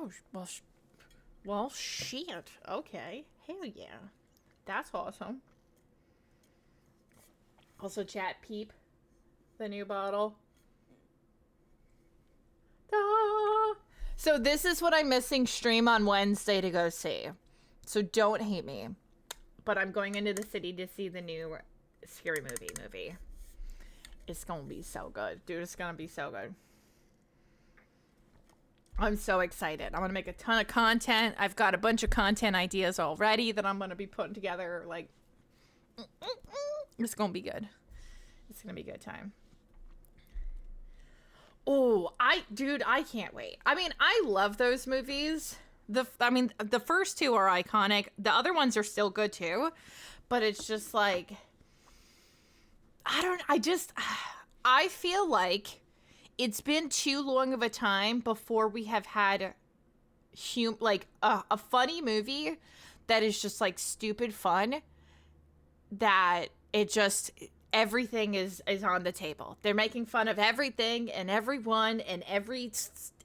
Oh, well, shit. Okay. Hell yeah. That's awesome. Also, chat peep, the new bottle. Ah. So this is what I'm missing stream on Wednesday to go see. So don't hate me. But I'm going into the city to see the new Scary movie. It's gonna be so good. Dude, it's gonna be so good. I'm so excited. I'm gonna make a ton of content. I've got a bunch of content ideas already that I'm gonna be putting together. Like, it's gonna be good. It's gonna be a good time. Oh, dude, I can't wait. I mean, I love those movies. The first two are iconic. The other ones are still good too, but it's just like, I feel like it's been too long of a time before we have had a funny movie that is just like stupid fun, that it just everything is on the table. They're making fun of everything and everyone and every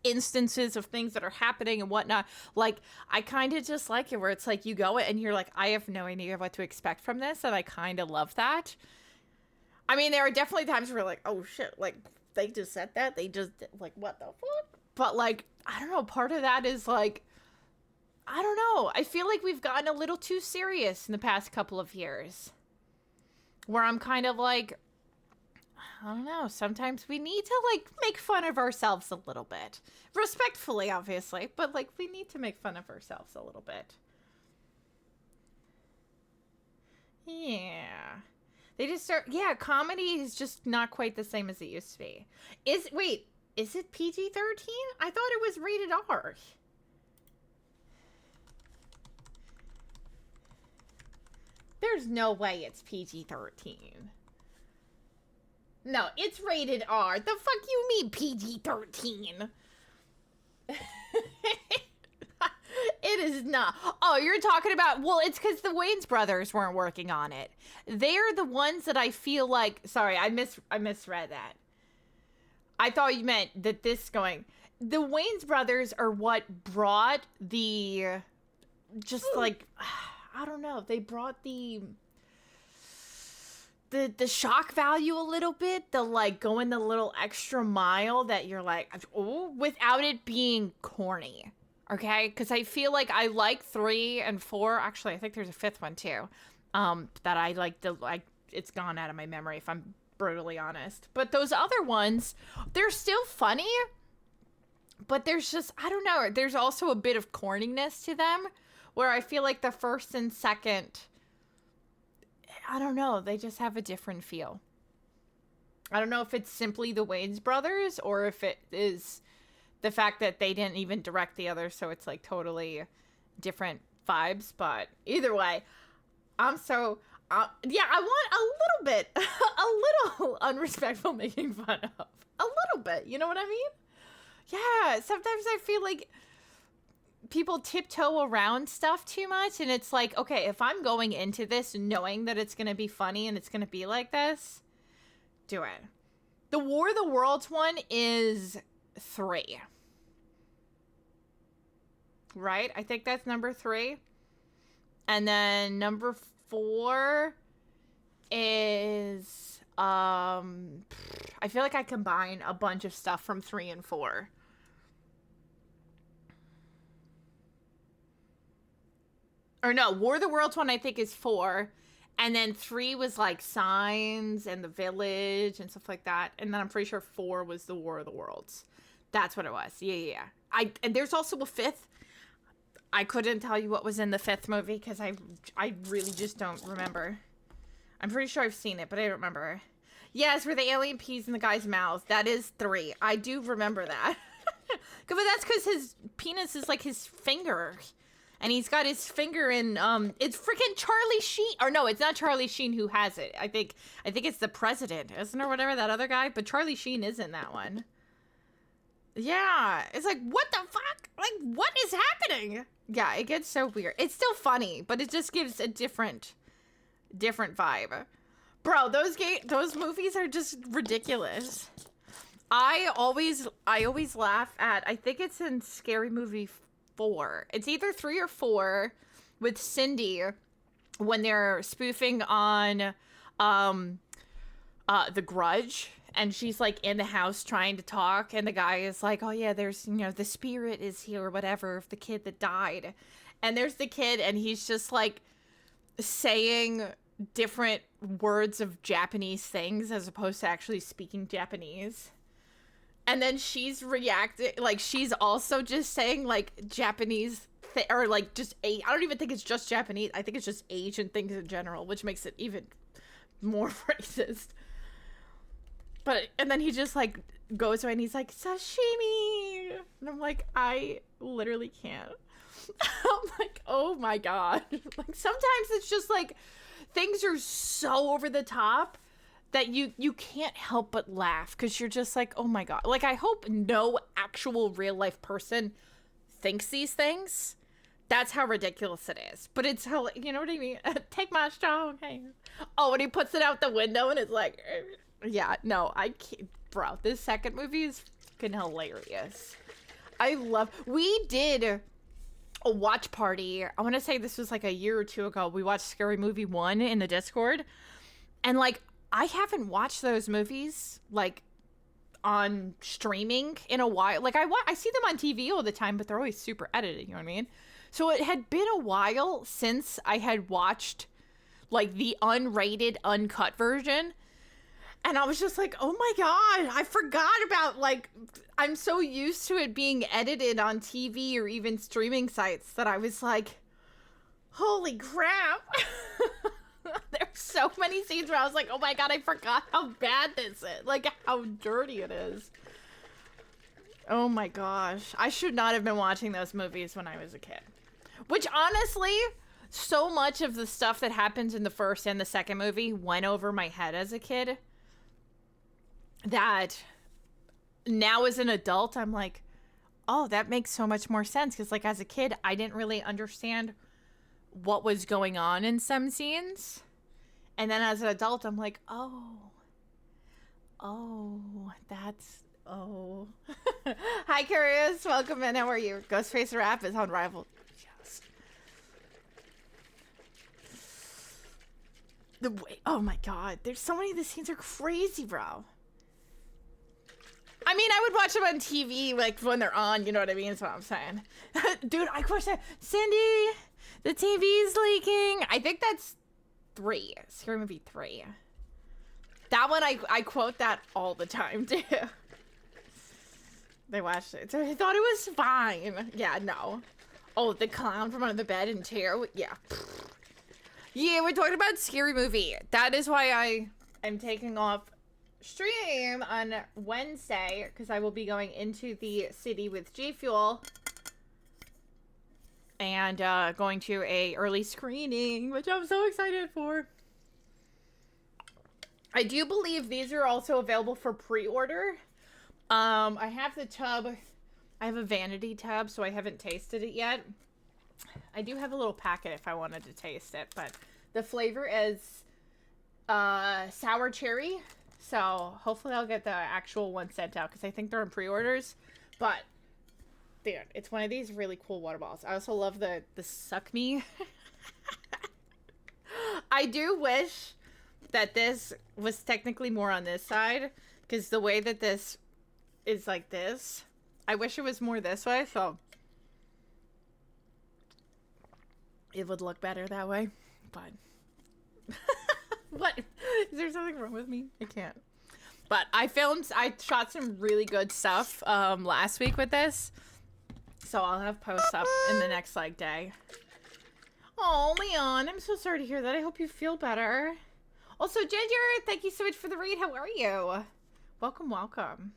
instances of things that are happening and whatnot. Like, I kind of just like it where it's like you go and you're like, I have no idea what to expect from this, and I kind of love that. I mean, there are definitely times where like, oh shit, like they just said that, they just like, what the fuck? But like, I don't know, part of that is like, I don't know, I feel like we've gotten a little too serious in the past couple of years, where I'm kind of like, I don't know, sometimes we need to like make fun of ourselves a little bit. Respectfully, obviously, but like we need to make fun of ourselves a little bit. Yeah. They just start, yeah, comedy is just not quite the same as it used to be. Is it PG-13? I thought it was rated R. There's no way it's PG-13. No, it's rated R. The fuck you mean PG-13? It is not. Oh, you're talking about, well, it's because the Wayans brothers weren't working on it. They're the ones that I feel like, sorry, I misread that. I thought you meant that the Wayans brothers are what brought the, just like, I don't know, they brought the shock value a little bit, the like going the little extra mile that you're like, oh, without it being corny. Okay, because I feel like I like 3 and 4. Actually, I think there's a 5th one too. That I like it's gone out of my memory if I'm brutally honest. But those other ones, they're still funny. But there's just, I don't know, there's also a bit of corniness to them, where I feel like the first and second, I don't know, they just have a different feel. I don't know if it's simply the Wayans brothers or if it is the fact that they didn't even direct the others, so it's like totally different vibes. But either way, I'm so yeah, I want a little bit a little unrespectful making fun of, a little bit, you know what I mean? Yeah, sometimes I feel like people tiptoe around stuff too much, and it's like, okay, if I'm going into this knowing that it's gonna be funny and it's gonna be like this, do it. The War of the Worlds one is 3. Right? I think that's number 3. And then number 4 is I feel like I combine a bunch of stuff from 3 and 4. Or no, War of the Worlds one I think is 4. And then 3 was like Signs and The Village and stuff like that. And then I'm pretty sure 4 was the War of the Worlds. That's what it was. Yeah. And there's also a 5th. I couldn't tell you what was in the 5th movie because I really just don't remember. I'm pretty sure I've seen it, but I don't remember. Yeah, it's where the alien pees in the guy's mouth. That is 3. I do remember that. But that's because his penis is like his finger. And he's got his finger in, it's freaking Charlie Sheen. Or no, it's not Charlie Sheen who has it. I think it's the president, isn't it, or whatever, that other guy? But Charlie Sheen is in that one. Yeah, it's like, what the fuck? Like, what is happening? Yeah, it gets so weird. It's still funny, but it just gives a different vibe. Bro, those movies are just ridiculous. I always laugh at, I think it's in Scary Movie 4. It's either 3 or 4 with Cindy when they're spoofing on The Grudge. And she's, like, in the house trying to talk. And the guy is like, oh, yeah, there's, you know, the spirit is here or whatever of the kid that died. And there's the kid, and he's just, like, saying different words of Japanese things as opposed to actually speaking Japanese. And then she's reacting, like, she's also just saying, like, Japanese, or, like, just, I don't even think it's just Japanese. I think it's just Asian things in general, which makes it even more racist. But, and then he just, like, goes away and he's like, sashimi! And I'm like, I literally can't. I'm like, oh my god. Like, sometimes it's just, like, things are so over the top that you can't help but laugh, because you're just like, oh my god. Like, I hope no actual real-life person thinks these things. That's how ridiculous it is. But it's how, you know what I mean? Take my strong hand. Oh, and he puts it out the window and it's like... Yeah, no, I can't, bro. This second movie is fucking hilarious. We did a watch party. I want to say this was like a year or two ago. We watched Scary Movie 1 in the Discord. And, like, I haven't watched those movies, like, on streaming in a while. Like, I see them on TV all the time, but they're always super edited, you know what I mean? So it had been a while since I had watched, like, the unrated, uncut version. And I was just like, oh my god, I forgot about, like, I'm so used to it being edited on TV or even streaming sites that I was like, holy crap. There's so many scenes where I was like, oh my god, I forgot how bad this is. Like, how dirty it is. Oh my gosh. I should not have been watching those movies when I was a kid. Which, honestly, so much of the stuff that happens in the first and the second movie went over my head as a kid. That now as an adult, I'm like, oh, that makes so much more sense. Because, like, as a kid, I didn't really understand what was going on in some scenes. And then as an adult, I'm like, oh, that's, oh. Hi, Curious. Welcome in. How are you? Ghostface Rap is on Rival. Yes. The way, oh my god. There's so many of the scenes are crazy, bro. I mean, I would watch them on TV, like, when they're on, you know what I mean? That's what I'm saying. Dude, I watched that. Cindy, the TV's leaking. I think that's 3. Scary Movie 3. That one, I quote that all the time, too. They watched it. So I thought it was fine. Yeah, no. Oh, the clown from under the bed and chair. Yeah. Yeah, we're talking about Scary Movie. That is why I'm taking off stream on Wednesday, because I will be going into the city with G Fuel and going to a early screening, which I'm so excited for. I do believe these are also available for pre-order. I have the tub. I have a vanity tub, so I haven't tasted it yet. I do have a little packet if I wanted to taste it, but the flavor is sour cherry. So hopefully I'll get the actual one sent out, because I think they're in pre-orders. But, dude, it's one of these really cool water balls. I also love the Suck Me. I do wish that this was technically more on this side, because the way that this is like this, I wish it was more this way, so it would look better that way. But... What? Is there something wrong with me? I can't. But I shot some really good stuff last week with this. So I'll have posts up in the next, like, day. Oh, Leon, I'm so sorry to hear that. I hope you feel better. Also, Ginger, thank you so much for the read. How are you? Welcome, welcome.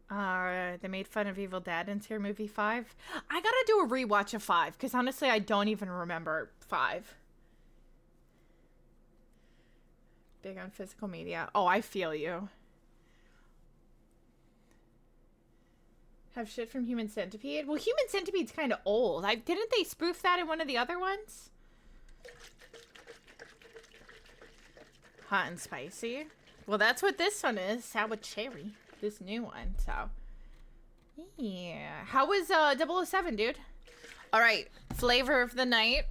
They made fun of Evil Dead in Scary Movie 5. I gotta do a rewatch of 5, because honestly, I don't even remember 5. Big on physical media. Oh, I feel you. Have shit from Human Centipede? Well, Human Centipede's kind of old. Didn't they spoof that in one of the other ones? Hot and spicy. Well, that's what this one is. Sour cherry. This new one, so. Yeah. How was 007, dude? All right. Flavor of the night.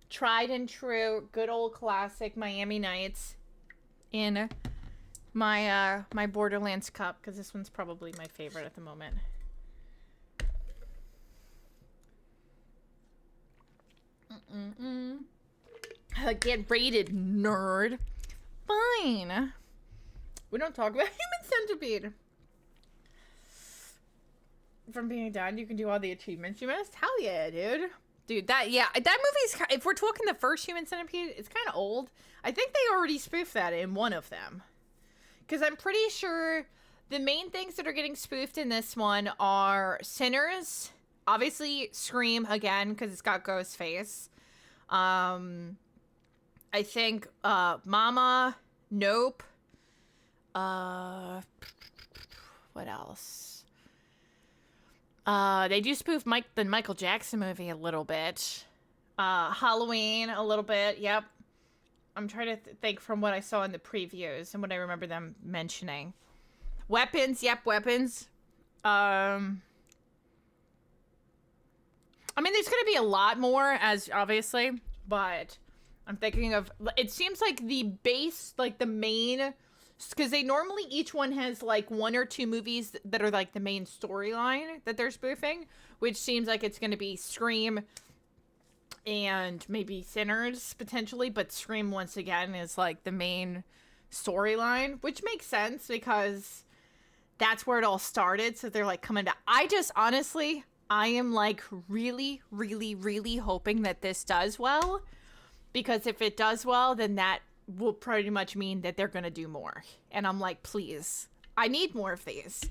Tried and true, good old classic Miami Nights in my my Borderlands cup, because this one's probably my favorite at the moment. Get rated, nerd. Fine. We don't talk about Human Centipede. From being done, you can do all the achievements you missed. Hell yeah, dude. Dude, that movie's, if we're talking the first Human Centipede, it's kind of old. I think they already spoofed that in one of them. Because I'm pretty sure the main things that are getting spoofed in this one are Sinners, obviously Scream again, because it's got Ghostface. I think Mama, Nope. What else? They do spoof the Michael Jackson movie a little bit. Halloween a little bit. Yep. I'm trying to think from what I saw in the previews and what I remember them mentioning. Weapons. Yep, weapons. I mean, there's going to be a lot more, as obviously, but I'm thinking of, it seems like the base, like the main, because they normally, each one has like one or two movies that are like the main storyline that they're spoofing, which seems like it's going to be Scream and maybe Sinners potentially, but Scream once again is like the main storyline, which makes sense because that's where it all started. So they're like coming to, honestly, I am like really, really, really hoping that this does well, because if it does well, then that will pretty much mean that they're gonna do more. And I'm like, please, I need more of these.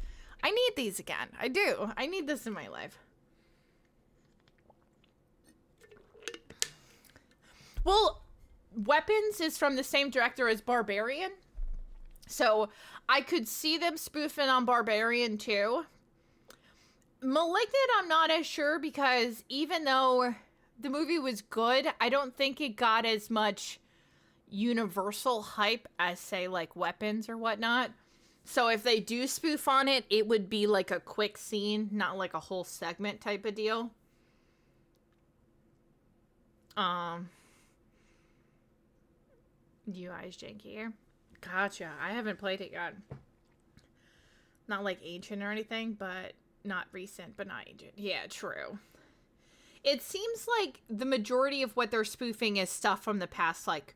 I need these again. I do. I need this in my life. Well, Weapons is from the same director as Barbarian, so I could see them spoofing on Barbarian too. Malignant, I'm not as sure, because even though the movie was good, I don't think it got as much universal hype as, say, like Weapons or whatnot. So if they do spoof on it, it would be like a quick scene, not like a whole segment type of deal. UI is janky. Gotcha. I haven't played it yet. Not like ancient or anything, but not recent, but not ancient. Yeah, true. It seems like the majority of what they're spoofing is stuff from the past, like,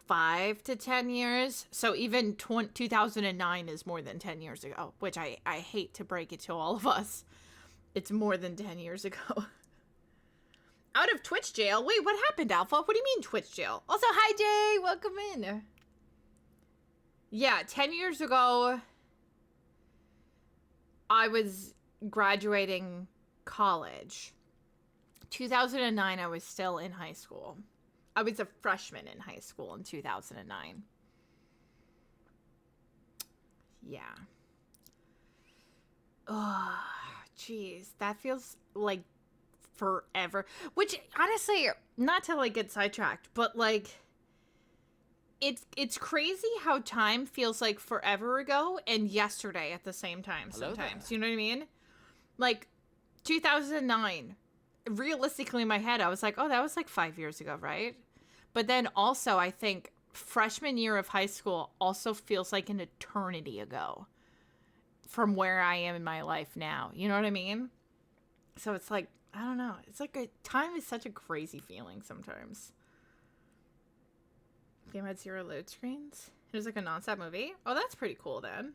5 to 10 years. So even 2009 is more than 10 years ago, which I hate to break it to all of us. It's more than 10 years ago. Out of Twitch jail? Wait, what happened, Alpha? What do you mean Twitch jail? Also, hi, Jay. Welcome in. Yeah, 10 years ago, I was graduating college. 2009, I was still in high school. I was a freshman in high school in 2009. Yeah. Oh, jeez. That feels like forever. Which, honestly, not to, like, get sidetracked, but, like, it's crazy how time feels like forever ago and yesterday at the same time sometimes. You know what I mean? Like, 2009. Realistically, in my head, I was like, oh, that was, like, 5 years ago, right? But then also, I think freshman year of high school also feels like an eternity ago from where I am in my life now. You know what I mean? So it's like, I don't know. It's like time is such a crazy feeling sometimes. Game had 0 load screens. It was like a non-stop movie. Oh, that's pretty cool then.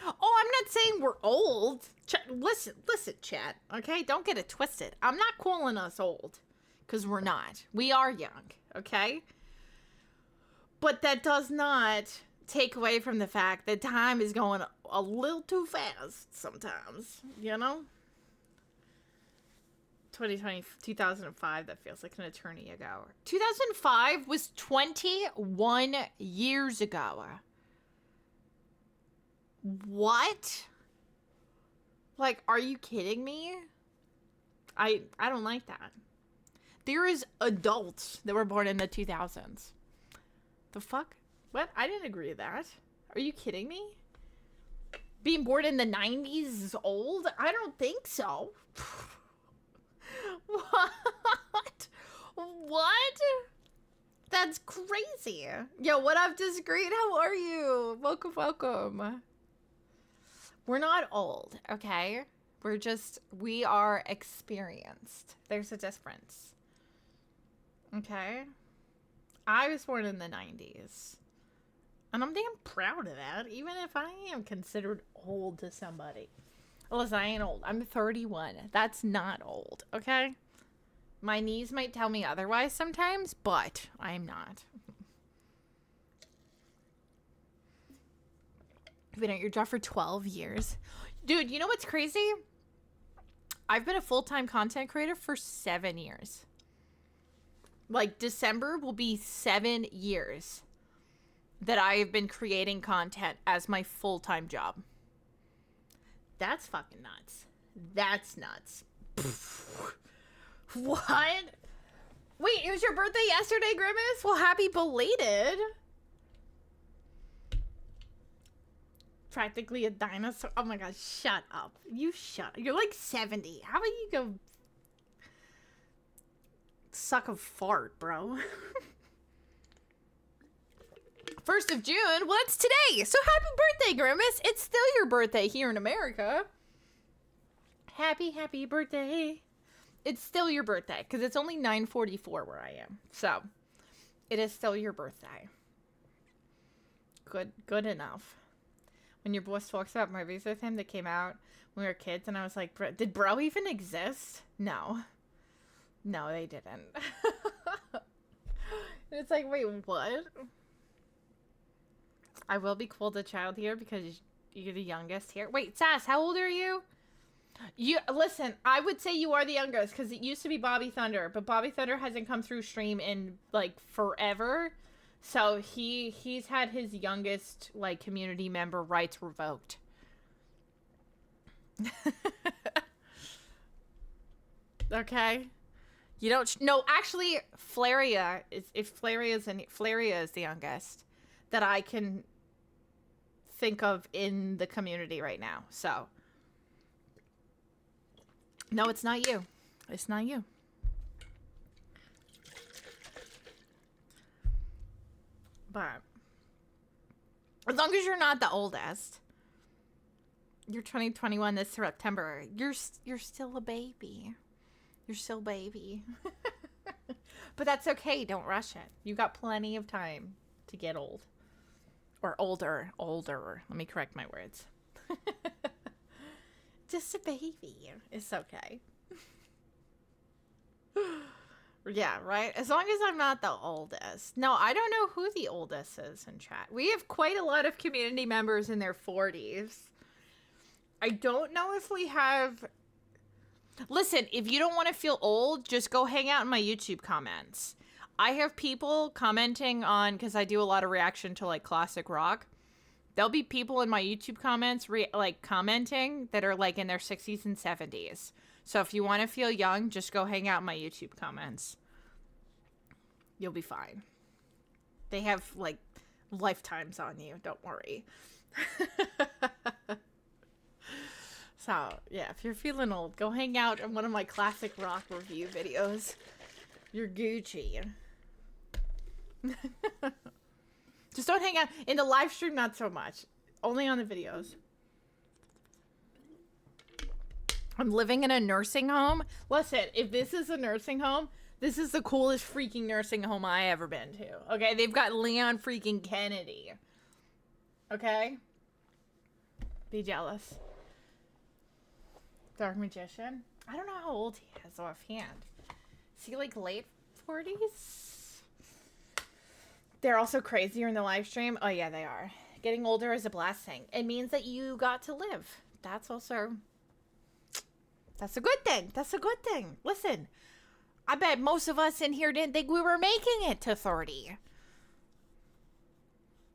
Oh, I'm not saying we're old. Listen, chat. Okay? Don't get it twisted. I'm not calling us old. Because we're not. We are young. Okay? But that does not take away from the fact that time is going a little too fast sometimes. You know? 2005, that feels like an eternity ago. 2005 was 21 years ago. What? Like, are you kidding me? I don't like that. There is adults that were born in the 2000s. The fuck? What? I didn't agree to that. Are you kidding me? Being born in the 90s is old? I don't think so. What? What? That's crazy. Yo, what up, Discreet? How are you? Welcome, welcome. We're not old, okay? We are experienced. There's a difference. Okay? I was born in the 90s. And I'm damn proud of that, even if I am considered old to somebody. Listen, I ain't old. I'm 31. That's not old, okay? My knees might tell me otherwise sometimes, but I'm not. You've been at your job for 12 years. Dude, you know what's crazy? I've been a full-time content creator for 7 years. Like, December will be 7 years that I have been creating content as my full-time job. That's fucking nuts. That's nuts. What? Wait, it was your birthday yesterday, Grimace? Well, happy belated. Practically a dinosaur. Oh my god, shut up. You shut up. You're like 70. How about you go suck a fart, bro? 1st of June? Well, it's today. So happy birthday, Grimace. It's still your birthday here in America. Happy birthday. It's still your birthday because it's only 9:44 where I am. So it is still your birthday. Good enough. When your boss talks about movies with him that came out when we were kids, and I was like, did bro even exist? No, they didn't. It's like, wait, what? I will be called a child here because you're the youngest here. Wait, Sass, how old are you? Listen, I would say you are the youngest because it used to be Bobby Thunder, but Bobby Thunder hasn't come through stream in like forever. So he's had his youngest like community member rights revoked. Okay. You don't no, actually Flaria is the youngest that I can think of in the community right now. So no, it's not you. It's not you. But as long as you're not the oldest, you're 2021 this September. You're still a baby. You're still a baby. But that's okay. Don't rush it. You got plenty of time to get old. Or older. Let me correct my words. Just a baby. It's okay. Yeah, right? As long as I'm not the oldest. No, I don't know who the oldest is in chat. We have quite a lot of community members in their 40s. I don't know if we have... Listen, if you don't want to feel old, just go hang out in my YouTube comments. I have people commenting on... Because I do a lot of reaction to, like, classic rock. There'll be people in my YouTube comments, commenting that are, like, in their 60s and 70s. So if you want to feel young, just go hang out in my YouTube comments. You'll be fine. They have, like, lifetimes on you. Don't worry. So, yeah, if you're feeling old, go hang out in one of my classic rock review videos. You're Gucci. Just don't hang out. In the live stream, not so much. Only on the videos. I'm living in a nursing home. Listen, if this is a nursing home, this is the coolest freaking nursing home I ever been to. Okay, they've got Leon freaking Kennedy. Okay? Be jealous. Dark Magician. I don't know how old he is offhand. Is he like late 40s? They're also crazier in the live stream. Oh yeah, they are. Getting older is a blessing. It means that you got to live. That's a good thing. That's a good thing. Listen, I bet most of us in here didn't think we were making it to 30.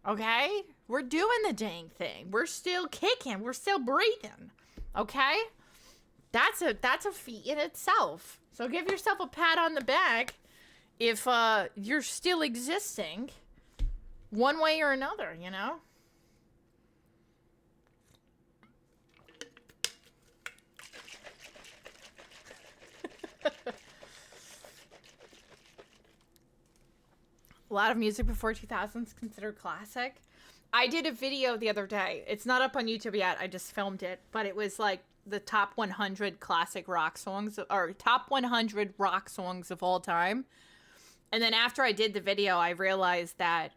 Okay? We're doing the dang thing. We're still kicking. We're still breathing. Okay? That's a feat in itself. So give yourself a pat on the back if you're still existing one way or another, you know? A lot of music before 2000s considered classic. I did a video the other day. It's not up on YouTube yet. I just filmed it. But it was like the top 100 classic rock songs, or top 100 rock songs of all time. And then after I did the video, I realized that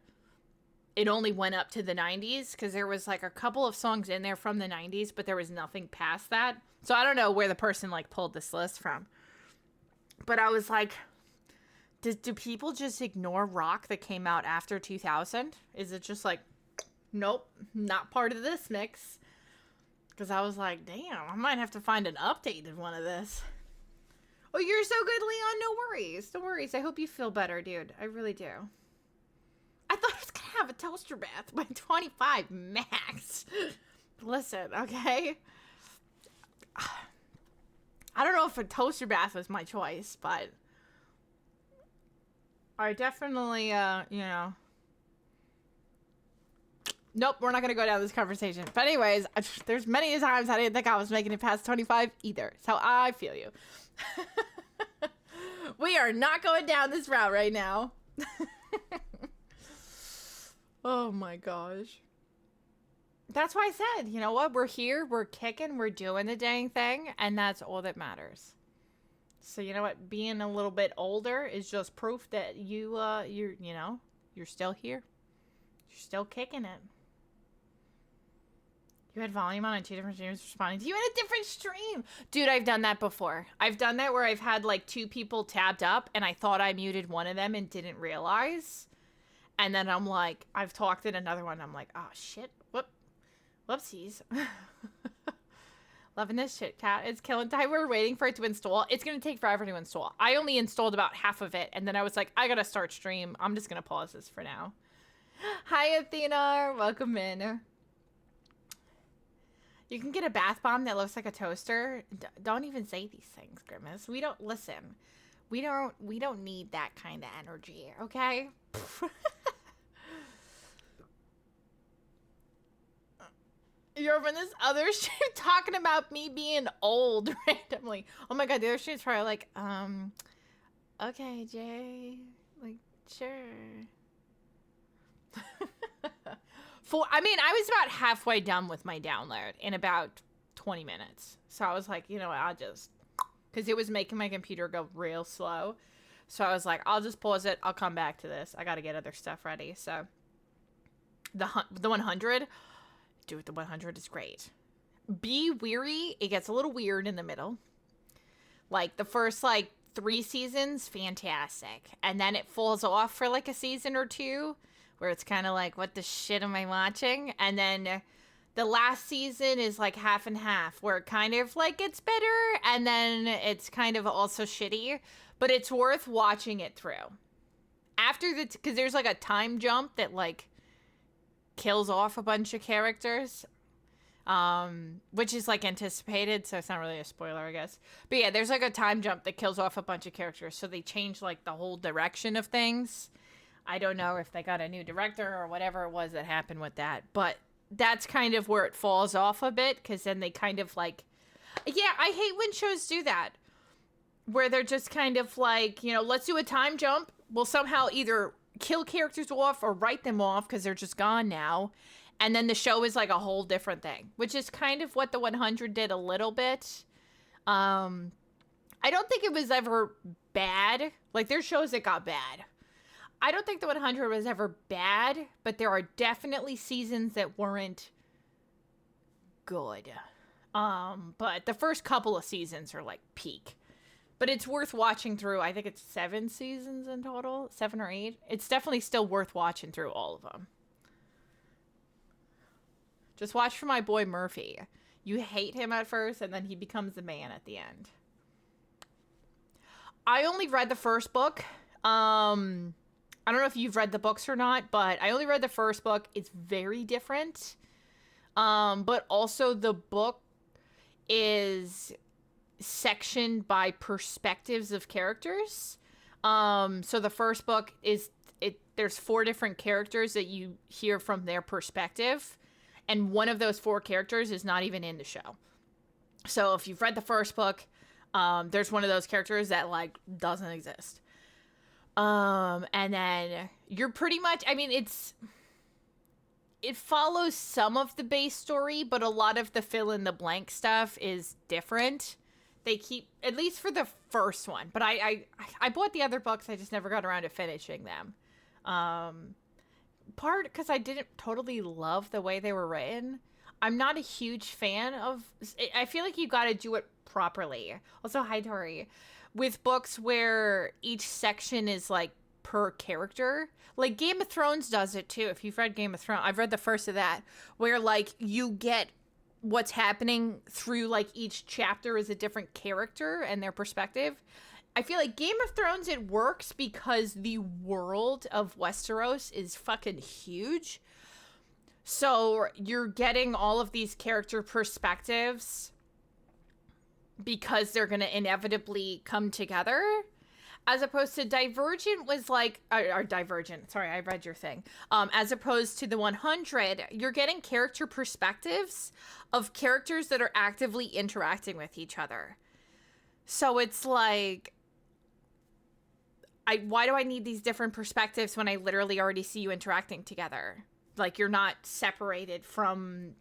it only went up to the 90s because there was like a couple of songs in there from the 90s, but there was nothing past that. So I don't know where the person like pulled this list from. But I was like, do people just ignore rock that came out after 2000? Is it just like, nope, not part of this mix? Because I was like, damn, I might have to find an updated one of this. Oh, you're so good, Leon. No worries. No worries. I hope you feel better, dude. I really do. I thought I was going to have a toaster bath by 25 max. Listen, okay? I don't know if a toaster bath was my choice, but I definitely, you know. Nope, we're not going to go down this conversation. But anyways, there's many times I didn't think I was making it past 25 either. So I feel you. We are not going down this route right now. Oh my gosh. That's why I said, you know what? We're here, we're kicking, we're doing the dang thing, and that's all that matters. So you know what? Being a little bit older is just proof that you're still here. You're still kicking it. You had volume on and two different streams responding to you in a different stream. Dude, I've done that before. I've done that where I've had like two people tabbed up and I thought I muted one of them and didn't realize. And then I'm like, I've talked in another one. I'm like, oh shit. Whoopsies. Loving this shit, Cat. It's killing time. We're waiting for it to install. It's going to take forever to install. I only installed about half of it. And then I was like, I got to start stream. I'm just going to pause this for now. Hi, Athena. Welcome in. You can get a bath bomb that looks like a toaster. Don't even say these things, Grimace. We don't listen. We don't need that kind of energy, okay? You're over in this other stream talking about me being old randomly. Oh my god, the other stream's probably like, okay, Jay. Like, sure. I mean, I was about halfway done with my download in about 20 minutes. So I was like, you know what, I'll just, because it was making my computer go real slow. So I was like, I'll just pause it. I'll come back to this. I got to get other stuff ready. So the 100, dude, the 100 is great. Be weary. It gets a little weird in the middle. Like the first like 3 seasons, fantastic. And then it falls off for like a season or two. Where it's kind of like, what the shit am I watching? And then the last season is like half and half, where it kind of like gets better, and then it's kind of also shitty. But it's worth watching it through. After because there's like a time jump that like kills off a bunch of characters. Which is like anticipated, so it's not really a spoiler, I guess. But yeah, there's like a time jump that kills off a bunch of characters. So they change like the whole direction of things. I don't know if they got a new director or whatever it was that happened with that. But that's kind of where it falls off a bit. Because then they kind of like... Yeah, I hate when shows do that. Where they're just kind of like, you know, let's do a time jump. We'll somehow either kill characters off or write them off because they're just gone now. And then the show is like a whole different thing. Which is kind of what the 100 did a little bit. I don't think it was ever bad. Like, there's shows that got bad. I don't think the 100 was ever bad, but there are definitely seasons that weren't good. But the first couple of seasons are like peak. But it's worth watching through. I think it's 7 seasons in total, 7 or 8. It's definitely still worth watching through all of them. Just watch for my boy Murphy. You hate him at first, and then he becomes the man at the end. I only read the first book. I don't know if you've read the books or not, but I only read the first book. It's very different. But also the book is sectioned by perspectives of characters. So the first book is, there's 4 different characters that you hear from their perspective. And one of those 4 characters is not even in the show. So if you've read the first book, there's one of those characters that like doesn't exist. And then you're pretty much, I mean, it follows some of the base story, but a lot of the fill in the blank stuff is different. They keep, at least for the first one, but I bought the other books, I just never got around to finishing them. Part because I didn't totally love the way they were written. I'm not a huge fan of, I feel like you got to do it properly. Also, hi Tori. With books where each section is like per character. Like Game of Thrones does it too. If you've read Game of Thrones, I've read the first of that, where like you get what's happening through like each chapter is a different character and their perspective. I feel like Game of Thrones, it works because the world of Westeros is fucking huge. So you're getting all of these character perspectives because they're going to inevitably come together. As opposed to Divergent was like, or Divergent, sorry, I read your thing. As opposed to the 100, you're getting character perspectives of characters that are actively interacting with each other. So it's like, why do I need these different perspectives when I literally already see you interacting together? Like, you're not separated from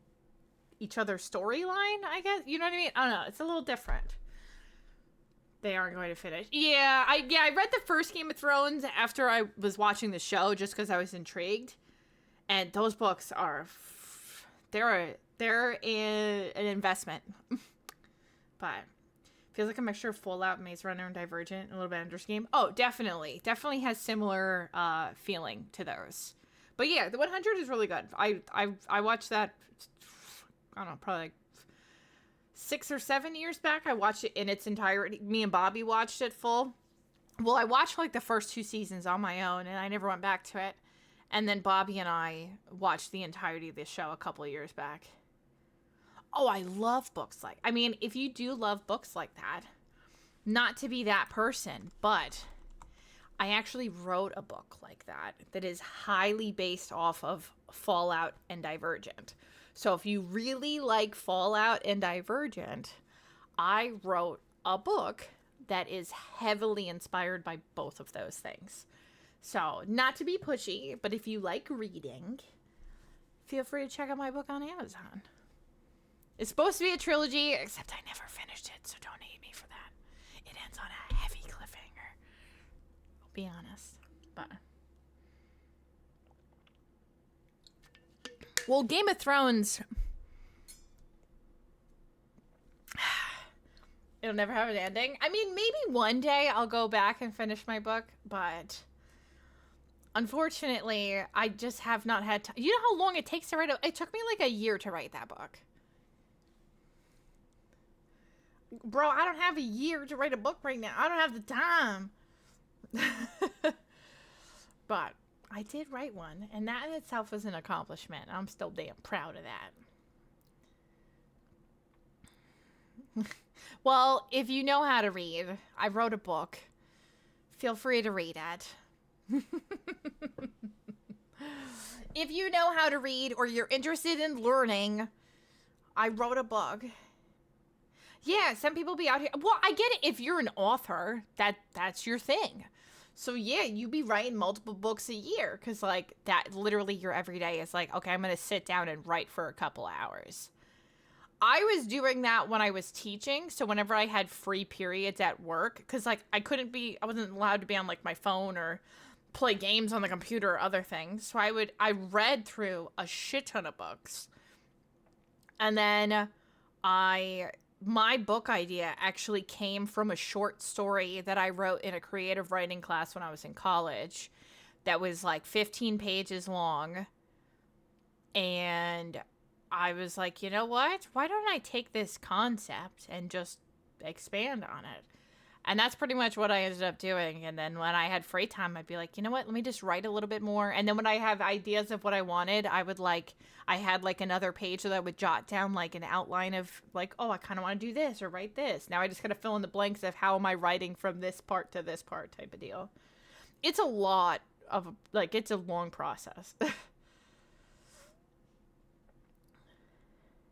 each other's storyline, I guess? You know what I mean? I don't know. It's a little different. They aren't going to finish. Yeah, I read the first Game of Thrones after I was watching the show just because I was intrigued. And those books are... They're an investment. But... feels like a mixture of Fallout, Maze Runner, and Divergent, a little bit Ender's Game. Oh, definitely. Definitely has similar feeling to those. But yeah, the 100 is really good. I watched that, I don't know, probably like 6 or 7 years back. I watched it in its entirety. Me and Bobby watched it full. Well, I watched like the first 2 seasons on my own, and I never went back to it. And then Bobby and I watched the entirety of this show a couple of years back. Oh, I love books like... I mean, if you do love books like that, not to be that person, but I actually wrote a book like that is highly based off of Fallout and Divergent. So if you really like Fallout and Divergent, I wrote a book that is heavily inspired by both of those things. So, not to be pushy, but if you like reading, feel free to check out my book on Amazon. It's supposed to be a trilogy, except I never finished it, so don't hate me for that. It ends on a heavy cliffhanger. I'll be honest. But... well, Game of Thrones... it'll never have an ending. I mean, maybe one day I'll go back and finish my book, but... unfortunately, I just have not had time. You know how long it takes to write a... it took me like a year to write that book. Bro, I don't have a year to write a book right now. I don't have the time. But I did write one, and that in itself was an accomplishment. I'm still damn proud of that. Well, if you know how to read, I wrote a book. Feel free to read it. If you know how to read or you're interested in learning, I wrote a book. Yeah, some people be out here. Well, I get it. If you're an author, that's your thing. So yeah, you be writing multiple books a year because like that literally your everyday is like, okay, I'm going to sit down and write for a couple hours. I was doing that when I was teaching. So whenever I had free periods at work, because like I wasn't allowed to be on like my phone or play games on the computer or other things. So I read through a shit ton of books. And then my book idea actually came from a short story that I wrote in a creative writing class when I was in college that was like 15 pages long. And I was like, you know what? Why don't I take this concept and just expand on it? And that's pretty much what I ended up doing. And then when I had free time, I'd be like, you know what? Let me just write a little bit more. And then when I have ideas of what I wanted, I had like another page that I would jot down like an outline of like, oh, I kind of want to do this or write this. Now I just got to fill in the blanks of how am I writing from this part to this part type of deal. It's a lot of like, it's a long process.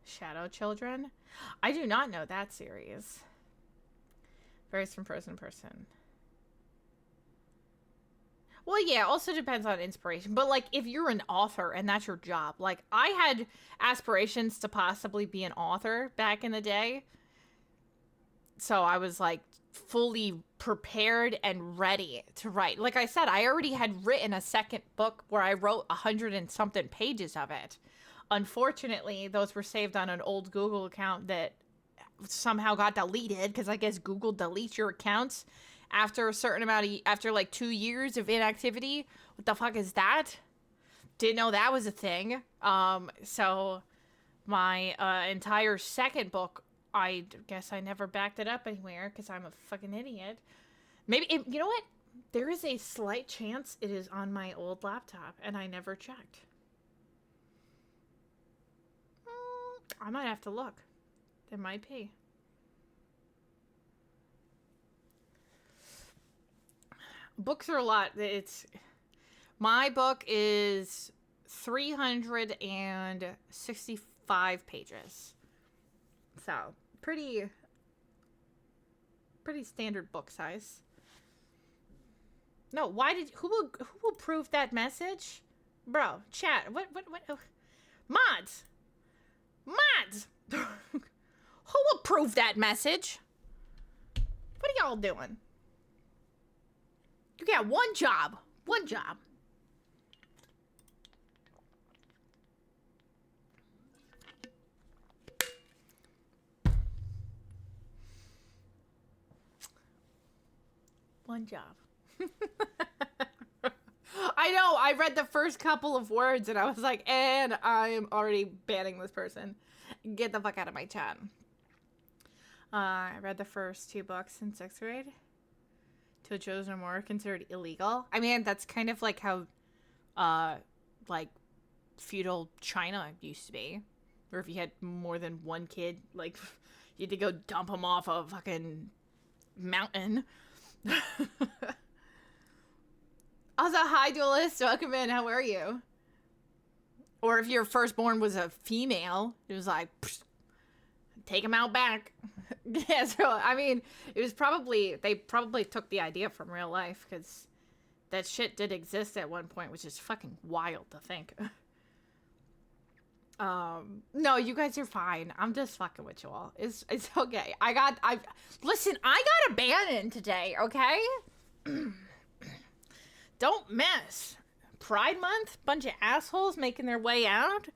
Shadow Children? I do not know that series. Varies from person to person. Well, yeah, also depends on inspiration. But, like, if you're an author and that's your job, like, I had aspirations to possibly be an author back in the day. So I was, like, fully prepared and ready to write. Like I said, I already had written a second book where I wrote 100 and something pages of it. Unfortunately, those were saved on an old Google account that somehow got deleted because I guess Google deletes your accounts after a certain amount of after like 2 years of inactivity. What the fuck is that? Didn't know that was a thing. So my entire second book, I guess I never backed it up anywhere because I'm a fucking idiot. Maybe you know what? There is a slight chance it is on my old laptop and I never checked. I might have to look. There might be. Books are a lot. My book is 365 pages. So, pretty standard book size. No, who will approve that message? Bro, chat. What oh. Mods. Who will approve that message? What are y'all doing? You got one job. One job. One job. I know, I read the first couple of words and I was like, and I'm already banning this person. Get the fuck out of my chat. I read the first 2 books in 6th grade. Till Joe's No More considered illegal. I mean, that's kind of like how, like, feudal China used to be. Or if you had more than one kid, like, you had to go dump them off a fucking mountain. Also, hi, Duelist. Welcome in. How are you? Or if your firstborn was a female, it was like, take him out back. Yeah, so, I mean, it was probably, they probably took the idea from real life, because that shit did exist at one point, which is fucking wild to think. No, you guys are fine. I'm just fucking with you all. It's okay. Listen, I got abandoned today, okay? Don't mess. Pride Month? Bunch of assholes making their way out?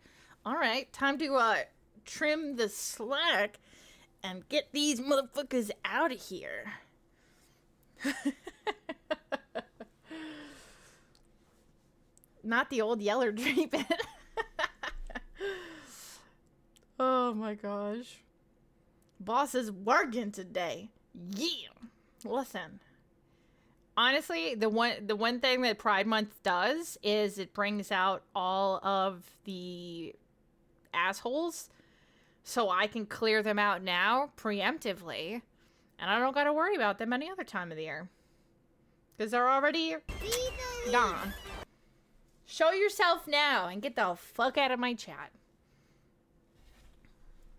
Alright, time to, trim the slack and get these motherfuckers out of here. Not the old Yeller treatment. Oh my gosh. Boss is working today. Yeah. Listen. Honestly, the one thing that Pride Month does is it brings out all of the assholes so I can clear them out now preemptively, and I don't gotta worry about them any other time of the year because they're already gone. Show yourself now and get the fuck out of my chat.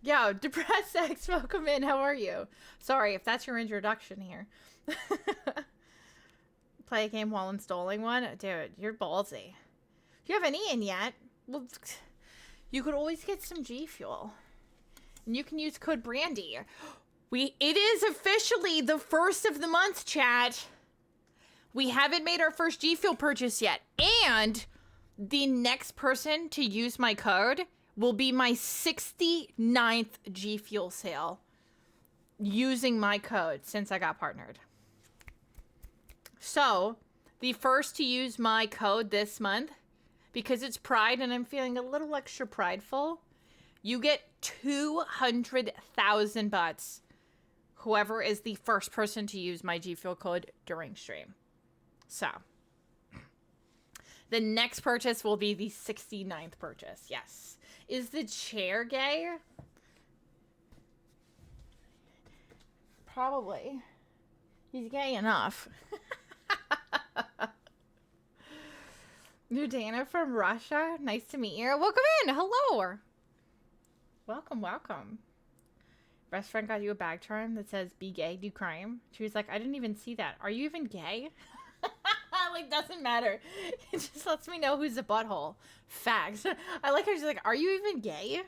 Yo, Depressed Sex, welcome in. How are you? Sorry if that's your introduction here. Play a game while installing one? Dude, you're ballsy. You haven't eaten yet? Well, you could always get some G Fuel. And you can use code Brandy. It is officially the 1st of the month, chat. We haven't made our first G Fuel purchase yet. And the next person to use my code will be my 69th G Fuel sale using my code since I got partnered. So, the first to use my code this month, because it's Pride and I'm feeling a little extra prideful, you get 200,000 butts. Whoever is the first person to use my G Fuel code during stream. So, the next purchase will be the 69th purchase. Yes. Is the chair gay? Probably. He's gay enough. New Dana from Russia. Nice to meet you. Welcome in. Hello. Welcome, welcome. Best friend got you a bag charm that says, be gay, do crime. She was like, I didn't even see that. Are you even gay? Like, doesn't matter. It just lets me know who's a butthole. Facts. I like how she's like, are you even gay?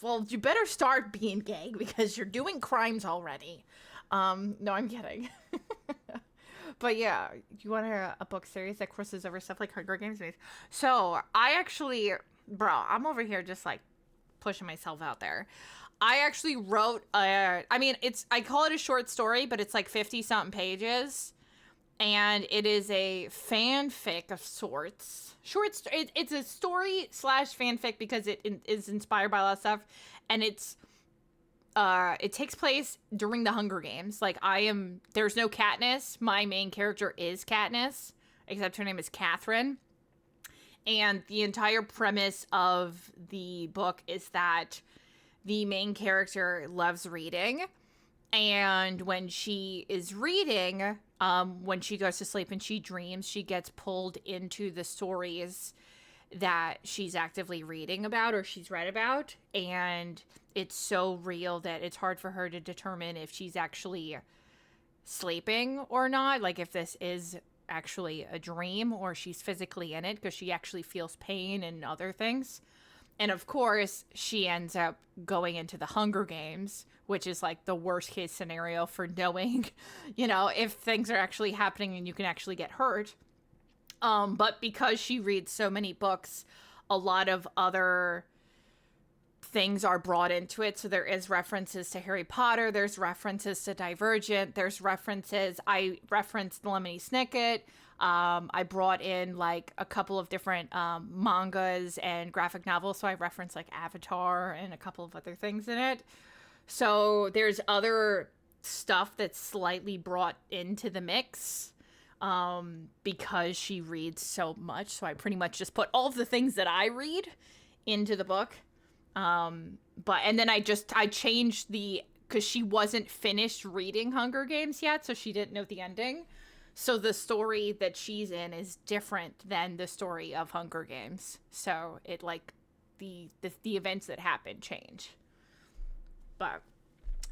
Well, you better start being gay because you're doing crimes already. No, I'm kidding. But yeah, you want a book series that crosses over stuff like Hunger Games? So I actually, bro, I'm over here just like pushing myself out there. I actually wrote I call it a short story, but it's like 50 something pages. And it is a fanfic of sorts. It's a story / fanfic because it is inspired by a lot of stuff, and it takes place during the Hunger Games. Like there's no Katniss. My main character is Katniss, except her name is Catherine. And the entire premise of the book is that the main character loves reading, and when she is reading, when she goes to sleep and she dreams, she gets pulled into the stories that she's actively reading about or she's read about. And it's so real that it's hard for her to determine if she's actually sleeping or not. Like, if this is actually a dream or she's physically in it, because she actually feels pain and other things. And of course, she ends up going into the Hunger Games, which is like the worst case scenario for knowing, if things are actually happening and you can actually get hurt. But because she reads so many books, a lot of other things are brought into it. So there is references to Harry Potter. There's references to Divergent. I referenced Lemony Snicket. I brought in like a couple of different mangas and graphic novels. So I referenced like Avatar and a couple of other things in it. So there's other stuff that's slightly brought into the mix because she reads so much. So I pretty much just put all of the things that I read into the book. And then I changed because she wasn't finished reading Hunger Games yet, so she didn't know the ending. So the story that she's in is different than the story of Hunger Games. So it like the events that happen change. But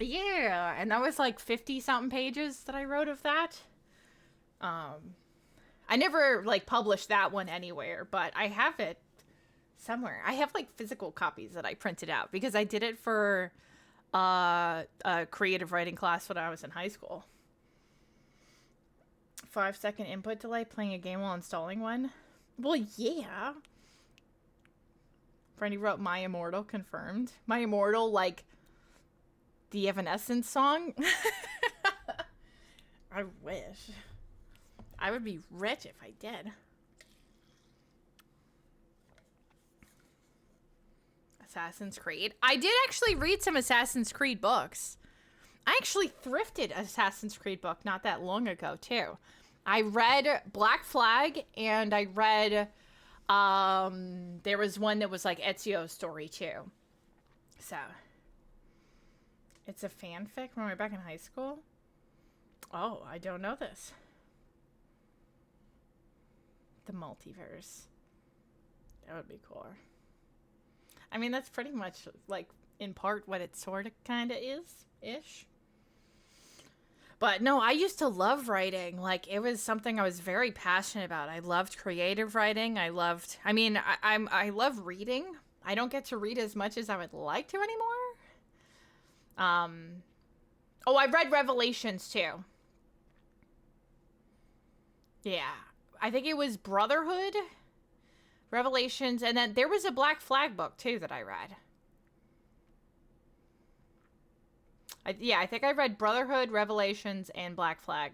yeah, and that was like 50 something pages that I wrote of that. I never like published that one anywhere, but I have it somewhere. I have like physical copies that I printed out because I did it for a creative writing class when I was in high school. 5-second input delay playing a game while installing one. Well, yeah. Brandy wrote My Immortal confirmed. My Immortal, like the Evanescence song. I wish. I would be rich if I did. Assassin's Creed. I did actually read some Assassin's Creed books. I actually thrifted Assassin's Creed book not that long ago, too. I read Black Flag, and I read, there was one that was like Ezio's story, too. So, it's a fanfic from way back in high school? Oh, I don't know this. The multiverse. That would be cool. I mean, that's pretty much, like, in part what it sort of kind of is-ish. But no, I used to love writing. Like, it was something I was very passionate about. I loved creative writing. I love reading. I don't get to read as much as I would like to anymore. I read Revelations too. Yeah. I think it was Brotherhood, Revelations, and then there was a Black Flag book too that I read. I think I read Brotherhood, Revelations, and Black Flag.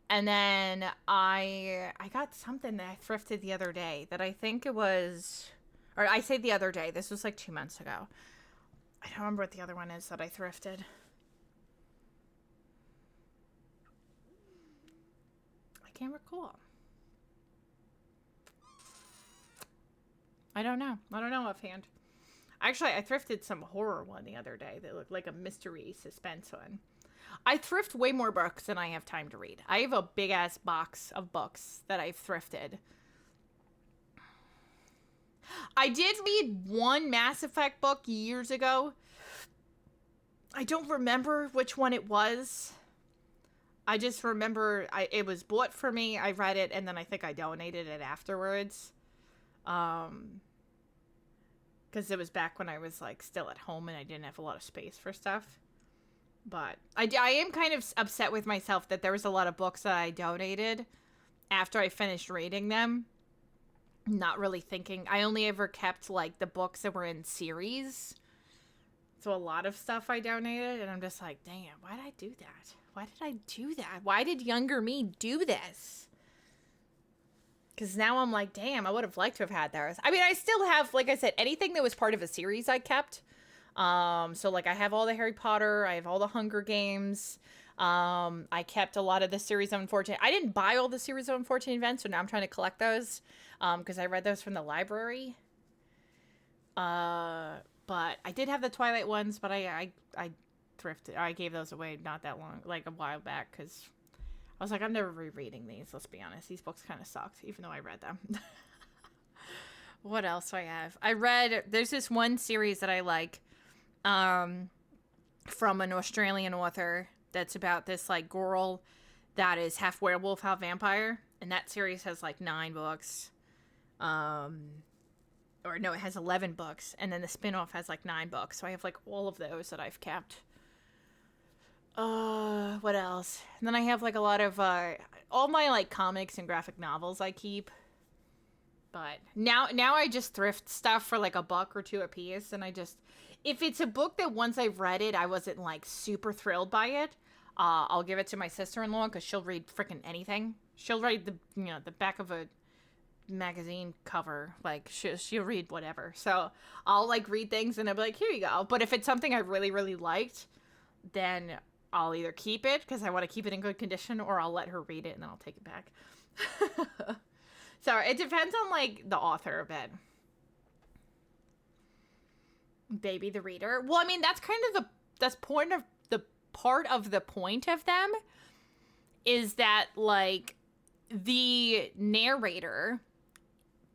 And then I got something that I thrifted the other day that I think it was, or I say the other day, this was like 2 months ago. I don't remember what the other one is that I thrifted. I can't recall. I don't know offhand. Actually, I thrifted some horror one the other day that looked like a mystery suspense one. I thrift way more books than I have time to read. I have a big-ass box of books that I've thrifted. I did read one Mass Effect book years ago. I don't remember which one it was. I just remember it was bought for me. I read it, and then I think I donated it afterwards. Because it was back when I was like still at home and I didn't have a lot of space for stuff. But I am kind of upset with myself that there was a lot of books that I donated after I finished reading them. Not really thinking. I only ever kept like the books that were in series. So a lot of stuff I donated, and I'm just like, damn, why did I do that? Why did I do that? Why did younger me do this? Because now I'm like, damn, I would have liked to have had those. I mean, I still have, like I said, anything that was part of a series I kept. So, like, I have all the Harry Potter. I have all the Hunger Games. I kept a lot of the series of Unfortunate. I didn't buy all the series of Unfortunate Events, so now I'm trying to collect those. Because I read those from the library. But I did have the Twilight ones, but I thrifted. I gave those away not that long, like a while back, because I was like, I'm never rereading these, let's be honest. These books kind of sucked, even though I read them. What else do I have? There's this one series that I like, from an Australian author that's about this, like, girl that is half werewolf, half vampire. And that series has, like, 9 books. Or no, it has 11 books. And then the spin-off has, like, 9 books. So I have, like, all of those that I've kept. What else? And then I have, like, a lot of, all my, like, comics and graphic novels I keep. But now I just thrift stuff for, like, $1 or $2 a piece. And if it's a book that once I've read it, I wasn't, like, super thrilled by it, I'll give it to my sister-in-law, because she'll read freaking anything. She'll read the back of a magazine cover. Like, she'll read whatever. So I'll, like, read things, and I'll be like, here you go. But if it's something I really, really liked, then I'll either keep it because I want to keep it in good condition, or I'll let her read it and then I'll take it back. So it depends on, like, the author a bit. Baby the reader. Well, I mean, that's kind of part of the point of them is that, like, the narrator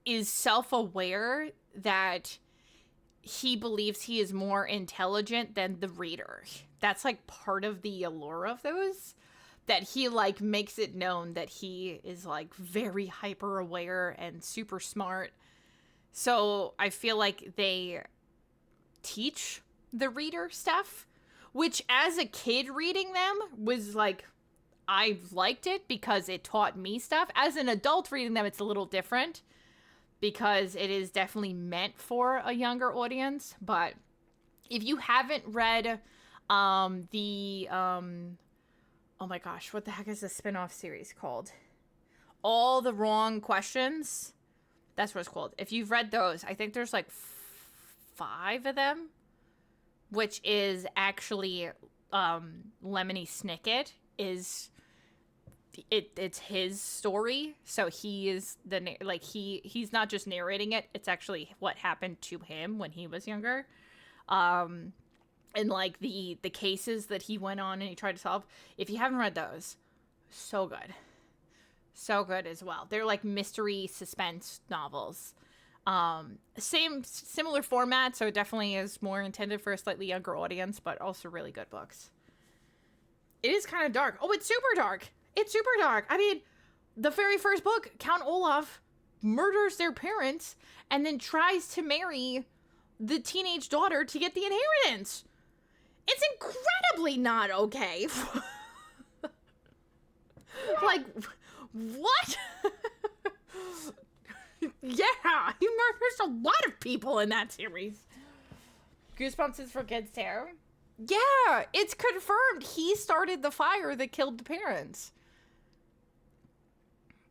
is self-aware that he believes he is more intelligent than the reader. That's, like, part of the allure of those. That he, like, makes it known that he is, like, very hyper aware and super smart. So I feel like they teach the reader stuff, which as a kid reading them was, like, I liked it because it taught me stuff. As an adult reading them, it's a little different because it is definitely meant for a younger audience. But if you haven't read oh my gosh, what the heck is the spin-off series called? All the Wrong Questions. That's what it's called. If you've read those, I think there's like 5 of them, which is actually Lemony Snicket is it's his story. So he is he's not just narrating it. It's actually what happened to him when he was younger. And, like, the cases that he went on and he tried to solve. If you haven't read those, so good. So good as well. They're, like, mystery suspense novels. Similar format, so it definitely is more intended for a slightly younger audience, but also really good books. It is kind of dark. Oh, it's super dark. It's super dark. I mean, the very first book, Count Olaf murders their parents and then tries to marry the teenage daughter to get the inheritance. It's incredibly not okay. Like, what? Yeah, he murders a lot of people in that series. Goosebumps is for kids too. Yeah, it's confirmed he started the fire that killed the parents.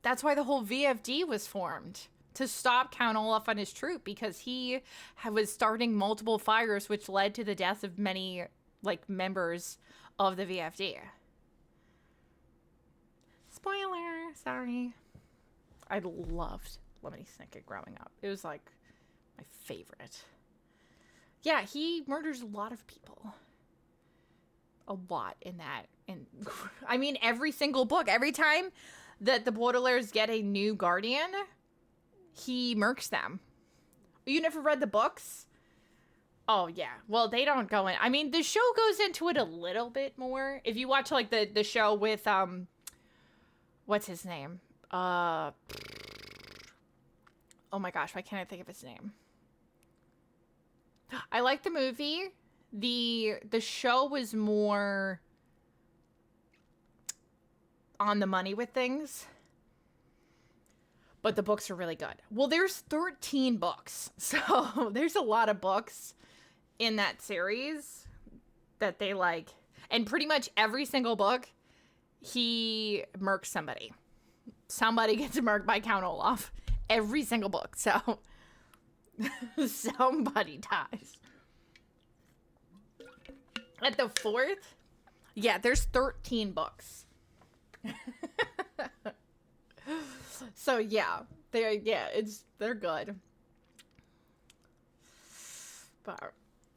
That's why the whole VFD was formed. To stop Count Olaf and his troop, because he was starting multiple fires, which led to the death of many, like, members of the VFD. Spoiler, sorry. I loved Lemony Snicket growing up. It was, like, my favorite. Yeah, he murders a lot of people. A lot in that. And I mean, every single book, every time that the Baudelaires get a new guardian, he murks them. You never read the books? Oh yeah. Well, they don't go in. I mean, the show goes into it a little bit more. If you watch like the show with what's his name? Uh oh my gosh, why can't I think of his name? I like the movie. The show was more on the money with things, but the books are really good. Well, there's 13 books. So, there's a lot of books in that series that they like, and pretty much every single book he murks somebody. Somebody gets murked by Count Olaf. Every single book. So somebody dies. At the fourth, yeah, there's 13 books. So yeah, they're good. But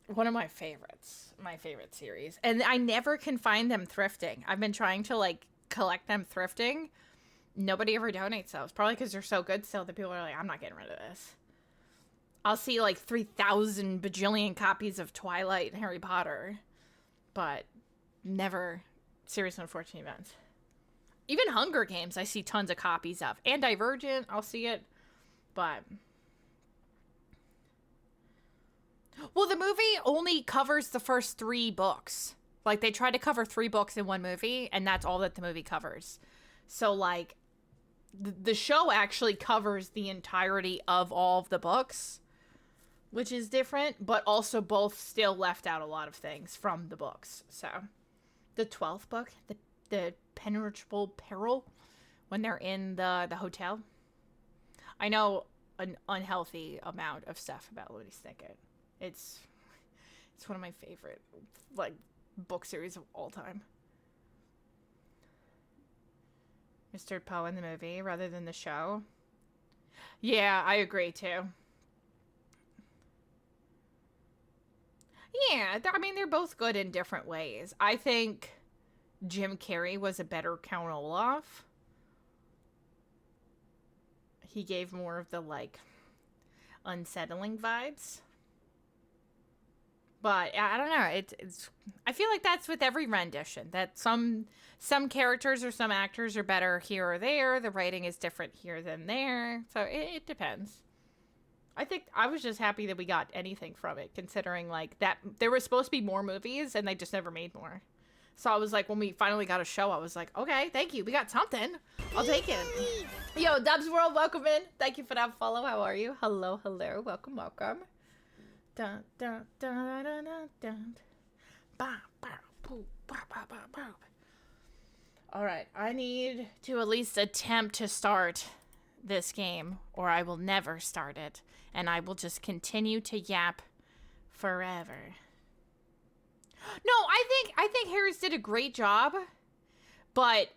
one of my favorite series. And I never can find them thrifting. I've been trying to like collect them thrifting. Nobody ever donates those. Probably because they're so good still that people are like, I'm not getting rid of this. I'll see like 3,000 bajillion copies of Twilight and Harry Potter. But never Serious Unfortunate Events. Even Hunger Games I see tons of copies of. And Divergent, I'll see it. But well, the movie only covers the first 3 books. Like, they try to cover 3 books in one movie, and that's all that the movie covers. So, like, the show actually covers the entirety of all of the books, which is different, but also both still left out a lot of things from the books. So, the 12th book, the Penetrable Peril, when they're in the hotel. I know an unhealthy amount of stuff about Looney Snicket. It's one of my favorite, like, book series of all time. Mr. Poe in the movie rather than the show. Yeah, I agree too. Yeah, I mean, they're both good in different ways. I think Jim Carrey was a better Count Olaf. He gave more of the, like, unsettling vibes. But I don't know. It's. I feel like that's with every rendition. That some characters or some actors are better here or there. The writing is different here than there. So it depends. I think I was just happy that we got anything from it, considering like that there was supposed to be more movies and they just never made more. So I was like, when we finally got a show, I was like, okay, thank you. We got something. I'll take it. Yo, Dubs World, welcome in. Thank you for that follow. How are you? Hello, hello. Welcome, welcome. Dun, dun, dun, dun, dun, dun. Bah, bah, boop, bah, bah, bah, bah. All right, I need to at least attempt to start this game, or I will never start it, and I will just continue to yap forever. No, I think Harris did a great job, but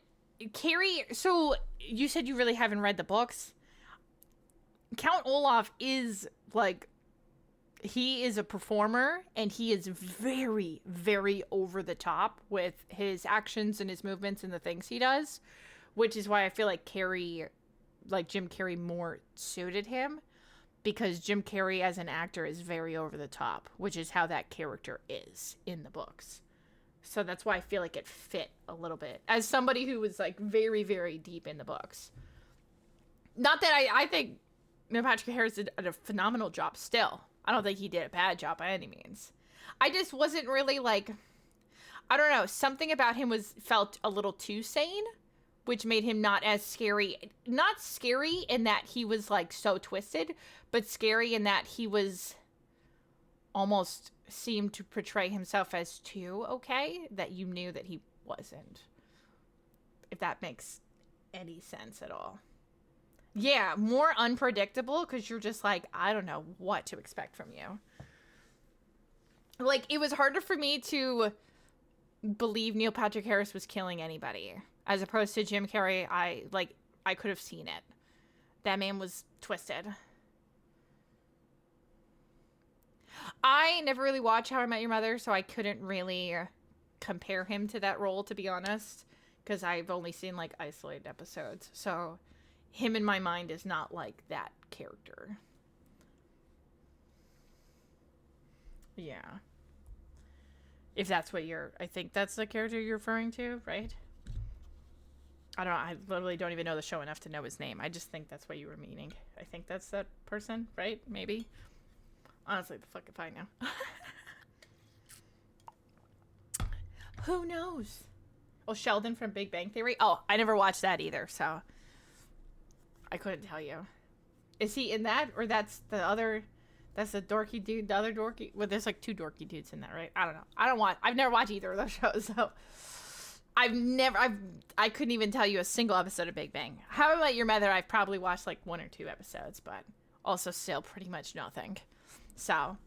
Carrie. So you said you really haven't read the books. Count Olaf is like. He is a performer, and he is very, very over the top with his actions and his movements and the things he does, which is why I feel like Jim Carrey more suited him, because Jim Carrey as an actor is very over the top, which is how that character is in the books. So that's why I feel like it fit a little bit as somebody who was like very, very deep in the books. Not that I think Neil Patrick Harris did a phenomenal job still. I don't think he did a bad job by any means. I just wasn't really like, I don't know, something about him felt a little too sane, which made him not as scary. Not scary in that he was like so twisted, but scary in that he was almost seemed to portray himself as too okay, that you knew that he wasn't. If that makes any sense at all. Yeah, more unpredictable, because you're just like, I don't know what to expect from you. Like, it was harder for me to believe Neil Patrick Harris was killing anybody, as opposed to Jim Carrey. I could have seen it. That man was twisted. I never really watched How I Met Your Mother, so I couldn't really compare him to that role, to be honest, because I've only seen, like, isolated episodes, so him in my mind is not like that character. Yeah. If that's what you're... I think that's the character you're referring to, right? I don't know. I literally don't even know the show enough to know his name. I just think that's what you were meaning. I think that's that person, right? Maybe. Honestly, the fuck if I know. Who knows? Oh, Sheldon from Big Bang Theory? Oh, I never watched that either, so... I couldn't tell you. Is he in that? Or that's the other... That's the dorky dude, the other dorky... Well, there's like two dorky dudes in that, right? I don't know. I've never watched either of those shows, so... I couldn't even tell you a single episode of Big Bang. How I Met Your Mother, I've probably watched like 1 or 2 episodes, but also still pretty much nothing. So...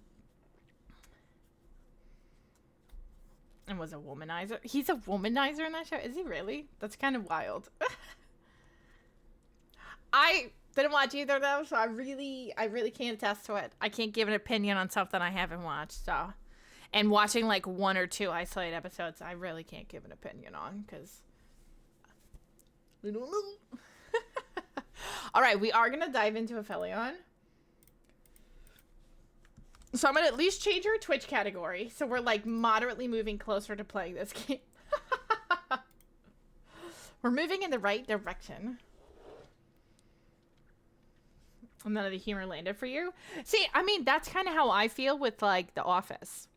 And was a womanizer. He's a womanizer in that show? Is he really? That's kind of wild. I didn't watch either of those, so I really can't attest to it. I can't give an opinion on something I haven't watched, so. And watching like 1 or 2 isolated episodes, I really can't give an opinion on, because I don't know. All right, we are going to dive into APHELION. So I'm going to at least change our Twitch category, so we're like moderately moving closer to playing this game. We're moving in the right direction. And none of the humor landed for you. See, I mean, that's kind of how I feel with, like, The Office.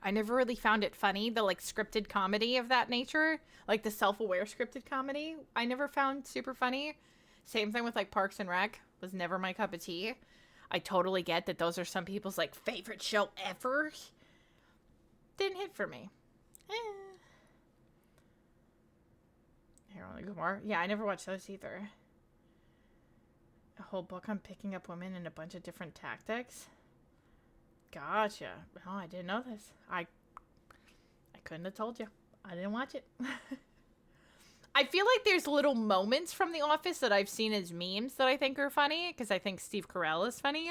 I never really found it funny, the, like, scripted comedy of that nature. Like, the self-aware scripted comedy, I never found super funny. Same thing with, like, Parks and Rec. Was never my cup of tea. I totally get that those are some people's, like, favorite show ever. Didn't hit for me. Harold and Kumar. Yeah, I never watched those either. A whole book on picking up women in a bunch of different tactics. Gotcha. Oh, I didn't know this. I couldn't have told you. I didn't watch it. I feel like there's little moments from The Office that I've seen as memes that I think are funny, because I think Steve Carell is funny.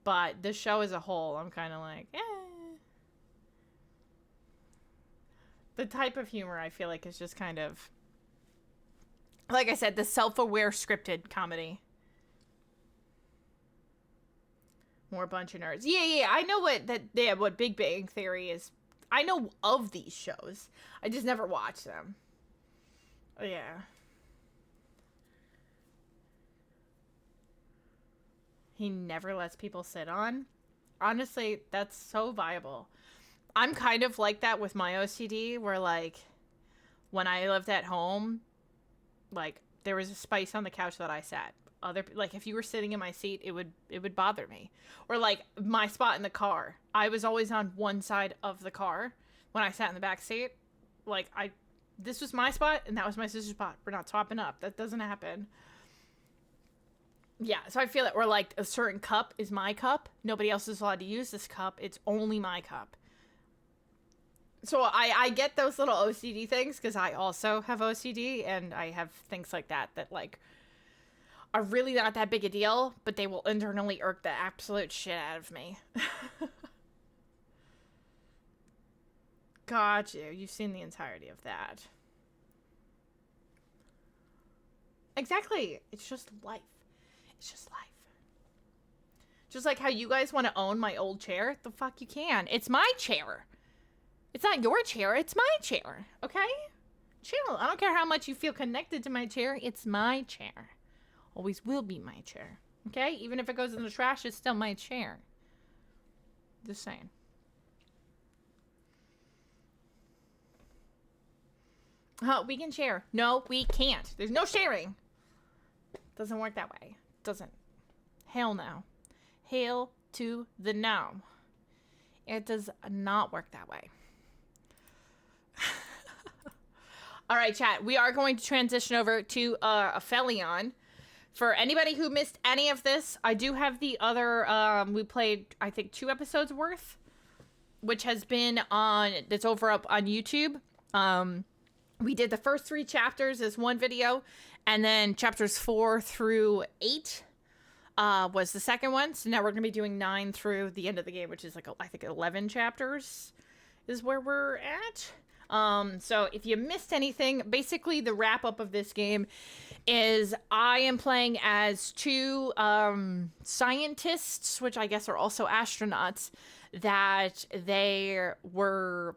But the show as a whole, I'm kind of like, eh. The type of humor I feel like is just kind of, like I said, the self-aware scripted comedy. More bunch of nerds. Yeah, I know what Big Bang Theory is. I know of these shows. I just never watched them. Yeah. He never lets people sit on. Honestly, that's so viable. I'm kind of like that with my OCD, where, like, when I lived at home, like, there was a space on the couch that I sat. Like, if you were sitting in my seat, it would bother me. Or, like, my spot in the car. I was always on one side of the car when I sat in the back seat. Like, this was my spot, and that was my sister's spot. We're not swapping up. That doesn't happen. Yeah, so I feel it. Or, like, a certain cup is my cup. Nobody else is allowed to use this cup. It's only my cup. So I get those little OCD things, because I also have OCD, and I have things like that, like, are really not that big a deal, but they will internally irk the absolute shit out of me. Got you. You've seen the entirety of that. Exactly. It's just life. It's just life. Just like how you guys want to own my old chair. The fuck you can. It's my chair. It's not your chair. It's my chair. Okay? Chill. I don't care how much you feel connected to my chair. It's my chair. Always will be my chair. Okay? Even if it goes in the trash, it's still my chair. Just saying. We can share. No, we can't. There's no sharing. Doesn't work that way. Doesn't. Hell no. Hail to the no. It does not work that way. All right, chat. We are going to transition over to APHELION. For anybody who missed any of this, I do have the other, we played, I think, 2 episodes worth, which has been that's over up on YouTube. We did the first 3 chapters as one video, and then chapters 4 through 8 was the second one. So now we're going to be doing 9 through the end of the game, which is like, I think 11 chapters is where we're at. So if you missed anything, basically the wrap up of this game is I am playing as 2 scientists, which I guess are also astronauts, that they were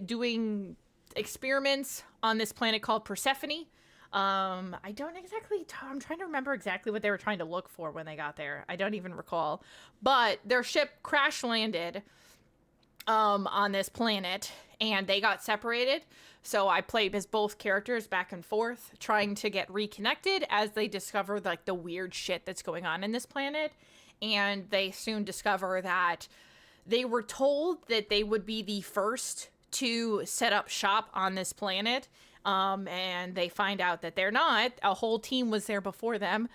doing experiments on this planet called Persephone. I don't exactly, I'm trying to remember exactly what they were trying to look for when they got there. I don't even recall. But their ship crash landed on this planet, and they got separated. So I played as both characters back and forth, trying to get reconnected as they discover like the weird shit that's going on in this planet. And they soon discover that they were told that they would be the first to set up shop on this planet. And they find out that they're not. A whole team was there before them,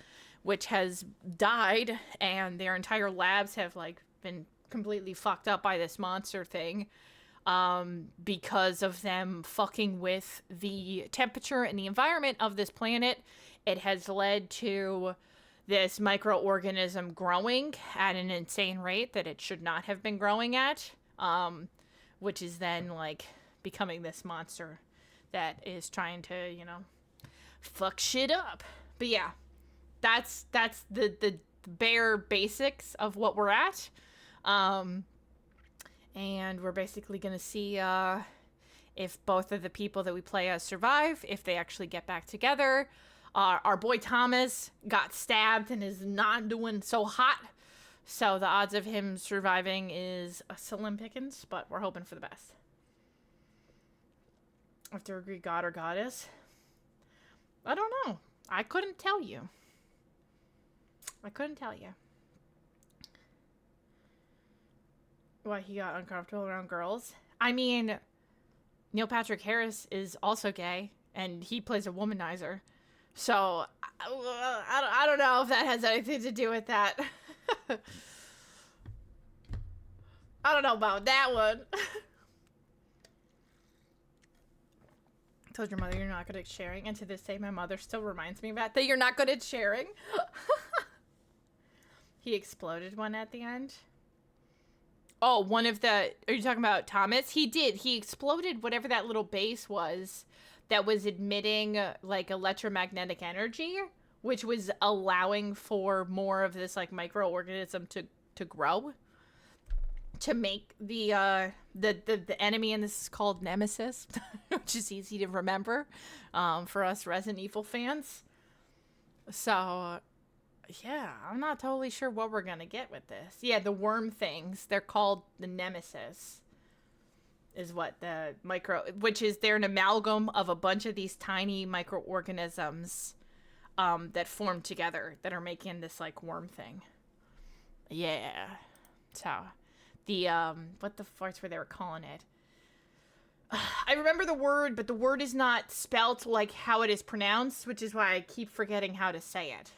which has died, and their entire labs have like been completely fucked up by this monster thing, because of them fucking with the temperature and the environment of this planet. It has led to this microorganism growing at an insane rate that it should not have been growing at, which is then like becoming this monster that is trying to, you know, fuck shit up. But yeah, that's the bare basics of what we're at. And we're basically gonna see if both of the people that we play as survive, if they actually get back together. Our boy Thomas got stabbed and is not doing so hot, so the odds of him surviving is a slim pickings, but we're hoping for the best. I have to agree, god or goddess? I don't know. I couldn't tell you. I couldn't tell you. Why he got uncomfortable around girls? I mean, Neil Patrick Harris is also gay, and he plays a womanizer. So, I don't know if that has anything to do with that. I don't know about that one. Told your mother you're not good at sharing, and to this day my mother still reminds me of that you're not good at sharing. He exploded one at the end. Oh, one of the, are you talking about Thomas? He did. He exploded whatever that little base was that was emitting like electromagnetic energy, which was allowing for more of this like microorganism to grow, to make the enemy, and this is called Nemesis, which is easy to remember for us Resident Evil fans. So yeah, I'm not totally sure what we're gonna get with this. Yeah, the worm things, they're called the Nemesis, is what the which is, they're an amalgam of a bunch of these tiny microorganisms that form together that are making this like worm thing. Yeah. So the what the farts were they were calling it? I remember the word, but the word is not spelt like how it is pronounced, which is why I keep forgetting how to say it.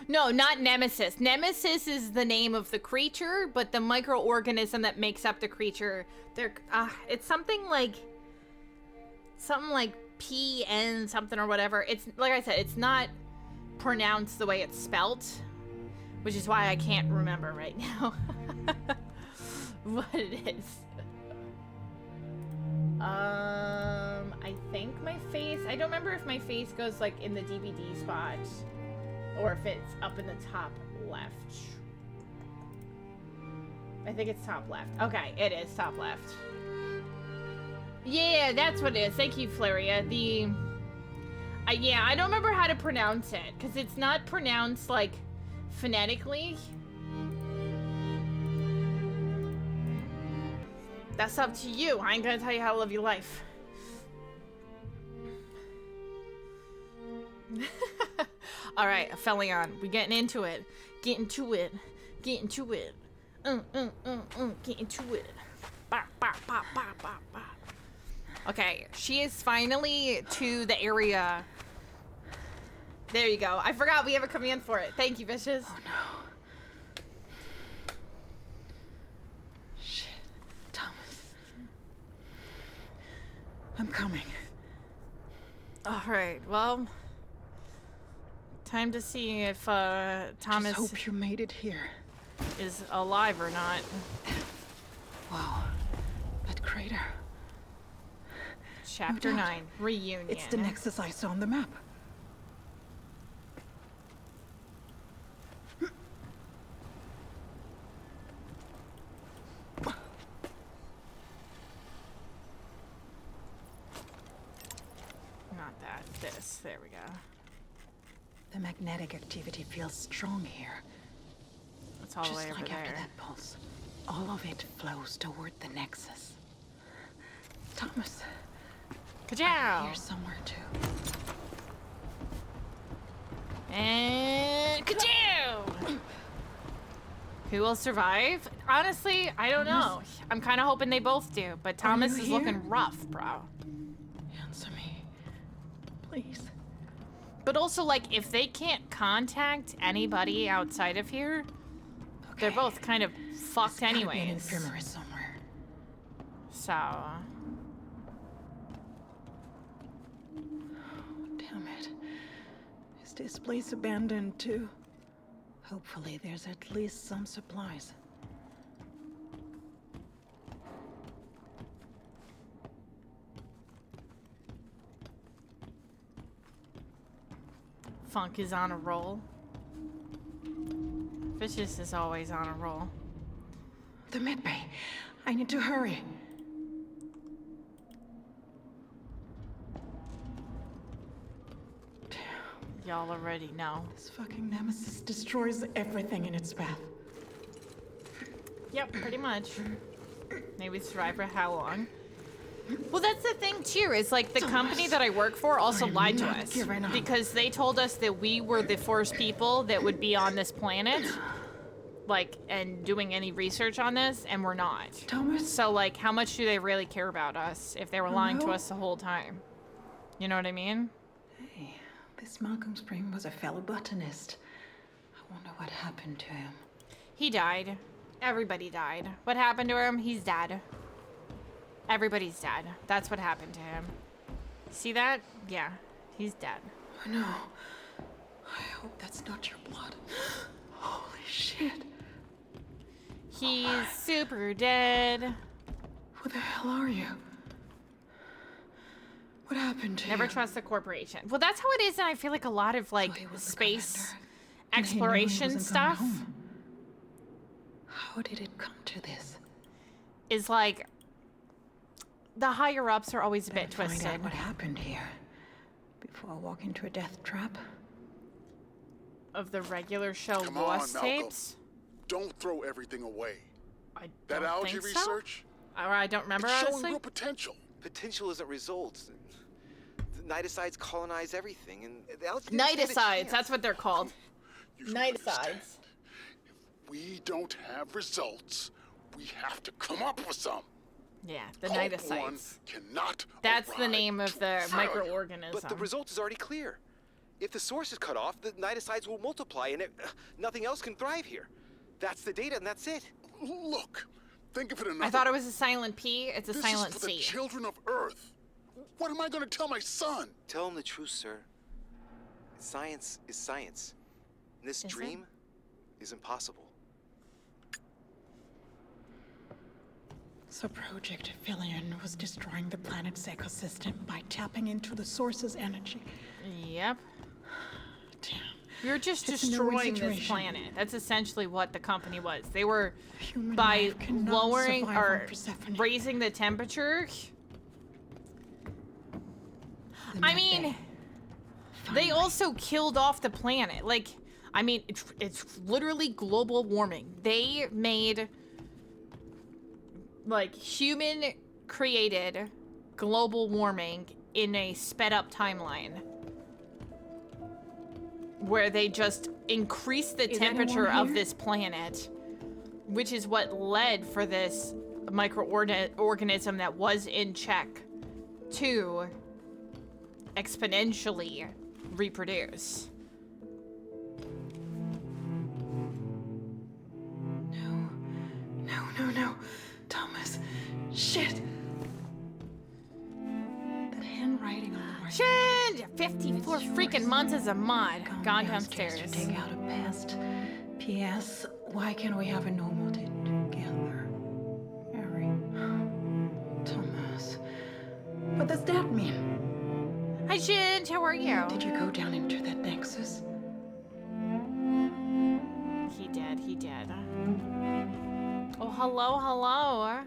No, not Nemesis. Nemesis is the name of the creature, but the microorganism that makes up the creature, it's something like PN something or whatever. It's like I said, it's not pronounced the way it's spelt, which is why I can't remember right now what it is. I think my face, I don't remember if my face goes like in the DVD spot or if it's up in the top left. I think it's top left. Okay, it is top left. Yeah, that's what it is. Thank you, Flaria. Yeah, I don't remember how to pronounce it, because it's not pronounced, like, phonetically. That's up to you. I ain't gonna tell you how to live your life. Alright, APHELION. We getting into it. Get into it. Get into it. Get into it. Bah, bah, bah, bah, bah, bah. Okay, she is finally to the area. There you go. I forgot we have a command for it. Thank you, bitches. Oh no. Shit. Thomas. I'm coming. Alright, well. Time to see if Thomas Just hope you made it here. is alive or not. Wow. crater. Chapter No doubt. 9, Reunion. It's the nexus I saw on the map. Not that. This. There we go. The magnetic activity feels strong here. It's all the way Just over like after there. that pulse. All of it flows toward the nexus. Thomas, Ka-chow! here somewhere too. And ka-chow! Who will survive? Honestly, I don't know. I'm kind of hoping they both do, but Thomas you is here? looking rough, bro. Answer me, please. But also, like, if they can't contact anybody outside of here, they're Okay. both kind of fucked There's gotta be an anyways. infirmary somewhere. So, Damn it. Is this place abandoned too? Hopefully there's at least some supplies. Funk is on a roll. Vicious is always on a roll. The medbay. I need to hurry. Y'all already know. This fucking nemesis destroys everything in its path. Yep, pretty much. Maybe survive for how long? Well, that's the thing too. Is like the company that I work for also I'm lied to not us giving up. because they told us that we were the first people that would be on this planet, like, and doing any research on this, and we're not. Thomas? So, like, how much do they really care about us if they were lying to no. us the whole time? You know what I mean? Hey, this Malcolm Spring was a fellow botanist. I wonder what happened to him. He died. Everybody died. What happened to him? He's dead. Everybody's dead. That's what happened to him. See that? Yeah, he's dead. No. I hope that's not your blood. Holy shit. He's super dead. Who the hell are you? What happened to Never you? trust the corporation. Well, that's how it is, and I feel like a lot of, like, So he was the space commander, and he knew he exploration wasn't stuff coming home. How did it come to this? is like the higher ups are always a bit Better find twisted. out what happened here before I walk into a death trap. Of the regular show Come on, Lost Malcolm. tapes. Don't throw everything away. I That don't algae think so. research, Or I don't remember, it's showing honestly. real potential. Potential isn't results. The niticides colonize everything, and the algae didn't stand a Niticides, chance. that's what they're called. You don't understand. Niticides. If we don't have results, we have to come up with some. Yeah, the Pulp One niticides. cannot That's the arrive name of to the failure. microorganism. But the result is already clear. If the source is cut off, the niticides will multiply, and nothing else can thrive here. That's the data, and that's it. Look, think of it another I thought it way. was a silent P. It's a This silent is for C. the children of Earth. What am I going to tell my son? Tell him the truth, sir. Science is science. And this Is it? dream is impossible. So Project APHELION was destroying the planet's ecosystem by tapping into the source's energy. Yep. Damn. We were just It's a no-win destroying this situation. planet. That's essentially what the company was. They were, Human by life cannot lowering survive or on Persephone. raising the temperature. The I medbay. mean, they Finally. also killed off the planet. Like, I mean, it's literally global warming. They made, like, human created global warming in a sped up timeline. Where they just increased the Is temperature anyone of here? this planet, which is what led for this microorganism that was in check to exponentially reproduce. No. Thomas. Shit. That handwriting on the white. Shit! 54 freaking months as a mod. Come Gone downstairs downstairs. to take out a pest. P.S. Why can't we have a normal day together? Harry. What does that mean? Hi, Shinj. How are you? Did you go down into that nexus? He did. He did. Oh, hello, hello.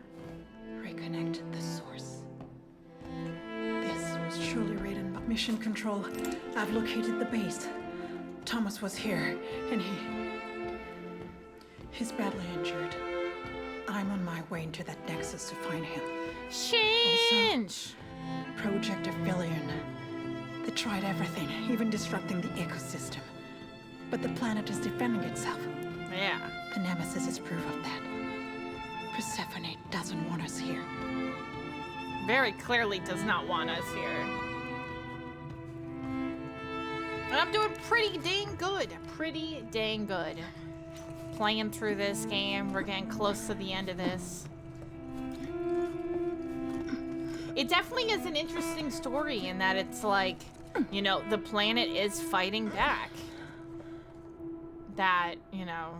Reconnected the source. This was surely written by Mission Control. I've located the base. Thomas was here, and he's badly injured. I'm on my way into that nexus to find him. Shinj! Project APHELION. They tried everything, even disrupting the ecosystem. But the planet is defending itself. Yeah. The Nemesis is proof of that. Persephone doesn't want us here. Very clearly does not want us here. And I'm doing pretty dang good. Pretty dang good. Playing through this game. We're getting close to the end of this. It definitely is an interesting story in that it's like, you know, the planet is fighting back. That, you know,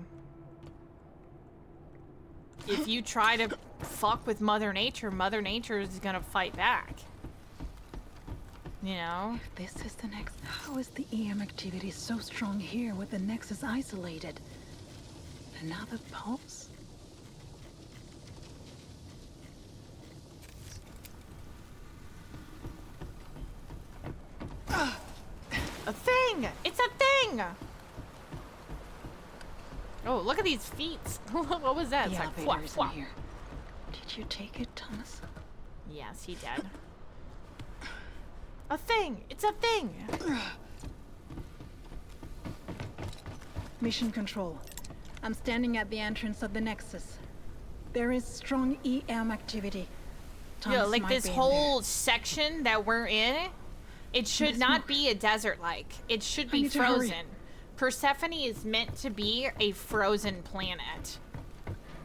if you try to fuck with Mother Nature is gonna fight back. You know? If this is the next, how is the EM activity so strong here with the nexus isolated? Another pulse? A thing! It's a thing! Oh, look at these feet. What was that? The It's like, elevator whop, is in whop. here. Did you take it, Thomas? Yes, he did. A thing! It's a thing! Mission Control. I'm standing at the entrance of the Nexus. There is strong EM activity. Yeah, Thomas like might this be in whole section that we're in, it should Miss not Mo- be a desert-like. It should be need to hurry. frozen. Persephone is meant to be a frozen planet.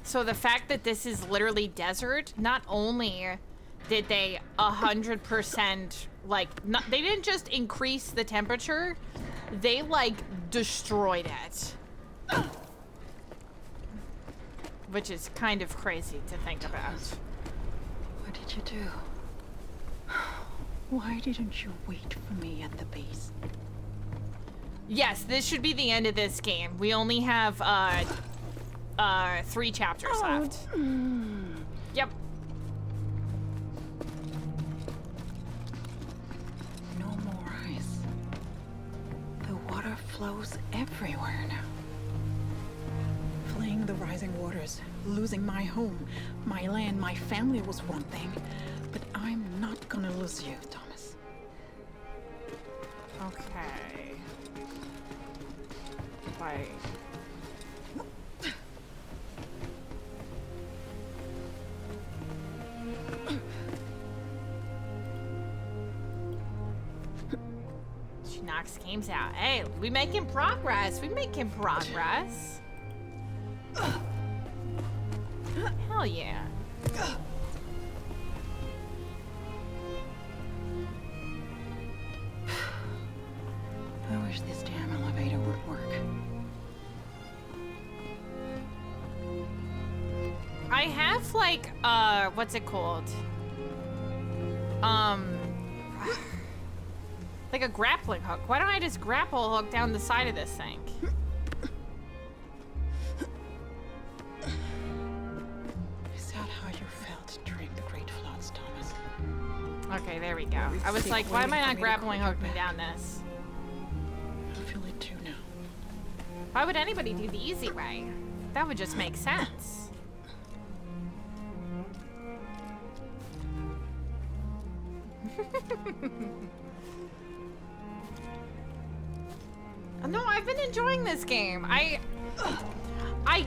So the fact that this is literally desert, not only did they 100% like, not, they didn't just increase the temperature, they like destroyed it. Which is kind of crazy to think about. Thomas, what did you do? Why didn't you wait for me at the base? Yes, this should be the end of this game. We only have 3 chapters left. Yep. No more ice. The water flows everywhere now. Fleeing the rising waters, losing my home, my land, my family was one thing, but I'm not gonna lose you, Thomas. Okay. Bye. She knocks games out. Hey, we making progress. We making progress. Hell yeah. I wish this damn elevator would work. I have like what's it called? Like a grappling hook. Why don't I just grapple hook down the side of this thing? Is that how you felt during the Great Floods, Thomas? Okay, there we go. I was like, why am I not grappling hooking down this? I feel it too now. Why would anybody do the easy way? That would just make sense. No, I've been enjoying this game. I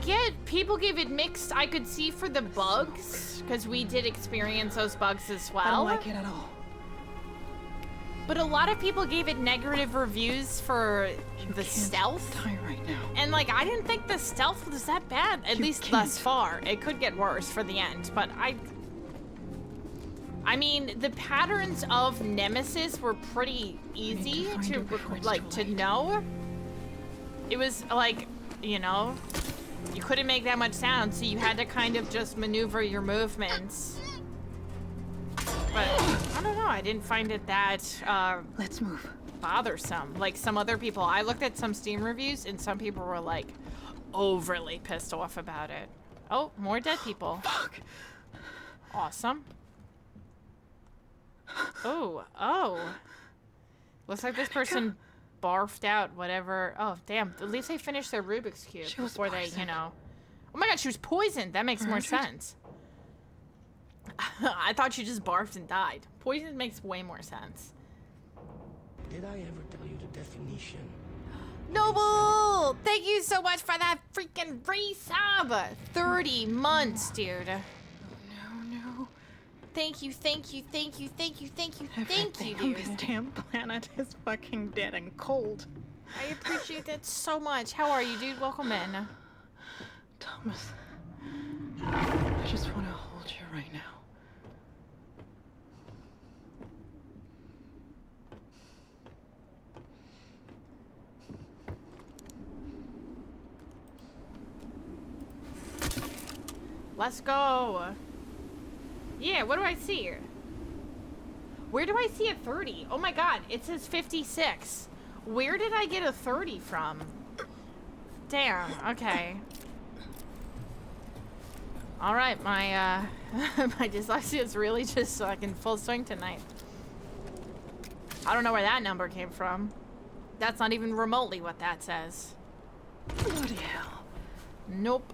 get people give it mixed. I could see for the bugs, because we did experience those bugs as well. I don't like it at all. But a lot of people gave it negative reviews for You the can't stealth. die right now. And like, I didn't think the stealth was that bad, at You least can't. thus far. It could get worse for the end, but I mean, the patterns of Nemesis were pretty easy find to her before it's like too to late. know. It was like, you know, you couldn't make that much sound, so you had to kind of just maneuver your movements but I don't know. I didn't find it that Let's move. bothersome. Like some other people, I looked at some Steam reviews, and some people were like overly pissed off about it. Oh, more dead people. Fuck. Awesome. Oh. Looks like this person barfed out whatever. Oh, damn. At least they finished their Rubik's Cube She was before they, poisoned. Oh my god, she was poisoned. That makes more Murdered? sense. I thought she just barfed and died. Poison makes way more sense. Did I ever tell you the definition? Noble! Thank you so much for that freaking resub! 30 months, dude. No. Thank you, thank you, thank you, thank you, thank you, thank you, Everything on dude. this damn planet is fucking dead and cold. I appreciate that so much. How are you, dude? Welcome in. Thomas, I just want to hold you right now. Let's go. Yeah, what do I see? Where do I see a 30? Oh my god, it says 56. Where did I get a 30 from? Damn, okay. Alright, my my dyslexia is really just like in full swing tonight. I don't know where that number came from. That's not even remotely what that says. Bloody hell. Nope.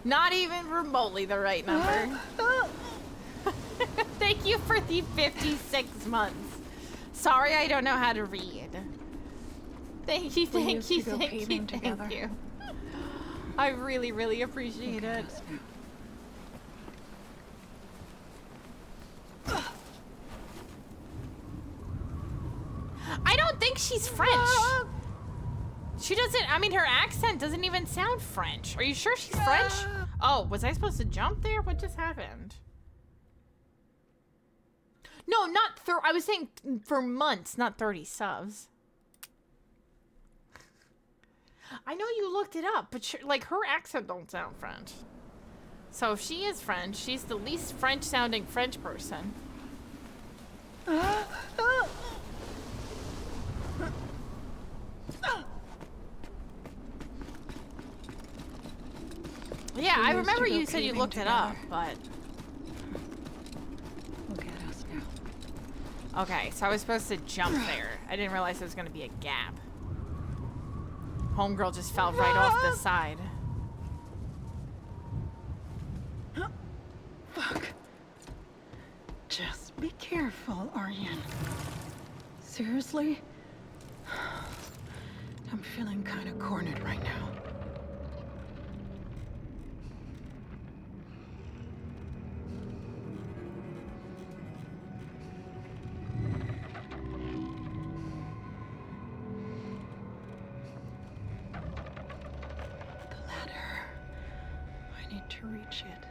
Not even remotely the right number. Thank you for the 56 months. Sorry I don't know how to read. Thank you, We thank used you, to go thank you, paving together. thank you. I really, really appreciate Look at it. us now. I don't think she's French. She doesn't, I mean, her accent doesn't even sound French. Are you sure she's French? Oh, was I supposed to jump there? What just happened? No, not I was saying for months, not 30 subs. I know you looked it up, but like her accent don't sound French. So if she is French, she's the least French sounding French person. Yeah, I used to remember go you said you paving looked it up, together. but... Look at us now. Okay, so I was supposed to jump there. I didn't realize there was going to be a gap. Homegirl just fell right off the side. Fuck. Just be careful, Aryan. Seriously? I'm feeling kind of cornered right now. The ladder. I need to reach it.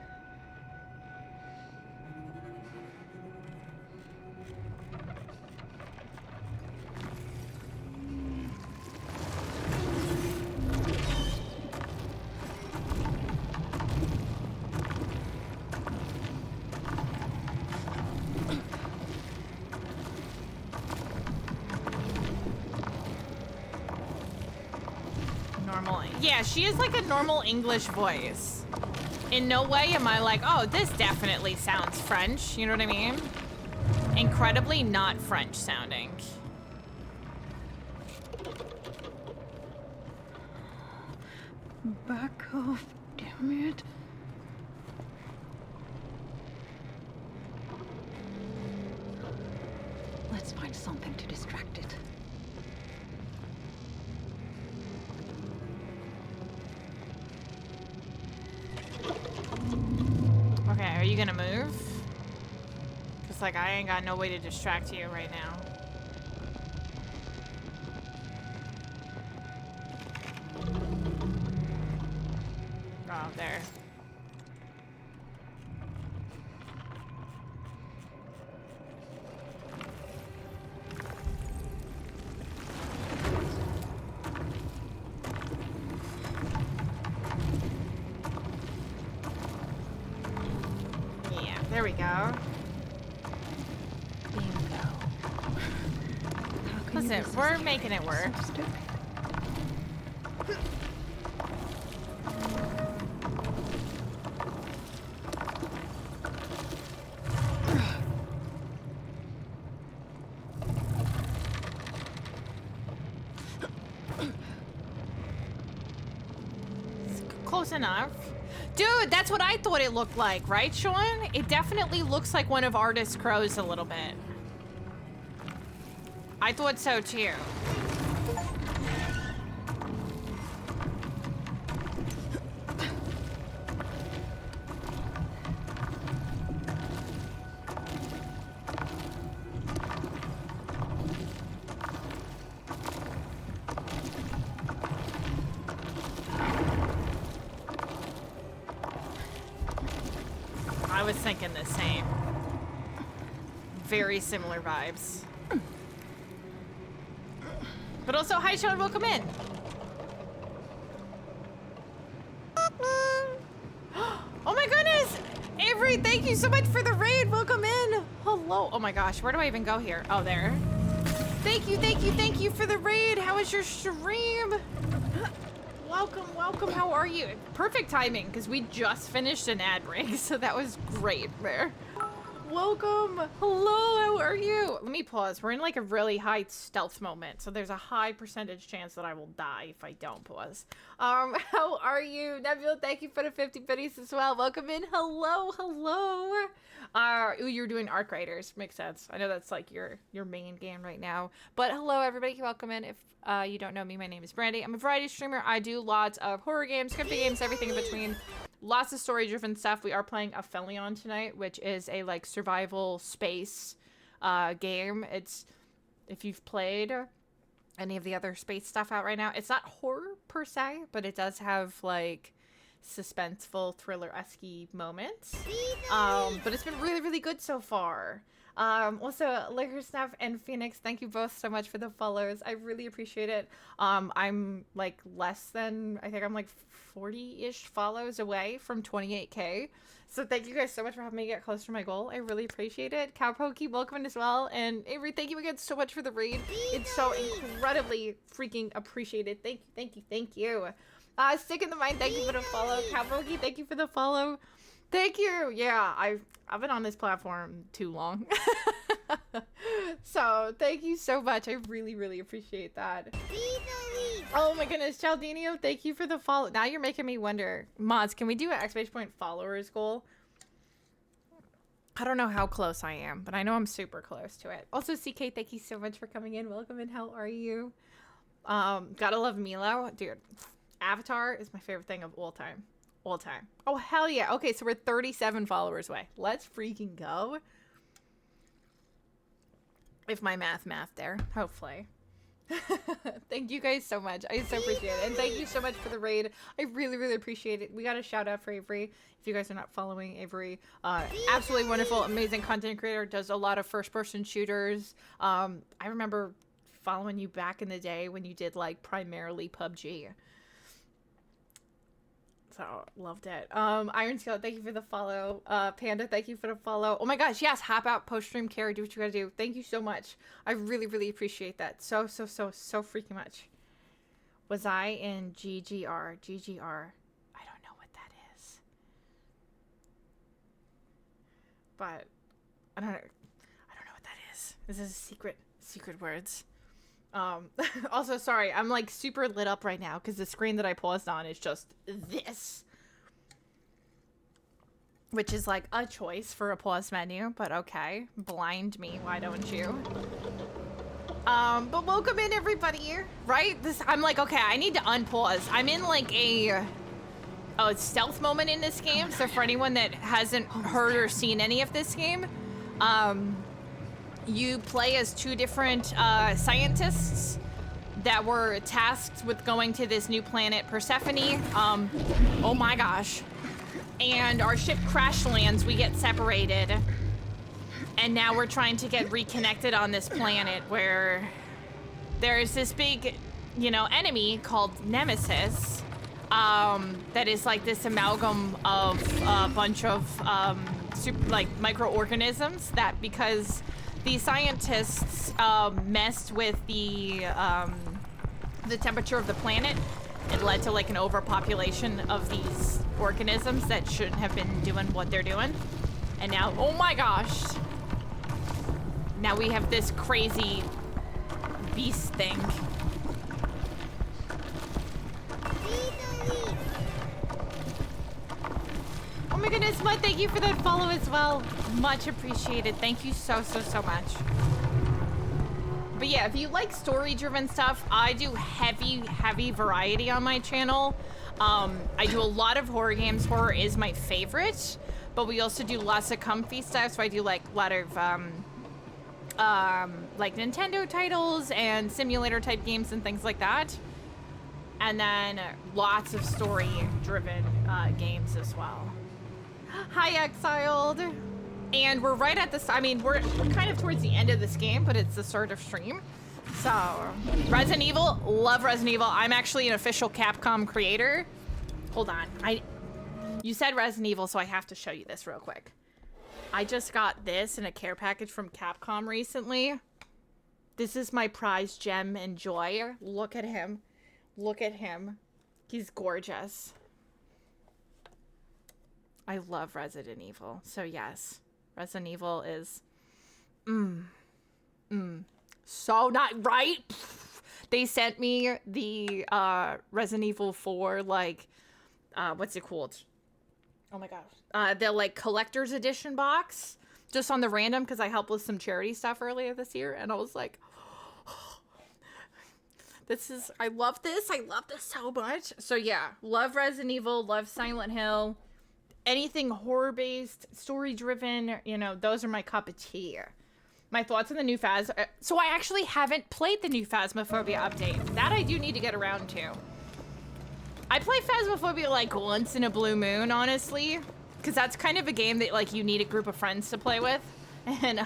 Normal. Yeah, she is like a normal English voice. In no way am I like, oh, this definitely sounds French. You know what I mean? Incredibly not French sounding. Back off, damn it. Let's find something to distract it. Okay, are you gonna move? Cause like I ain't got no way to distract you right now. Oh, there. Yeah, there There we go. Bingo. Listen, we're making it work. So stupid. Close enough. Dude, that's what I thought it looked like, right, Sean? It definitely looks like one of Artist Crow's a little bit. I thought so too. I was thinking the same. Very similar vibes. But also, hi Sean, welcome in. Oh my goodness! Avery, thank you so much for the raid. Welcome in. Hello. Oh my gosh, where do I even go here? Oh, there. Thank you for the raid. How was your stream? Welcome, welcome. How are you? Perfect timing, because we just finished an ad break, so that was great there. Welcome. Hello, how are you? Let me pause. We're in like a really high stealth moment, so there's a high percentage chance that I will die if I don't pause. How are you? Nebula, thank you for the 50 biddies as well. Welcome in. Hello, hello. Ooh, you're doing Arc Riders. Makes sense. I know that's like your main game right now. But hello, everybody. Welcome in. If you don't know me, my name is Brandy. I'm a variety streamer. I do lots of horror games, scripted games, everything in between. Lots of story-driven stuff. We are playing APHELION tonight, which is a like survival space game. It's, if you've played any of the other space stuff out right now, it's not horror per se, but it does have like suspenseful thriller-esque moments. But it's been really, really good so far. Also, Liquor Snuff and Phoenix, thank you both so much for the follows. I really appreciate it. I'm like less than, I think I'm like 40-ish follows away from 28K. So thank you guys so much for helping me get close to my goal. I really appreciate it. Cowpokey, welcome in as well. And Avery, thank you again so much for the raid. It's so incredibly freaking appreciated. Thank you, thank you, thank you. Stick in the Mind, thank you for the follow. Cowpokey, thank you for the follow. Thank you. Yeah, I've been on this platform too long. So thank you so much. I really, really appreciate that. Oh my goodness, Chaldinio, thank you for the follow. Now you're making me wonder. Mods, can we do an exclamation point followers goal? I don't know how close I am, but I know I'm super close to it. Also, CK, thank you so much for coming in. Welcome in. How are you? Gotta love Milo. Dude, Avatar is my favorite thing of all time. All time. Oh, hell yeah. Okay, so we're 37 followers away. Let's freaking go. If my math there, hopefully. Thank you guys so much. I so appreciate it. And thank you so much for the raid. I really, really appreciate it. We got a shout out for Avery. If you guys are not following Avery, absolutely wonderful, amazing content creator, does a lot of first-person shooters. I remember following you back in the day when you did like primarily PUBG. So, loved it. Iron Scale, thank you for the follow. Panda, thank you for the follow. Oh my gosh, yes, hop out, post-stream care, do what you gotta do. Thank you so much. I really, really appreciate that. So freaking much. Was I in GGR? GGR. I don't know what that is. But, I don't know what that is. This is secret words. Also, sorry, I'm like super lit up right now because the screen that I paused on is just this. Which is like a choice for a pause menu, but okay. Blind me, why don't you? But welcome in everybody, right? I'm like, okay, I need to unpause. I'm in like a stealth moment in this game, so for anyone that hasn't heard or seen any of this game, you play as two different scientists that were tasked with going to this new planet, Persephone. Oh my gosh. And our ship crash lands, we get separated. And now we're trying to get reconnected on this planet where there's this big, enemy called Nemesis. That is like this amalgam of a bunch of like microorganisms that, because the scientists messed with the temperature of the planet, it led to like an overpopulation of these organisms that shouldn't have been doing what they're doing. And now, oh my gosh, now we have this crazy beast thing. Oh my goodness, Mud, thank you for that follow as well. Much appreciated. Thank you so much. But yeah, if you like story-driven stuff, I do heavy variety on my channel. I do a lot of horror games. Horror is my favorite, but we also do lots of comfy stuff. So I do like a lot of like Nintendo titles and simulator type games and things like that. And then lots of story-driven games as well. Hi, Exiled. And we're right at this, I mean, we're kind of towards the end of this game, but it's the start of stream. So, Resident Evil, love Resident Evil. I'm actually an official Capcom creator. Hold on, you said Resident Evil, so I have to show you this real quick. I just got this in a care package from Capcom recently. This is my prized gem and joy. Look at him. Look at him. He's gorgeous. I love Resident Evil. So yes, Resident Evil is so not right. They sent me the Resident Evil 4 like what's it called? Oh my gosh. The like collector's edition box just on the random because I helped with some charity stuff earlier this year, and I was like, I love this. I love this so much. So yeah, love Resident Evil, love Silent Hill. Anything horror-based, story-driven, you know, those are my cup of tea. My thoughts on the new so I actually haven't played the new Phasmophobia update. That I do need to get around to. I play Phasmophobia like once in a blue moon, honestly. Because that's kind of a game that like you need a group of friends to play with. And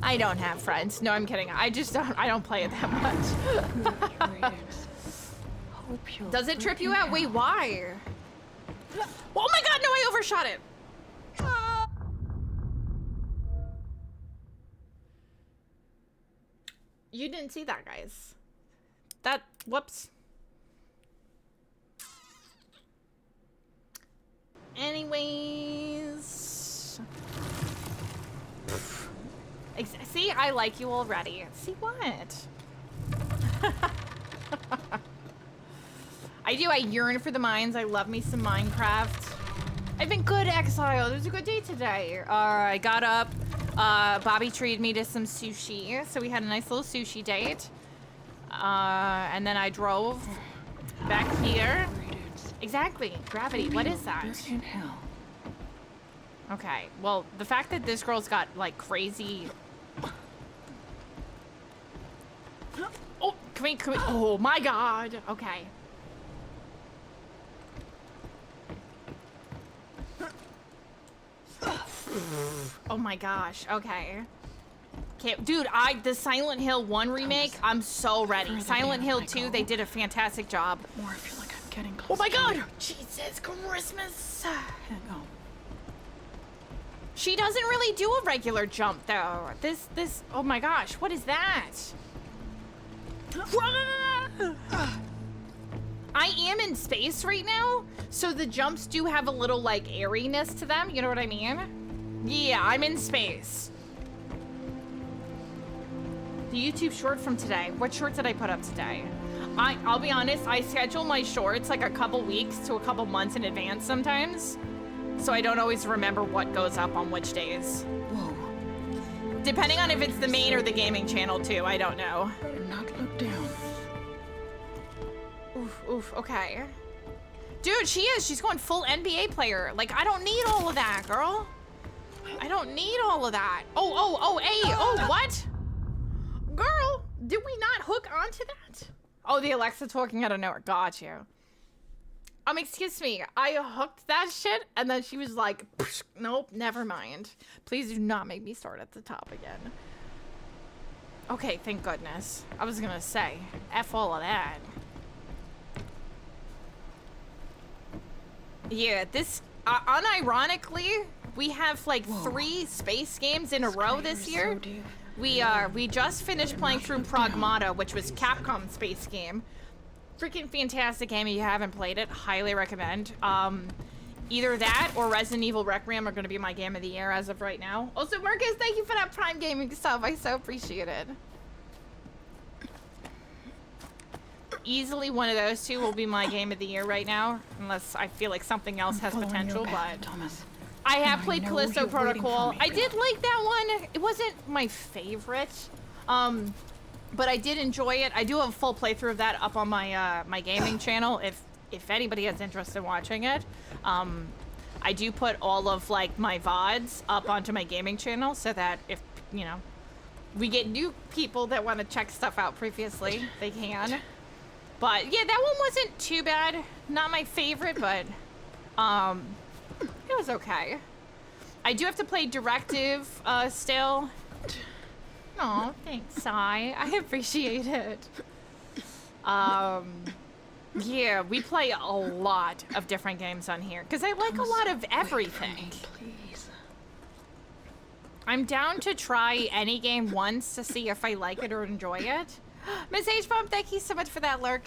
I don't have friends. No, I'm kidding. I don't play it that much. Does it trip you out? Wait, why? Oh my god, no, I overshot it. You didn't see that, guys. Whoops. Anyways. See, I like you already. See what? I do. I yearn for the mines. I love me some Minecraft. I've been good, Exile. It was a good day today. I got up. Bobby treated me to some sushi, so we had a nice little sushi date. And then I drove back here. Exactly. Gravity. What is that? In hell. Okay. Well, the fact that this girl's got like crazy. Oh, can we? Oh my God. Okay. Oh my gosh, okay. Dude, the Silent Hill 1 remake, I'm so ready. Silent Hill 2, they did a fantastic job. Or I feel like I'm getting close. Oh my god! Jesus Christmas! Hang on. She doesn't really do a regular jump though. Oh my gosh, what is that? I am in space right now, so the jumps do have a little like airiness to them, you know what I mean? Yeah, I'm in space. The YouTube short from today. What short did I put up today? I'll be honest, I schedule my shorts like a couple weeks to a couple months in advance sometimes. So I don't always remember what goes up on which days. Whoa. Depending on if it's the main or the gaming channel too, I don't know. Better not look down. Oof, okay. Dude, she's going full NBA player. Like, I don't need all of that, girl. I don't need all of that. Oh, what? Girl, did we not hook onto that? Oh, the Alexa talking out of nowhere. Got you. Excuse me. I hooked that shit, and then she was like, nope, never mind. Please do not make me start at the top again. Okay, thank goodness. I was gonna say, F all of that. Yeah, this, unironically, We have like 3 space games in a row this year. We just finished playing through Pragmata, which was Capcom's space game. Freaking fantastic game. If you haven't played it, highly recommend. Either that or Resident Evil Requiem are going to be my game of the year as of right now. Also, Marcus, thank you for that Prime Gaming sub. I so appreciate it. Easily one of those two will be my game of the year right now, unless I feel like something else has potential. But Thomas. I have I played know Callisto you're waiting Protocol. for me. I did like that one. It wasn't my favorite, but I did enjoy it. I do have a full playthrough of that up on my my gaming channel. If anybody has interest in watching it, I do put all of like my VODs up onto my gaming channel so that if you know we get new people that want to check stuff out previously, they can. But yeah, that one wasn't too bad. Not my favorite, but it was okay. I do have to play Directive still. Aw, thanks, Sai. I appreciate it. Yeah, we play a lot of different games on here because I like a lot of everything. Please. I'm down to try any game once to see if I like it or enjoy it. Miss H-Bomb, thank you so much for that lurk.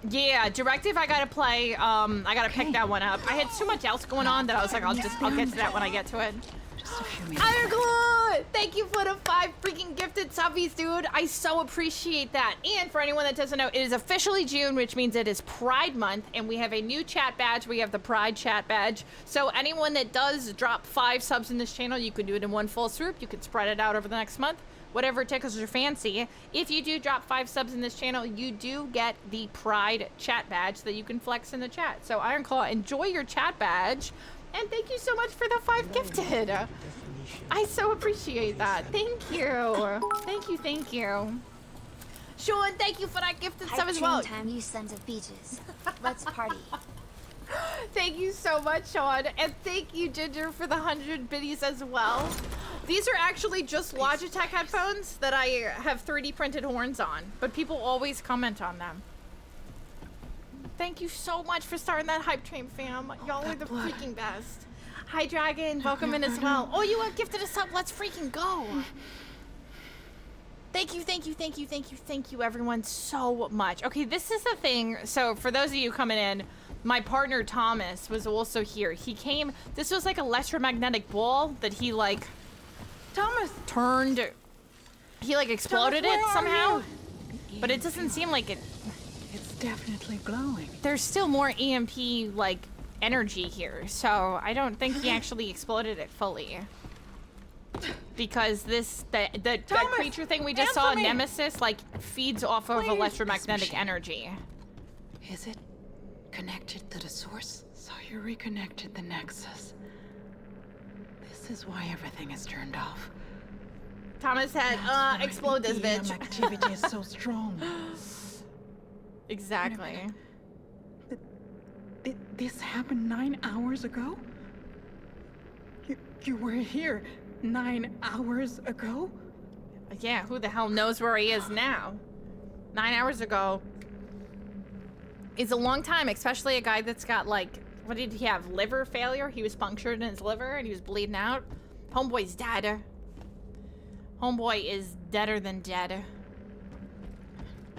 Yeah, Directive I gotta play. I gotta pick that one up. I had too much else going on that I was like, I'll get to that when I get to it. Just a few minutes. Ironclaw! Thank you for the 5 freaking gifted subbies, dude. I so appreciate that. And for anyone that doesn't know, it is officially June, which means it is Pride Month, and we have a new chat badge. We have the Pride chat badge. So anyone that does drop 5 subs in this channel, you can do it in one full swoop. You can spread it out over the next month. Whatever tickles your fancy. If you do drop 5 subs in this channel, you do get the Pride chat badge that you can flex in the chat. So Ironclaw, enjoy your chat badge. And thank you so much for the 5 gifted. I so appreciate that. Thank you. Thank you, thank you. Sean, thank you for that gifted sub as well. Time, you sons of beaches. Let's party. Thank you so much, Sean. And thank you, Ginger, for the 100 biddies as well. These are actually just Logitech headphones that I have 3D printed horns on, but people always comment on them. Thank you so much for starting that hype train, fam. Y'all are the freaking best. Hi, Dragon. Welcome in as well. Oh, you have gifted a sub. Let's freaking go. Thank you, thank you, thank you, thank you, thank you, everyone, so much. Okay, this is the thing. So for those of you coming in, my partner Thomas was also here. He came, this was like electromagnetic ball that he like Thomas! turned, he like exploded Thomas, it where are somehow. you? But it doesn't seem like it, It's definitely glowing. there's still more EMP like energy here. So I don't think he actually exploded it fully. Because that creature thing we just saw, answer me. Nemesis, like feeds off of Please. electromagnetic energy. Is it connected to the source? So you reconnected the Nexus. This is why everything is turned off. Thomas said, That's why explode this the EM bitch. activity is so strong. Exactly. This happened 9 hours ago? You were here 9 hours ago? Yeah, who the hell knows where he is now? 9 hours ago. It's a long time, especially a guy that's got like, what did he have? Liver failure? He was punctured in his liver and he was bleeding out. Homeboy's dead. Homeboy is deader than dead.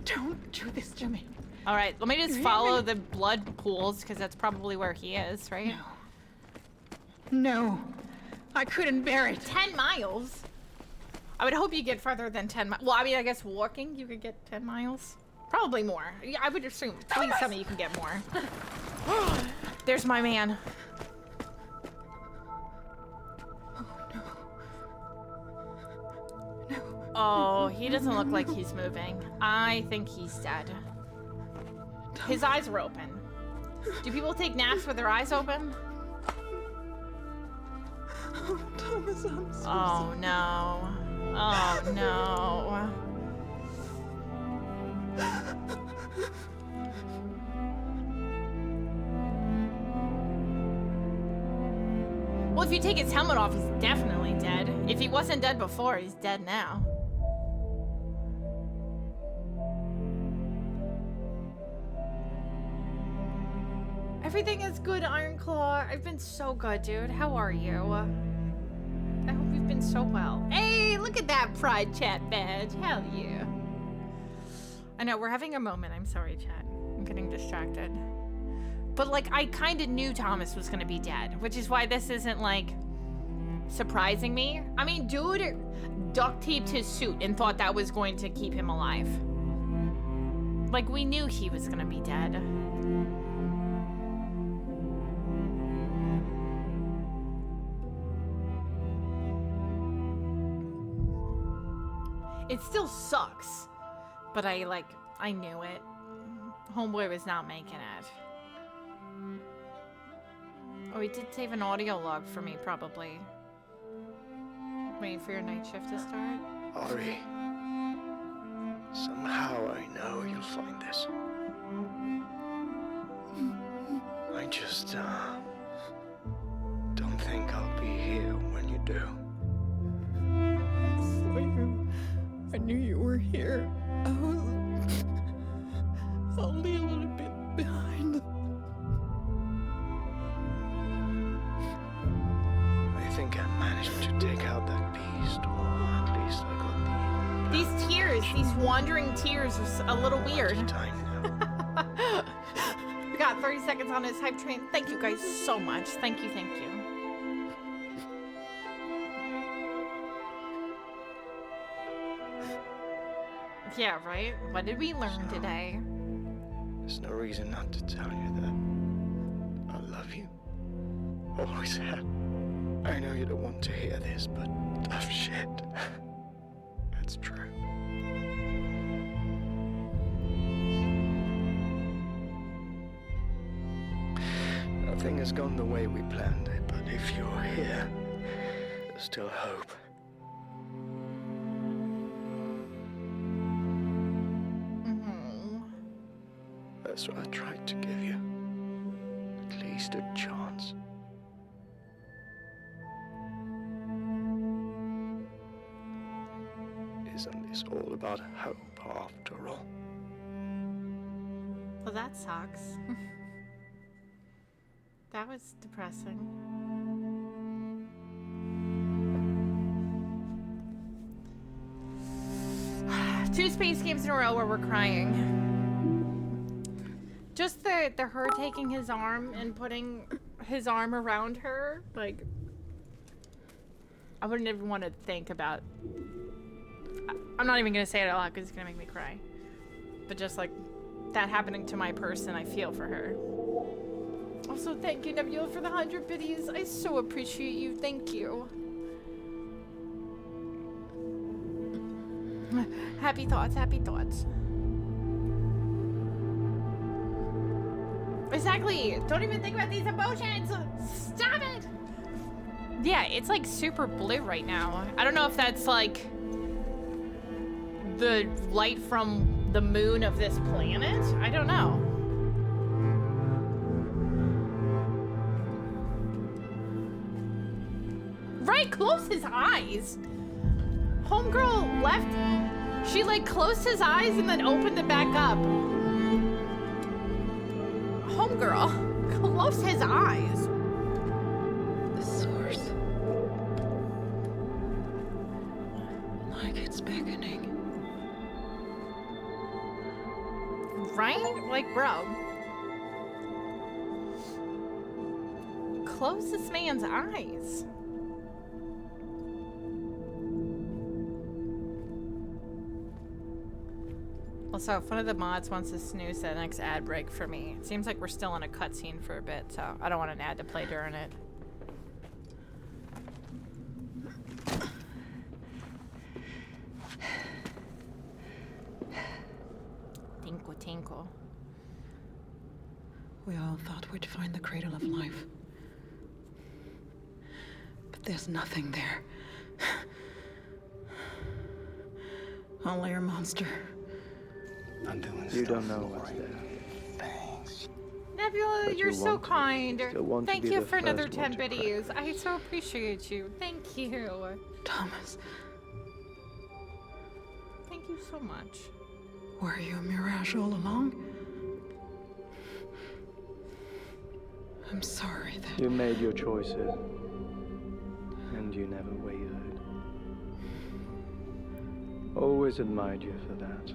Don't do this to me. All right, let me just You hear follow me? the blood pools because that's probably where he is, right? No. I couldn't bear it. 10 miles? I would hope you get further than 10 miles. Well, I mean, I guess walking, you could get 10 miles. Probably more. Yeah, I would assume. Please tell me you can get more. There's my man. Oh, he doesn't look like he's moving. I think he's dead. His eyes were open. Do people take naps with their eyes open? Oh, Thomas, I'm so Oh no. Oh no. Well, if you take his helmet off, he's definitely dead. If he wasn't dead before, he's dead now. Everything is good, Ironclaw. I've been so good, dude. How are you? I hope you've been so well. Hey, look at that Pride Chat badge. Hell yeah. I know, we're having a moment. I'm sorry, chat. I'm getting distracted. But, like, I kind of knew Thomas was going to be dead, which is why this isn't, like, surprising me. I mean, dude duct taped his suit and thought that was going to keep him alive. Like, we knew he was going to be dead. It still sucks, but I knew it. Homeboy was not making it. Oh, he did save an audio log for me, probably. Waiting for your night shift to start? Ari, somehow I know you'll find this. I just, don't think I'll be here when you do. I knew you were here. I was only a little bit behind. I think I managed to take out that beast, or at least I got the... These tears, these wandering tears are a little weird. Time now. We got 30 seconds on this hype train. Thank you guys so much. Thank you, thank you. Yeah, right? What did we learn today? There's no reason not to tell you that I love you. Always have. I know you don't want to hear this, but tough shit. That's true. Nothing has gone the way we planned it, but if you're here, there's still hope. That's what I tried to give you. At least a chance. Isn't this all about hope after all? Well, that sucks. That was depressing. Two space games in a row where we're crying. Just the her taking his arm and putting his arm around her, like, I wouldn't even want to think about. I'm not even gonna say it out loud because it's gonna make me cry. But just like that happening to my person, I feel for her. Also, thank you, Nebula, for the 100 biddies. I so appreciate you. Thank you. Happy thoughts. Happy thoughts. Exactly. Don't even think about these emotions. Stop it. Yeah, it's like super blue right now. I don't know if that's like the light from the moon of this planet. I don't know. Right, close his eyes. Homegirl left. She like closed his eyes and then opened it back up. Homegirl, close his eyes. The source. Like it's beckoning. Right? Like, bro. Close this man's eyes. Also, if one of the mods wants to snooze the next ad break for me, it seems like we're still in a cutscene for a bit, so I don't want an ad to play during it. Tinkle, tinkle. We all thought we'd find the cradle of life. But there's nothing there. Only a monster. I'm doing you don't know what's there. Thanks. Nebula, But you're you so want to. kind. Still want to Thank be you the for another first one 10 to cry. biddies. I so appreciate you. Thank you. Thomas, Thank you so much. were you a mirage all along? I'm sorry that... You made your choices, and you never wavered. Always admired you for that.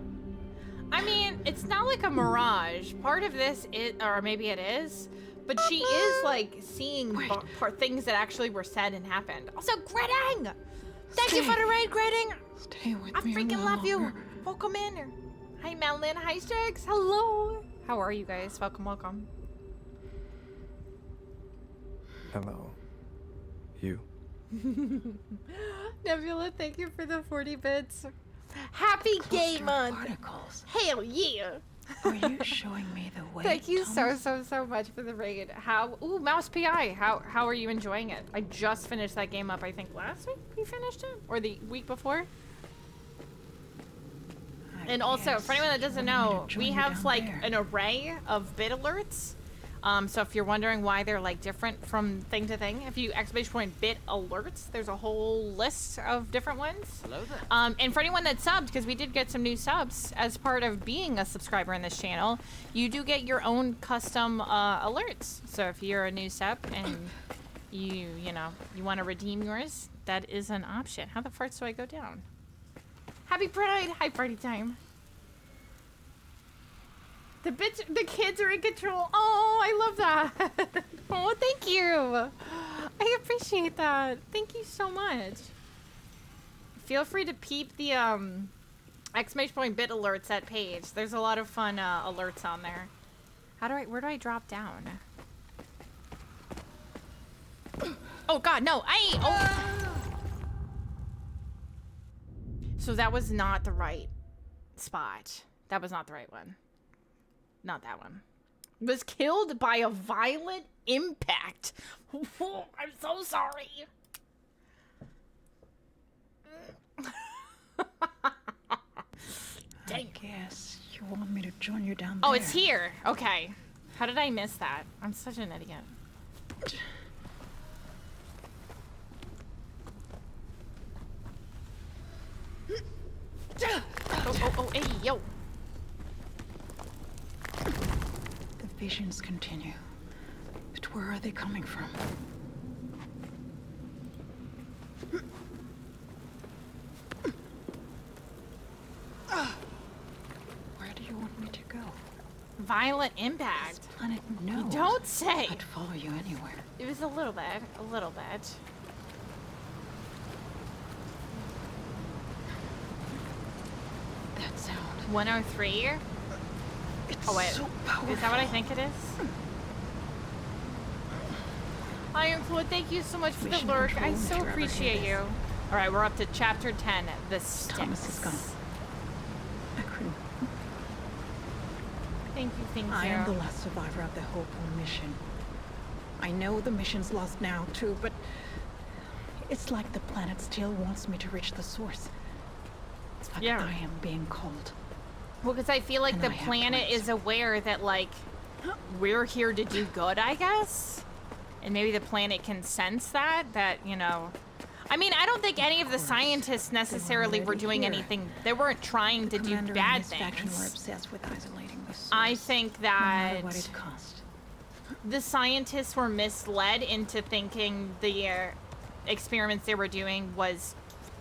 I mean, it's not like a mirage. Part of this is, or maybe it is, but she is like seeing things that actually were said and happened. Also, Gretting! Thank you for the raid, Gretting! Stay with I me a freaking little love you. longer. Welcome in. Hi, Melon. Hi, Strix. Hello. How are you guys? Welcome, welcome. Hello. You. Nebula, thank you for the 40 bits. Happy Gay Cluster of Month. particles. Hell yeah. Are you showing me the way? Thank you Thomas? so much for the raid. How? Ooh, Mouse PI. How are you enjoying it? I just finished that game up. I think last week we finished it, or the week before. And also, for anyone that doesn't know, we have like an array of bit alerts. So if you're wondering why they're like different from thing to thing, if you exclamation point bit alerts, there's a whole list of different ones. Hello there. And for anyone that subbed, because we did get some new subs as part of being a subscriber in this channel, you do get your own custom alerts. So if you're a new sub and you want to redeem yours, that is an option. How the farts do I go down? Happy Pride! Hi, party time. The kids are in control. Oh, I love that. Oh, thank you. I appreciate that. Thank you so much. Feel free to peep the exclamation point bit alerts at page. There's a lot of fun alerts on there. Where do I drop down? Oh God, no! So that was not the right spot. That was not the right one. Not that one. Was killed by a violent impact. I'm so sorry. I guess you want me to join you down there. Oh, it's here. Okay. How did I miss that? I'm such an idiot. Oh, hey, yo. The visions continue. But where are they coming from? Where do you want me to go? Violent impact. This planet knows. You don't say. I'd follow you anywhere. It was a little bit. A little bit. That sound. 103? It's Oh, wait. so powerful. Is that what I think it is? Iron Claw, thank you so much for the Mission lurk. control, I so if you ever appreciate hear you. this. Alright, we're up to chapter 10, the sticks. Thomas is gone. I couldn't. Thank you, I am the last survivor of the Hopeful mission. I know the mission's lost now, too, but it's like the planet still wants me to reach the source. It's like Yeah. I am being called. Well, because I feel like And the I have planet plans. is aware that, like, we're here to do good, I guess? And maybe the planet can sense that, you know... I mean, I don't think any of the course. scientists necessarily were already doing here. anything. They weren't trying to do Commander bad and his faction were things. obsessed with isolating the source. I think no matter that what it cost. the scientists were misled into thinking the experiments they were doing was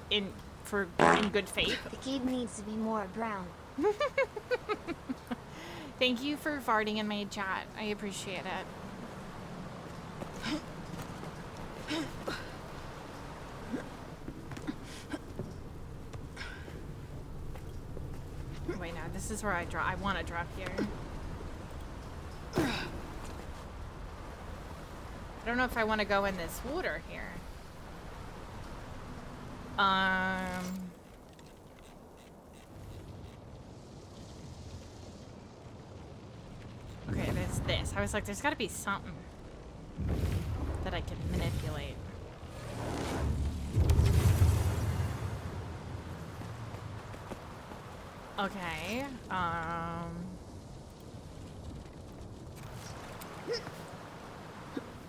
in good faith. The kid needs to be more brown. Thank you for farting in my chat. I appreciate it. Wait, no, this is where I drop. I want to drop here. I don't know if I want to go in this water here. Okay, there's this. I was like, there's got to be something that I can manipulate. Okay,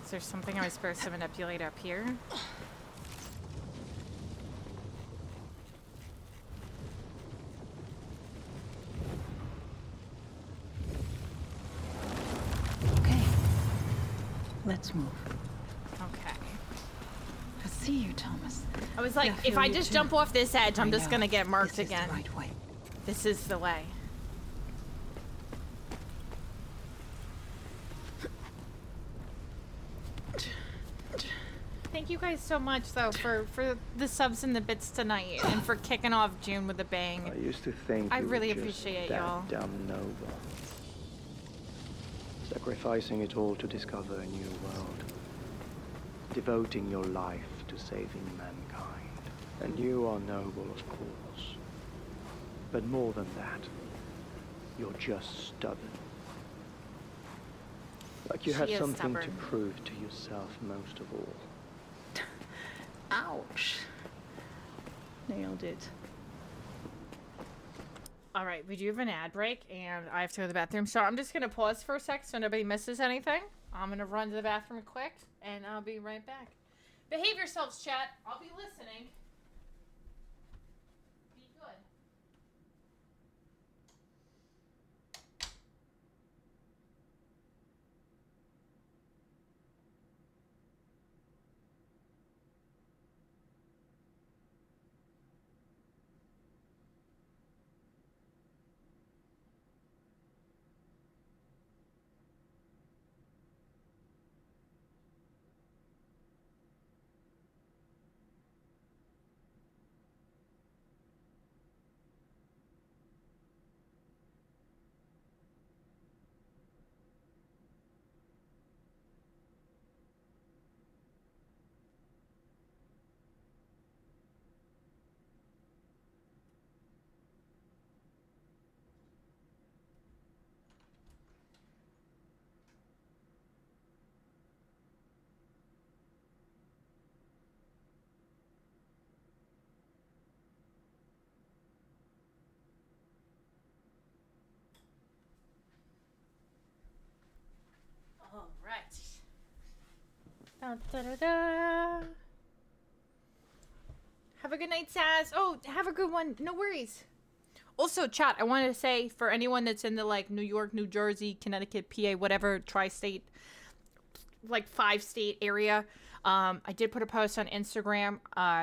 is there something I was supposed to manipulate up here? Okay. Let's move. Okay. I see you, Thomas. I was like, I if feel I you just too. jump off this edge, I'm I just know. gonna get marked This is again. the right way. This is the way. Thank you guys so much, though, for the subs and the bits tonight, and for kicking off June with a I bang. used to think I you were really just appreciate that y'all. damn noble. Sacrificing it all to discover a new world. Devoting your life to saving mankind. And you are noble, of course. But more than that, you're just stubborn. Like you She have is something to stubborn. prove to yourself most of all. Ouch. Nailed it. All right, we do have an ad break, and I have to go to the bathroom. So I'm just going to pause for a sec so nobody misses anything. I'm going to run to the bathroom quick, and I'll be right back. Behave yourselves, chat. I'll be listening. Be good. All right. Da, da, da, da. Have a good night, Saz. Oh, have a good one. No worries. Also, chat, I wanted to say for anyone that's in the like New York, New Jersey, Connecticut, PA, whatever tri-state, like 5-state area, I did put a post on Instagram,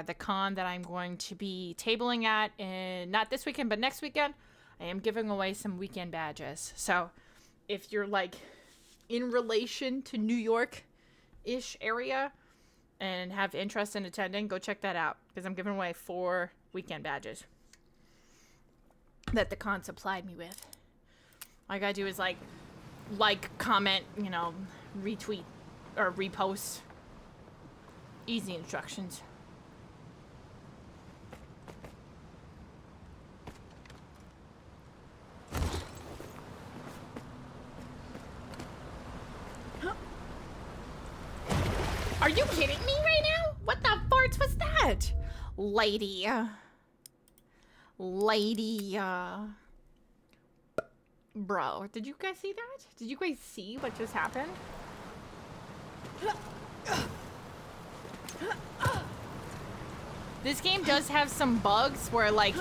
the con that I'm going to be tabling at, and not this weekend, but next weekend. I am giving away some weekend badges. So if you're like in relation to New York-ish area and have interest in attending, go check that out, because I'm giving away 4 weekend badges that the con supplied me with. All I gotta do is like, comment, you know, retweet, or repost. Easy instructions. Are you kidding me right now? What the farts was that? Lady. Bro, did you guys see that? Did you guys see what just happened? This game does have some bugs where, like,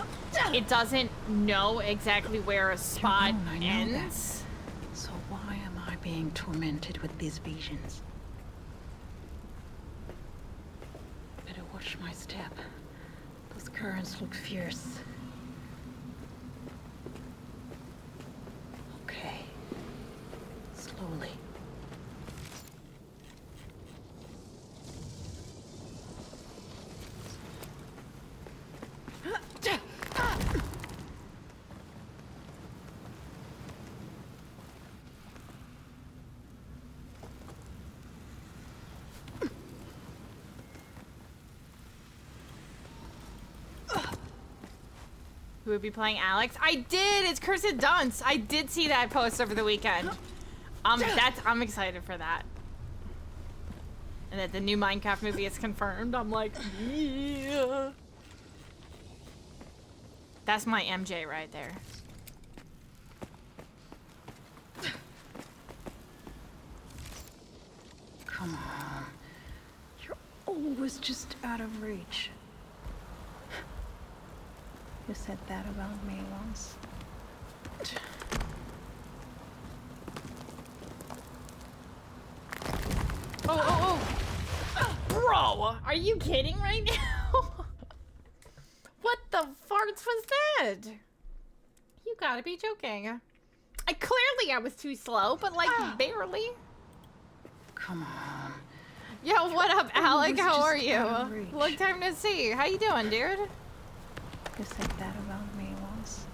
it doesn't know exactly where a spot I know ends. that. So why am I being tormented with these visions? Better watch my step. Those currents look fierce. Okay. Slowly. Who would be playing Alex? I did! It's Cursed Dunce! I did see that post over the weekend. I'm excited for that. And that the new Minecraft movie is confirmed. I'm like, yeah. That's my MJ right there. Come on. You're always just out of reach. You said that about me once. you kidding right now? What the farts was that? You gotta be joking. Clearly I was too slow, but like barely. Come on. Yo, what up, Alec? was How just are out you? of reach. Long time no see. How you doing, dude? You said that about me once.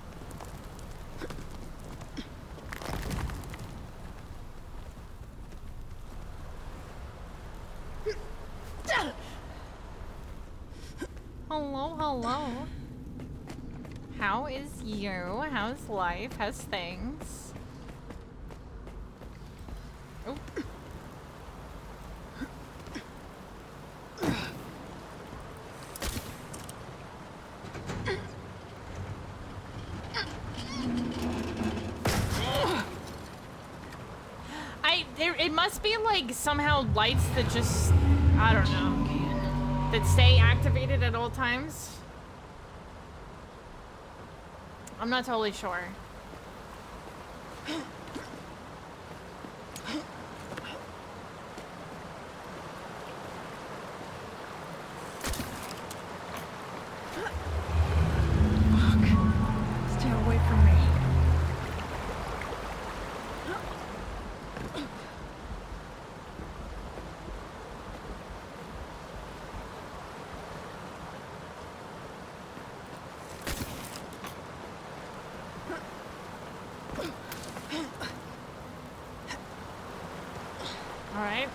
Hello, hello. How is you? How's life? How's things? Oh. It must be like somehow lights that just, I don't know, that stay activated at all times. I'm not totally sure. Stay away from me. Alright.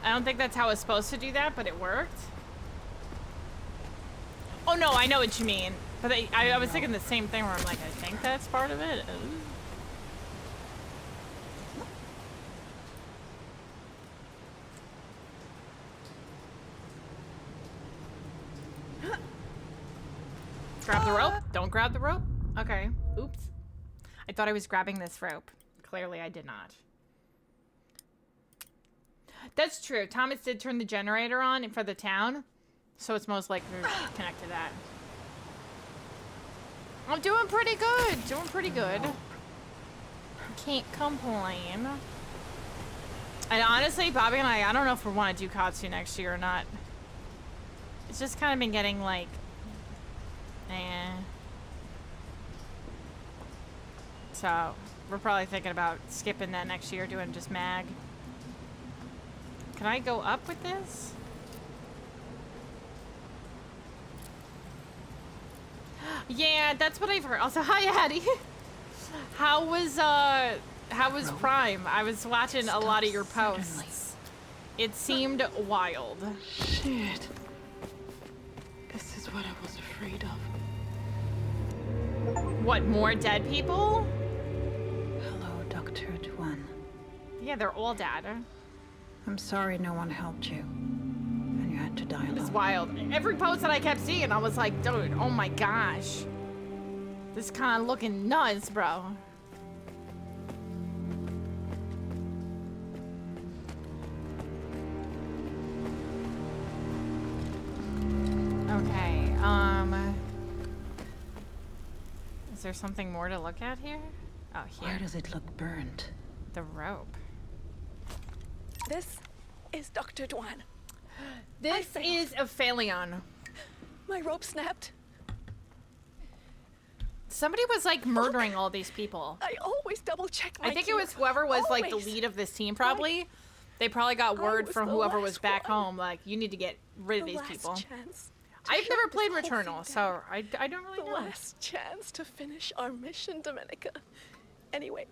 I don't think that's how it's supposed to do that, but it worked. Oh no, I know what you mean. But I was thinking the same thing where I'm like, I think that's part of it. Grab the rope. Don't grab the rope. Okay. Oops. I thought I was grabbing this rope. Clearly I did not. That's true. Thomas did turn the generator on for the town, so it's most likely to connect to that. I'm doing pretty good. Doing pretty good. Can't complain. And honestly, Bobby and I don't know if we want to do Katsu next year or not. It's just kind of been getting like, So, we're probably thinking about skipping that next year, doing just mag. Can I go up with this? Yeah, that's what I've heard. Also, hi, Addie. How was Prime? I was watching a lot of your posts. It seemed wild. Shit. This is what I was afraid of. What, more dead people? Hello, Dr. Dwan. Yeah, they're all dead. I'm sorry no one helped you. And you had to die alone. It's wild. Every post that I kept seeing, I was like, dude, oh my gosh. This kind of looking nuts, bro. Okay, is there something more to look at here? Oh, here. Why does it look burnt? The rope. This is Dr. Dwan. This is APHELION. My rope snapped. Somebody was like murdering all these people. I always double check my I think gear. it was whoever was like the Always. lead of this team probably. They probably got word was from the whoever was last back one. home like, you need to get rid of The these last people. chance to I've shut never this played whole thing Returnal, so down. I don't really The know. last chance to finish our mission, Domenica. Anyway.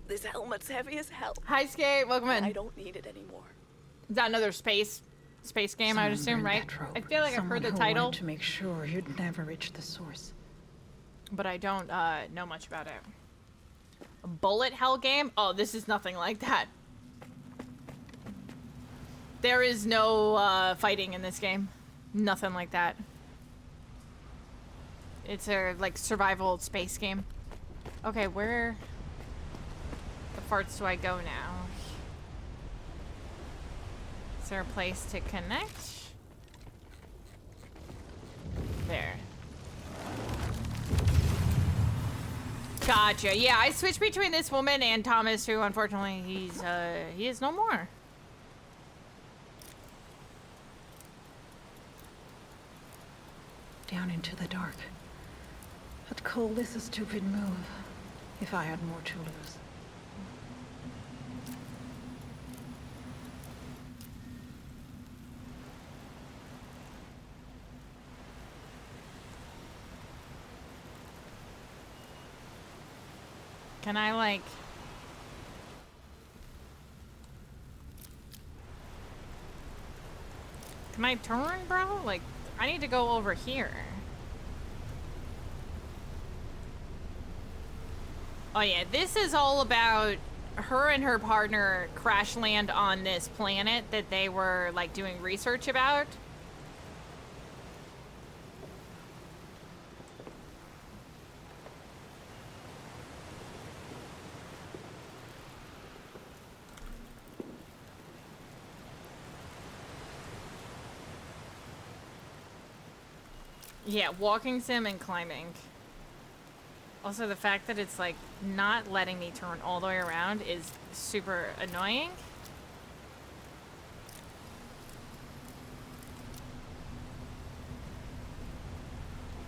This helmet's heavy as hell. Hi, Skate. Welcome in. I don't need it anymore. Is that another space game, I would assume, Someone burned right? that rope. I feel like I've heard the Someone who title, wanted to make sure you'd never reach the source. but I don't know much about it. A bullet hell game? Oh, this is nothing like that. There is no fighting in this game. Nothing like that. It's a like survival space game. Okay, where the farts do I go now? Is there a place to connect? There. Gotcha. Yeah, I switched between this woman and Thomas, who unfortunately he is no more. Down into the dark. I'd call this a stupid move, if I had more to lose. Can I, like... Can I turn, bro? Like, I need to go over here. Oh yeah, this is all about her and her partner crash land on this planet that they were, like, doing research about. Yeah, walking sim and climbing. Also, the fact that it's, like, not letting me turn all the way around is super annoying.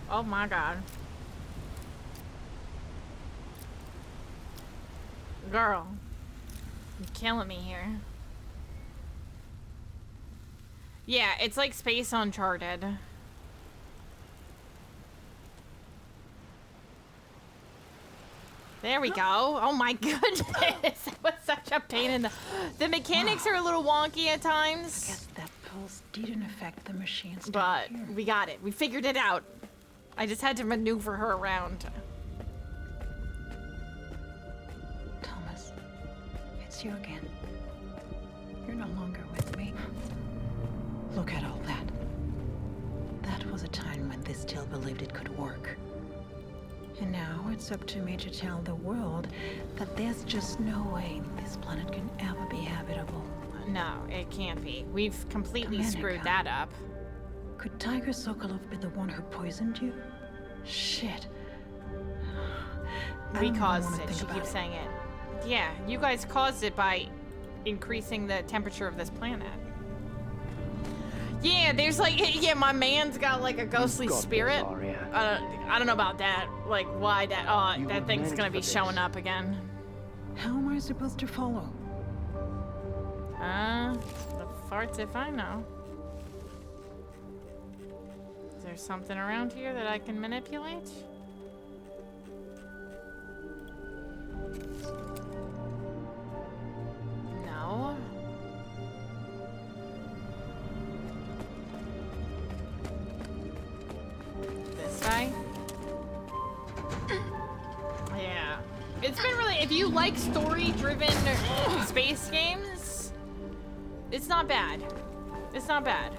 Oh my god. Girl. You're killing me here. Yeah, it's like Space Uncharted. There we go. Oh my goodness. That was such a pain in the... The mechanics are a little wonky at I times. guess that pulse didn't affect the machines down But here. we got it. We figured it out. I just had to maneuver her around. Thomas, it's you again. You're no longer with me. Look at all that. That was a time when this still believed it could work. And now it's up to me to tell the world that there's just no way this planet can ever be habitable. No, it can't be. We've completely Dominica. screwed that up. Could Tiger Sokolov be the one who poisoned you? Shit. I We don't even caused wanna it. think She about keeps it. saying it. Yeah, you guys caused it by increasing the temperature of this planet. Yeah, there's like, yeah, my man's got like a ghostly Got this, spirit. Arya. I don't know about that. Like, why that? You That were thing's meant gonna for be this. showing up again. How am I supposed to follow? The farts if I know. Is there something around here that I can manipulate? No. This guy? Yeah. It's been really, if you like story-driven space games, it's not bad. It's not bad.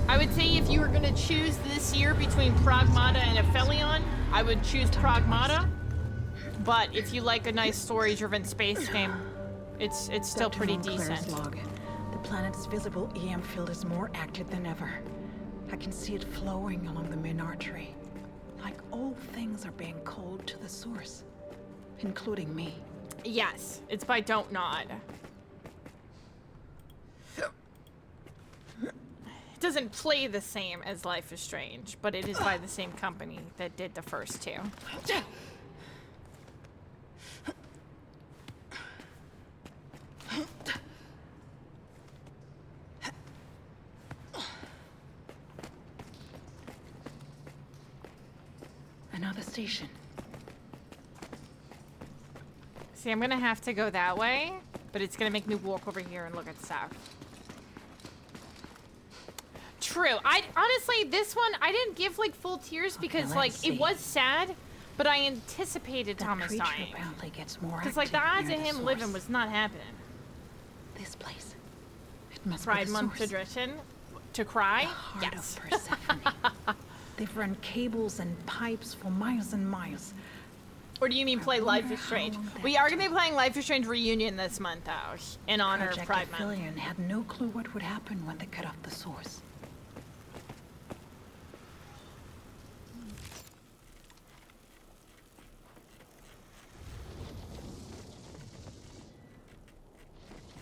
I would say if you were gonna choose this year between Pragmata and APHELION, I would choose Pragmata. But if you like a nice story-driven space game, it's still Dr. pretty Montclair's decent. log. The planet's visible EM field is more active than ever. I can see it flowing along the main artery. Like all things are being called to the source, including me. Yes, it's by Don't Nod. It doesn't play the same as Life is Strange, but it is by the same company that did the first two. Another station. See, I'm gonna have to go that way, but it's gonna make me walk over here and look at stuff. True. Honestly, this one, I didn't give like full tears because let's like see. it was sad, but I anticipated That Thomas creature dying. apparently gets more Because like the active odds near of the him source. living was not happening. This place. It must Pride be the Month source. tradition to cry. Heart Yes. of Persephone. They've run cables and pipes for miles and miles. Or do you mean play Life wonder is Strange? how long We that are gonna be playing Life is Strange Reunion this month though, in honor of Project Pride Month. APHELION had no clue what would happen when they cut off the source.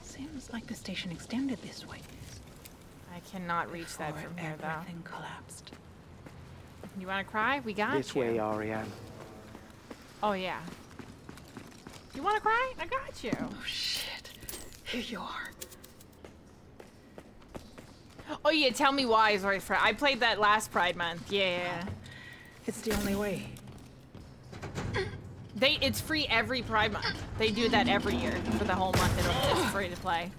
Seems like the station extended this way. I cannot reach that before from here though. everything collapsed. You want to cry? We got This you. way, Ariane. Oh, yeah. You want to cry? I got you. Oh, shit. Here you are. Oh, yeah, tell me why is right for I played that last Pride Month. Yeah. It's the only way. It's free every Pride Month. They do that every year for the whole month. It's free to play.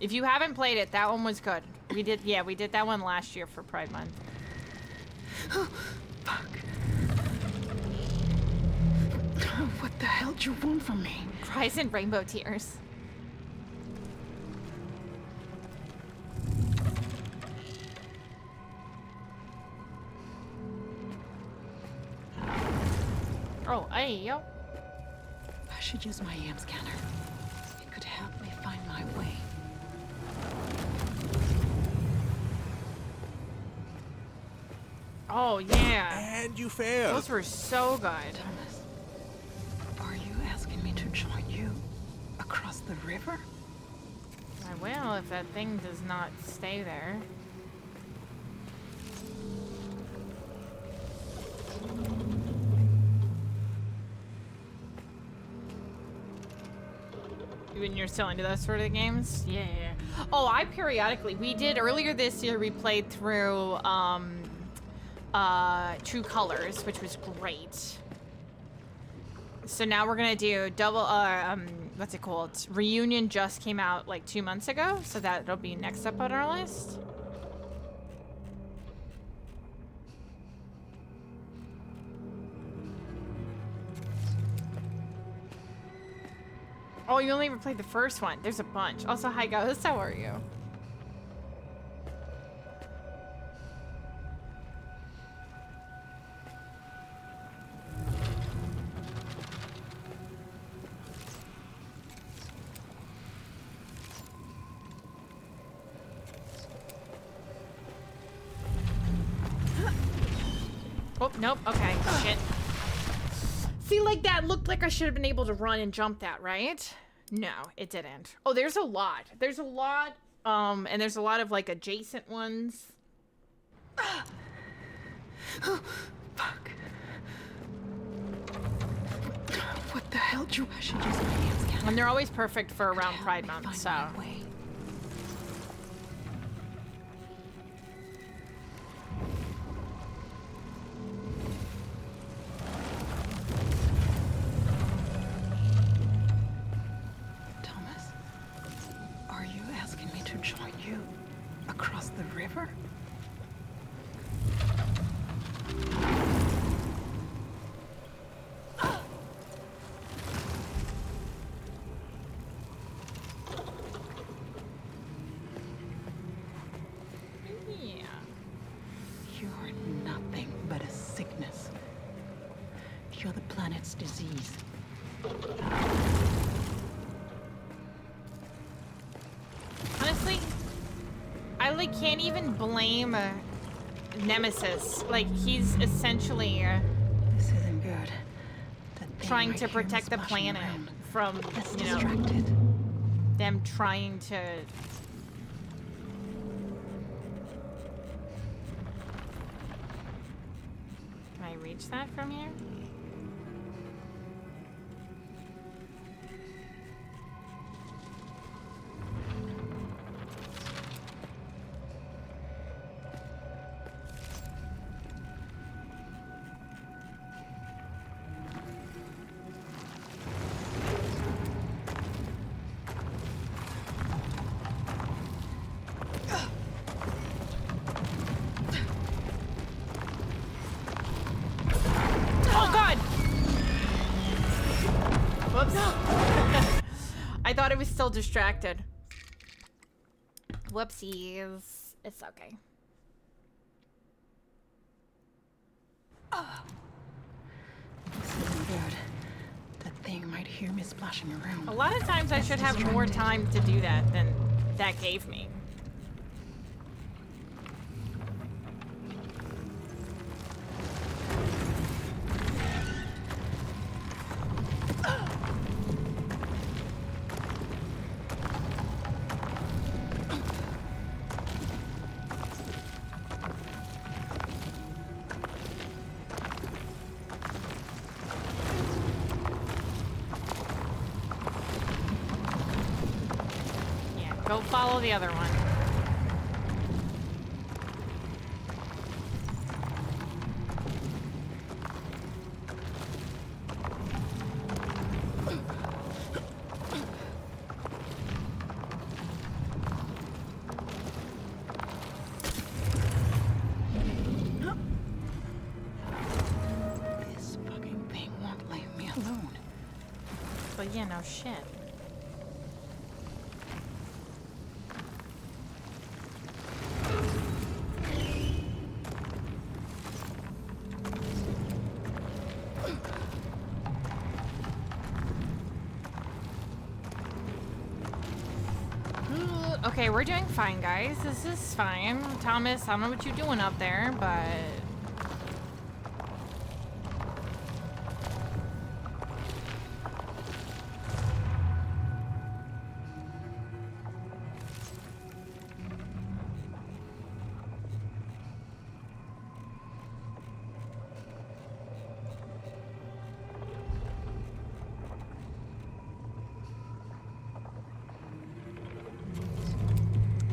If you haven't played it, that one was good. We did that one last year for Pride Month. Fuck. What the hell do you want from me? Cries and rainbow tears. Oh, hey, yo. I should use my AM scanner. It could help me find my way. Oh, yeah. And you failed. Those were so good. Thomas, are you asking me to join you across the river? I will if that thing does not stay there. When you're still into those sort of games? Yeah. Oh, we did earlier this year, we played through True Colors, which was great. So now we're gonna do double, what's it called? Reunion just came out like 2 months ago, so that'll be next up on our list. Oh, you only ever played the first one. There's a bunch. Also, hi, Ghost. How are you? Oh, nope. Okay. Shit. See, like that looked like I should have been able to run and jump that, right? No, it didn't. Oh, there's a lot. There's a lot, and there's a lot of like adjacent ones. Fuck. What the hell do I should use my AM scanner? And they're always perfect for around Help Pride me Month, find so. my way. Thomas, are you asking me to join you across the river? Yeah. You're nothing but a sickness. You're the planet's disease. Honestly, I like can't even blame Nemesis. Like he's essentially This isn't good. That thing trying right to here is protect the splashing planet around. from, Let's you know, distract it. them trying to. Can I reach that from here? Oh God! Whoops. I thought it was still distracted. Whoopsies. It's okay. This isn't good. That thing might hear me splashing around. A lot of times I should have more time to do that than that gave me. kill the other one. This fucking thing won't leave me alone. But yeah, no shit. Okay, we're doing fine, guys. This is fine. Thomas, I don't know what you're doing up there, but...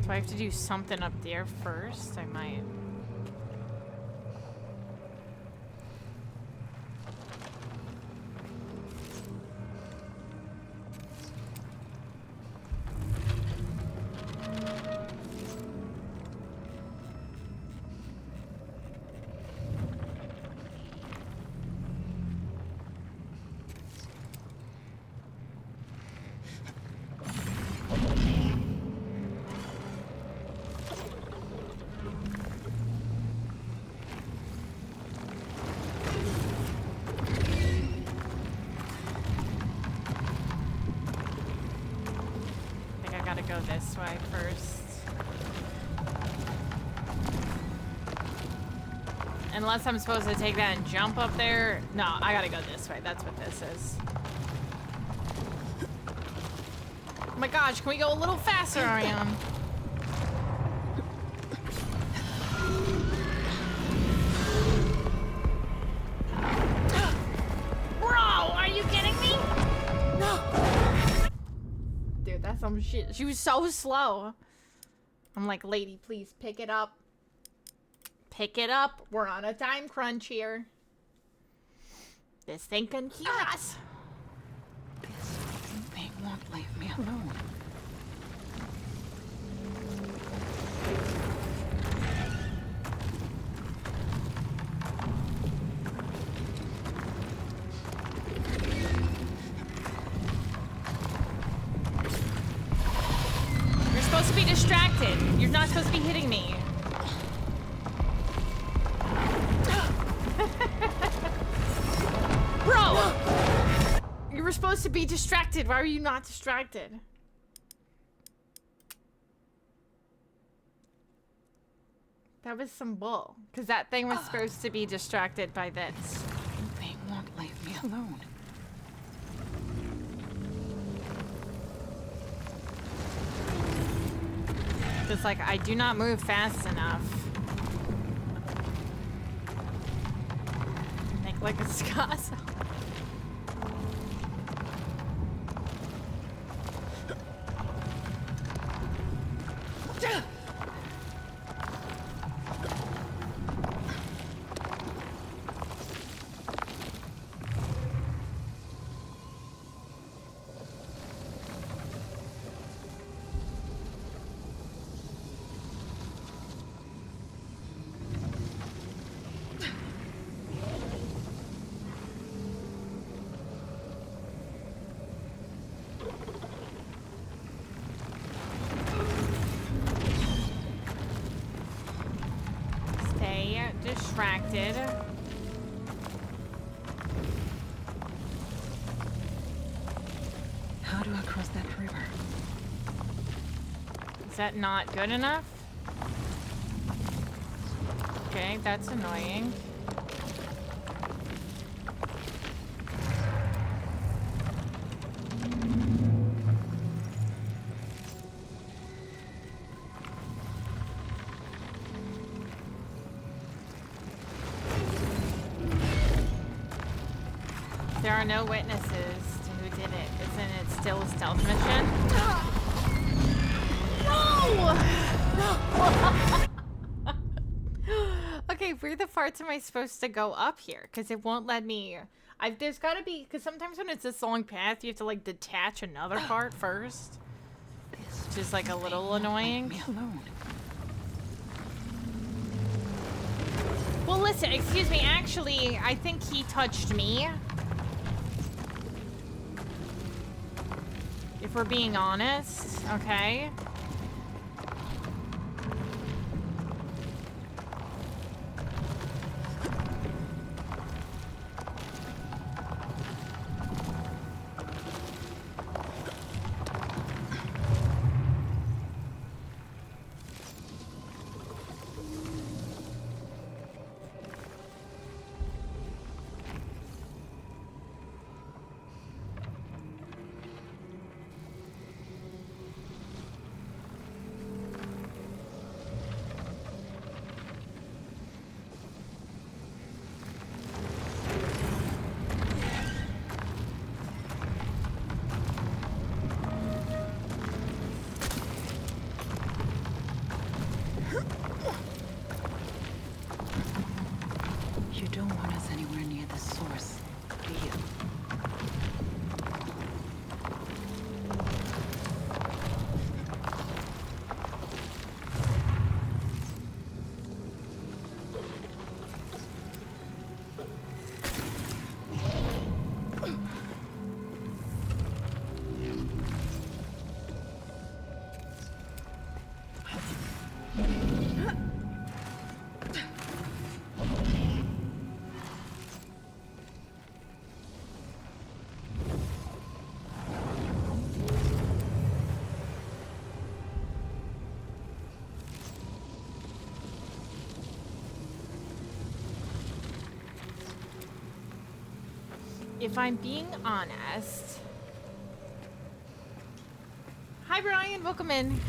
Do I have to do something up there first? I might. Go this way first. Unless I'm supposed to take that and jump up there. No, I gotta go this way. That's what this is. Oh my gosh, can we go a little faster, Ariane? Bro, are you kidding me? No. Dude, that's some shit. She was so slow. I'm like, lady, please pick it up. Pick it up. We're on a time crunch here. This thing can hear us. This fucking thing won't leave me alone. You're supposed to be distracted. You're not supposed to be hitting me. Bro! You were supposed to be distracted. Why are you not distracted? That was some bull. Because that thing was supposed to be distracted by this. This fucking thing won't leave me alone. It's like, I do not move fast enough. Make like a ska song. Distracted. How do I cross that river? Is that not good enough? Okay, that's annoying. There are no witnesses to who did it. Isn't it still a stealth mission? No! Okay, where the farts am I supposed to go up here? Because it won't let me. There's gotta be, because sometimes when it's this long path, you have to like detach another part first. Which is like a little annoying. Leave me alone. Well, listen, excuse me, actually, I think he touched me. If we're being honest, okay? You don't want us anywhere near the source, do you? If I'm being honest... Hi, Brian. Welcome in.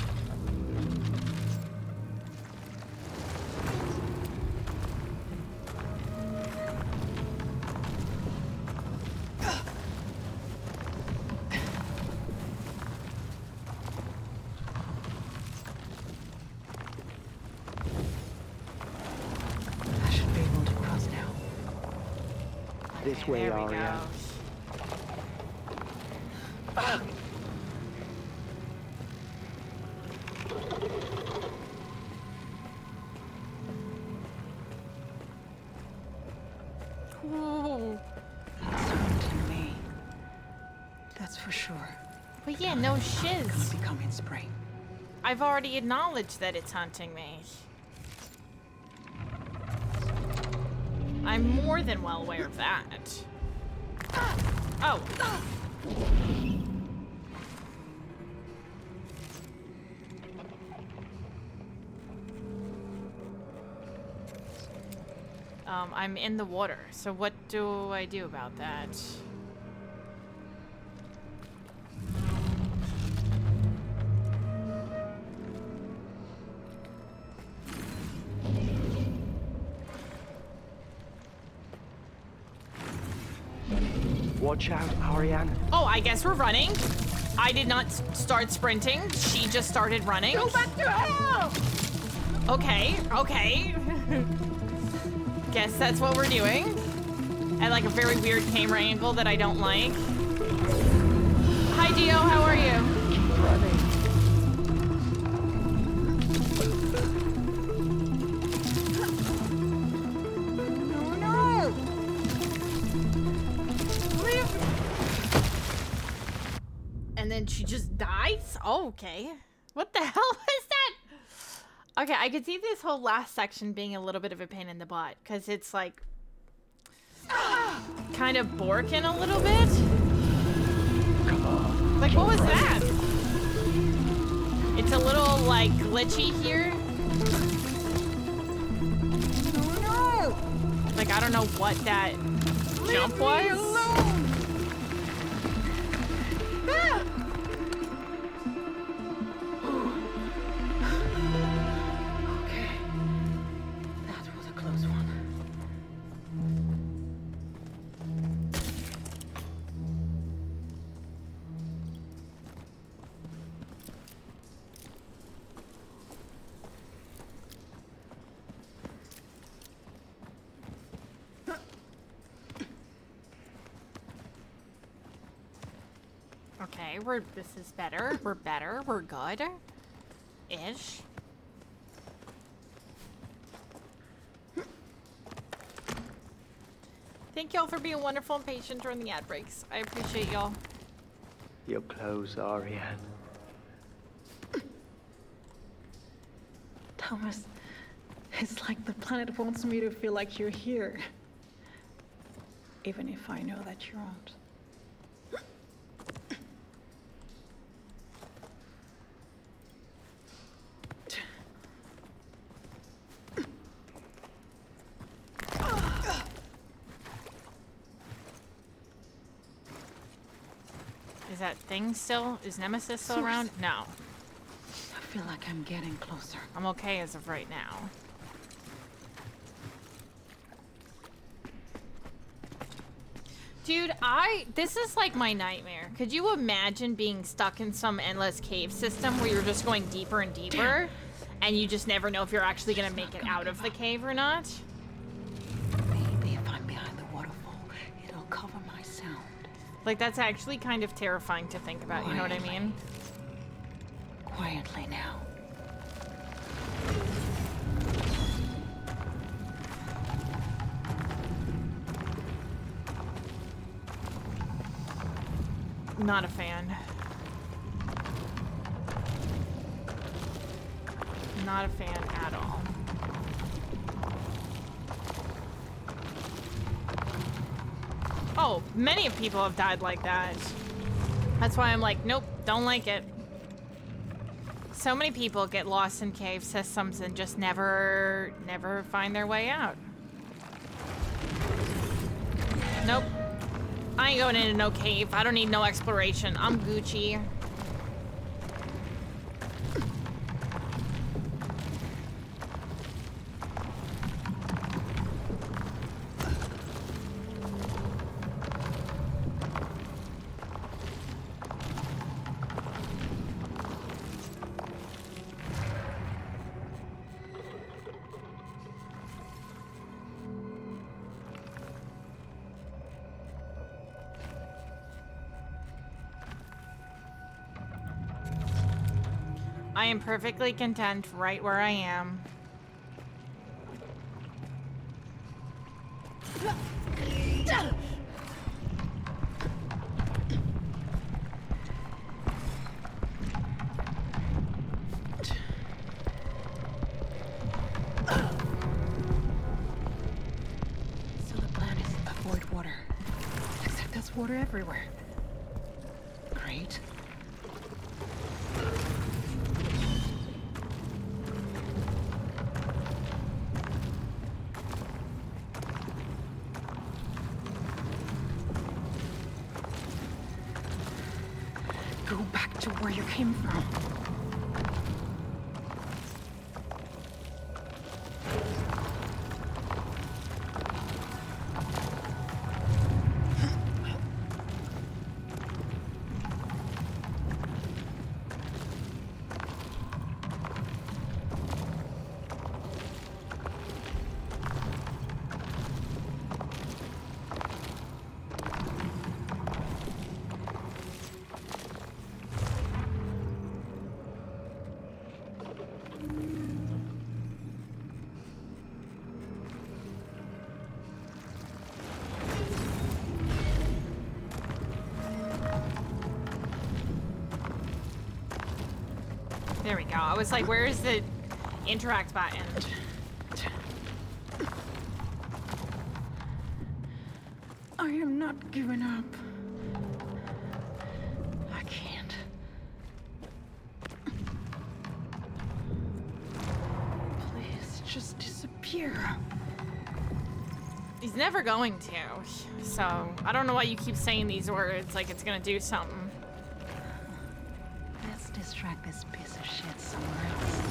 I should be able to cross now. This Okay, way, there we Ariane. go. Ooh. It's haunting me. That's for sure. But yeah, no Gonna shiz. be coming spring. I've already acknowledged that it's hunting me. I'm more than well aware of that. Oh. I'm in the water, so what do I do about that? Watch out, Ariane. Oh, I guess we're running. I did not start sprinting. She just started running. Go back to hell! Okay, okay. Guess that's what we're doing. At like a very weird camera angle that I don't like. Hi, Dio, how are you? Keep running. No! And then she just dies? Oh, okay. What the hell is that? Okay, I could see this whole last section being a little bit of a pain in the butt, because it's like kind of borking a little bit. Come on. Like, what was that? It's a little, like, glitchy here. Like, I don't know what that jump was. Okay. That was a close one. Okay, this is better. We're better. We're good. Ish. Thank y'all for being wonderful and patient during the ad breaks. I appreciate y'all. Your clothes, Ariane. Thomas, it's like the planet wants me to feel like you're here. Even if I know that you aren't. Is that thing still? Is Nemesis still around? No. I feel like I'm getting closer. I'm okay as of right now. Dude, this is like my nightmare. Could you imagine being stuck in some endless cave system where you're just going deeper and deeper and you just never know if you're actually gonna make it out of the cave or not? Maybe if I'm behind the waterfall, it'll cover my sound. Like, that's actually kind of terrifying to think about, you know what I mean? Quietly now. Not a fan. Not a fan at all. Oh, many people have died like that. That's why I'm like, nope, don't like it. So many people get lost in cave systems and just never find their way out. Nope. I ain't going into no cave. I don't need no exploration. I'm Gucci. I am perfectly content right where I am. So the plan is avoid water. Except there's water everywhere. Great. Go back to where you came from. There we go. I was like, where is the interact button? I am not giving up. I can't. Please, just disappear. He's never going to. So, I don't know why you keep saying these words like it's gonna do something. Let's distract this piece of shit somewhere else.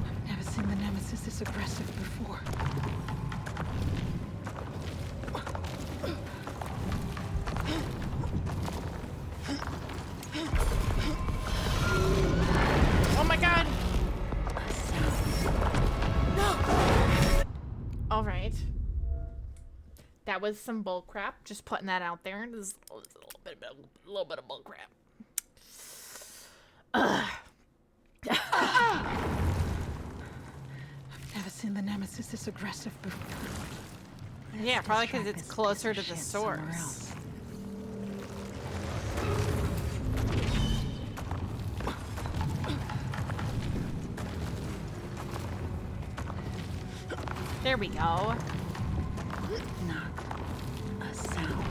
I've never seen the Nemesis this aggressive before. Oh my god! No! Alright. That was some bull crap. Just putting that out there. This is a little bit of bull crap. I've never seen the Nemesis this aggressive before. Yeah, Let's probably because distract it's this closer to piece the of shit somewhere source. else. There we go. Not a sound.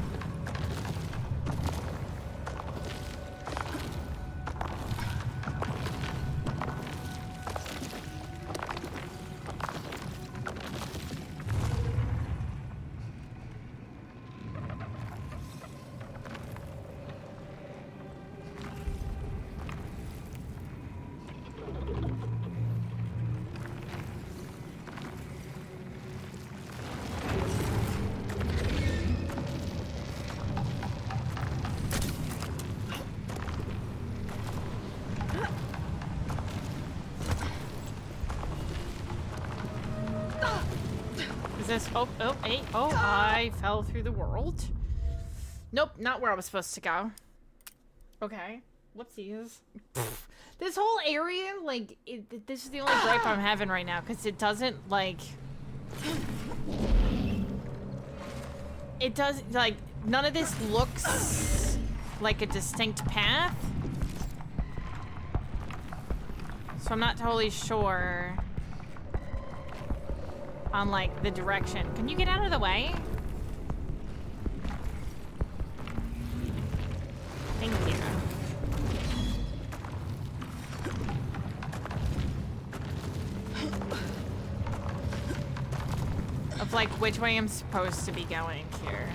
Is this? Oh, hey, oh, I fell through the world. Nope, not where I was supposed to go. Okay, whoopsies. This whole area, like, this is the only gripe I'm having right now, because it doesn't, like... It does, like, none of this looks like a distinct path. So I'm not totally sure on, like, the direction. Can you get out of the way? Thank you. Of, like, which way I'm supposed to be going here.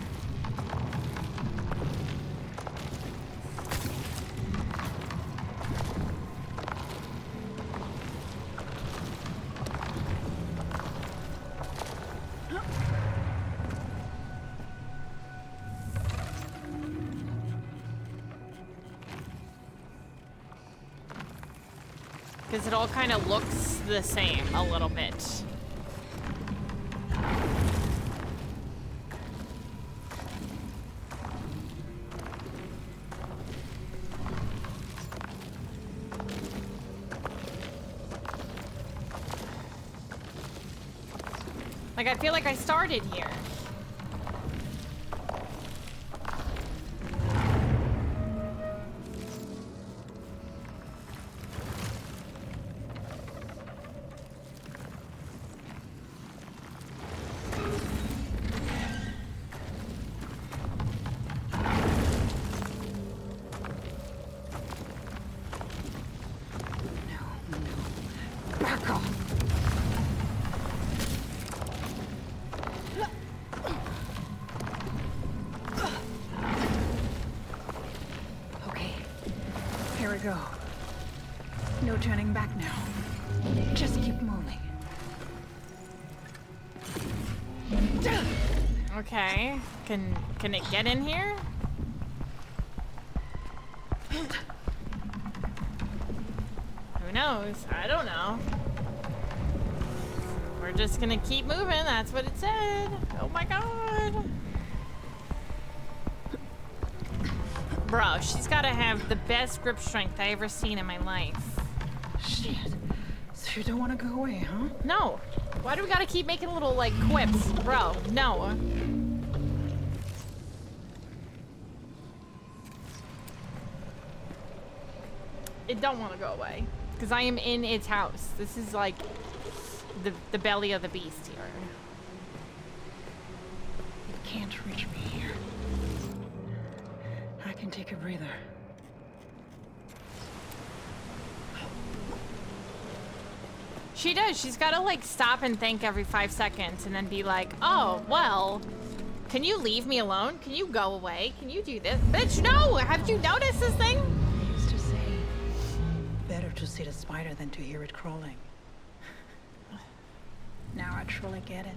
Because it all kind of looks the same a little bit. Like, I feel like I started here. Back off. Okay, here we go. No turning back now. Just keep moving. Okay. Can it get in here? Who knows? I don't know. We're just gonna keep moving. That's what it said. Oh my god. Bro, she's gotta have the best grip strength I ever seen in my life. Shit. So you don't want to go away, huh? No. Why do we gotta keep making little, like, quips? Bro, no. It don't want to go away. Because I am in its house. This is, like, the belly of the beast here. It can't reach me here. I can take a breather. She does. She's got to, like, stop and think every 5 seconds and then be like, oh, well, can you leave me alone? Can you go away? Can you do this? Bitch, no! Have you noticed this thing? I used to say, better to see the spider than to hear it crawling. Now I truly get it.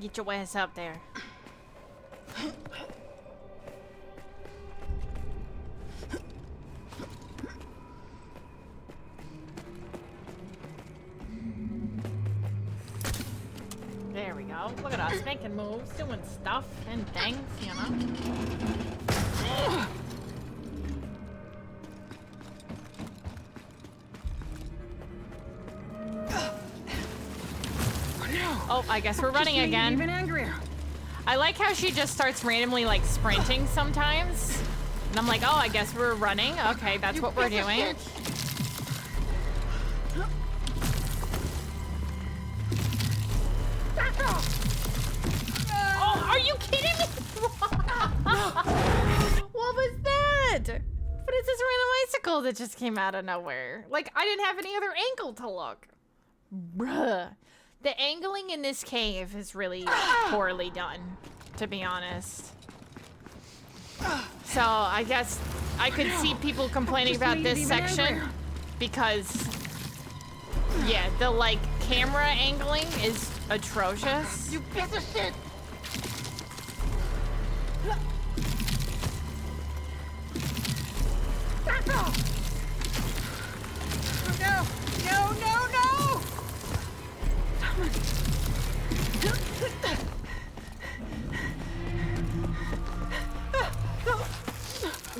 Get your ass up there. There we go. Look at us making moves, doing stuff and things, you know? Oh, I guess we're running again. Even angrier. I like how she just starts randomly like sprinting sometimes. And I'm like, oh, I guess we're running. Okay, that's what we're doing. Oh, are you kidding me? What was that? But it's this random icicle that just came out of nowhere. Like, I didn't have any other angle to look. Bruh. The angling in this cave is really poorly done, to be honest. So I guess I could see people complaining about this section because, yeah, the like camera angling is atrocious. You piece of shit! No! No! No! No!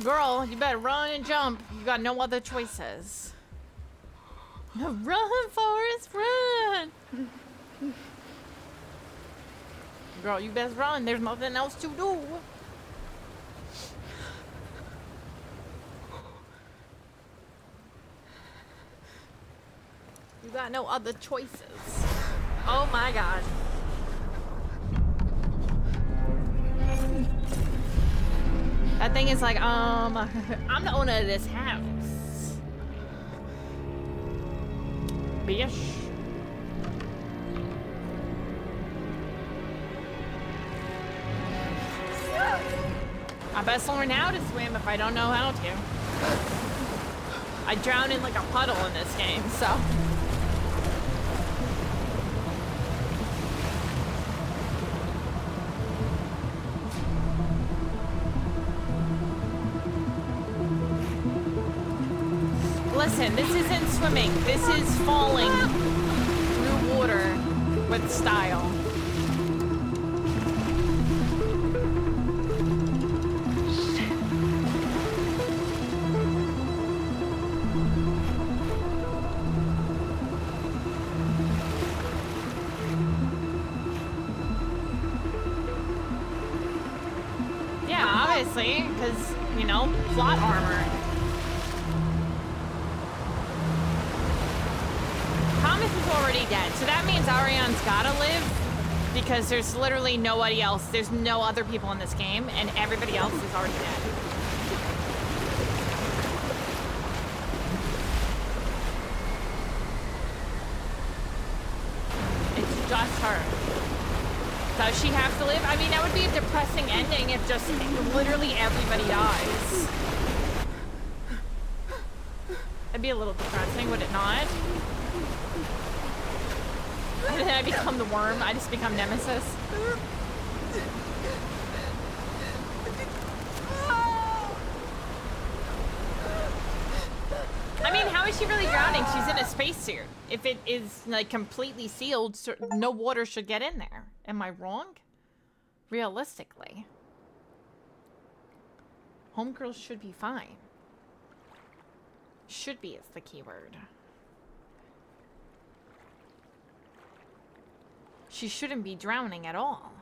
Girl, you better run and jump. You got no other choices. Run, Forrest, run! Girl, you best run. There's nothing else to do. You got no other choices. Oh my god. That thing is like, I'm the owner of this house. Bish. I best learn how to swim if I don't know how to. I drown in like a puddle in this game, so. Listen, this isn't swimming. This is falling through water with style. Yeah, obviously, because, you know, plot armor. Already dead, so that means Ariane's gotta live because there's literally nobody else. There's no other people in this game, and everybody else is already dead. It's just her. Does she have to live? I mean, that would be a depressing ending if just literally everybody dies. That'd be a little depressing, would it not? And then I become the worm. I just become Nemesis. I mean, how is she really drowning? She's in a spacesuit. If it is like completely sealed, so no water should get in there. Am I wrong? Realistically. Homegirls should be fine. Should be is the key word. She shouldn't be drowning at all.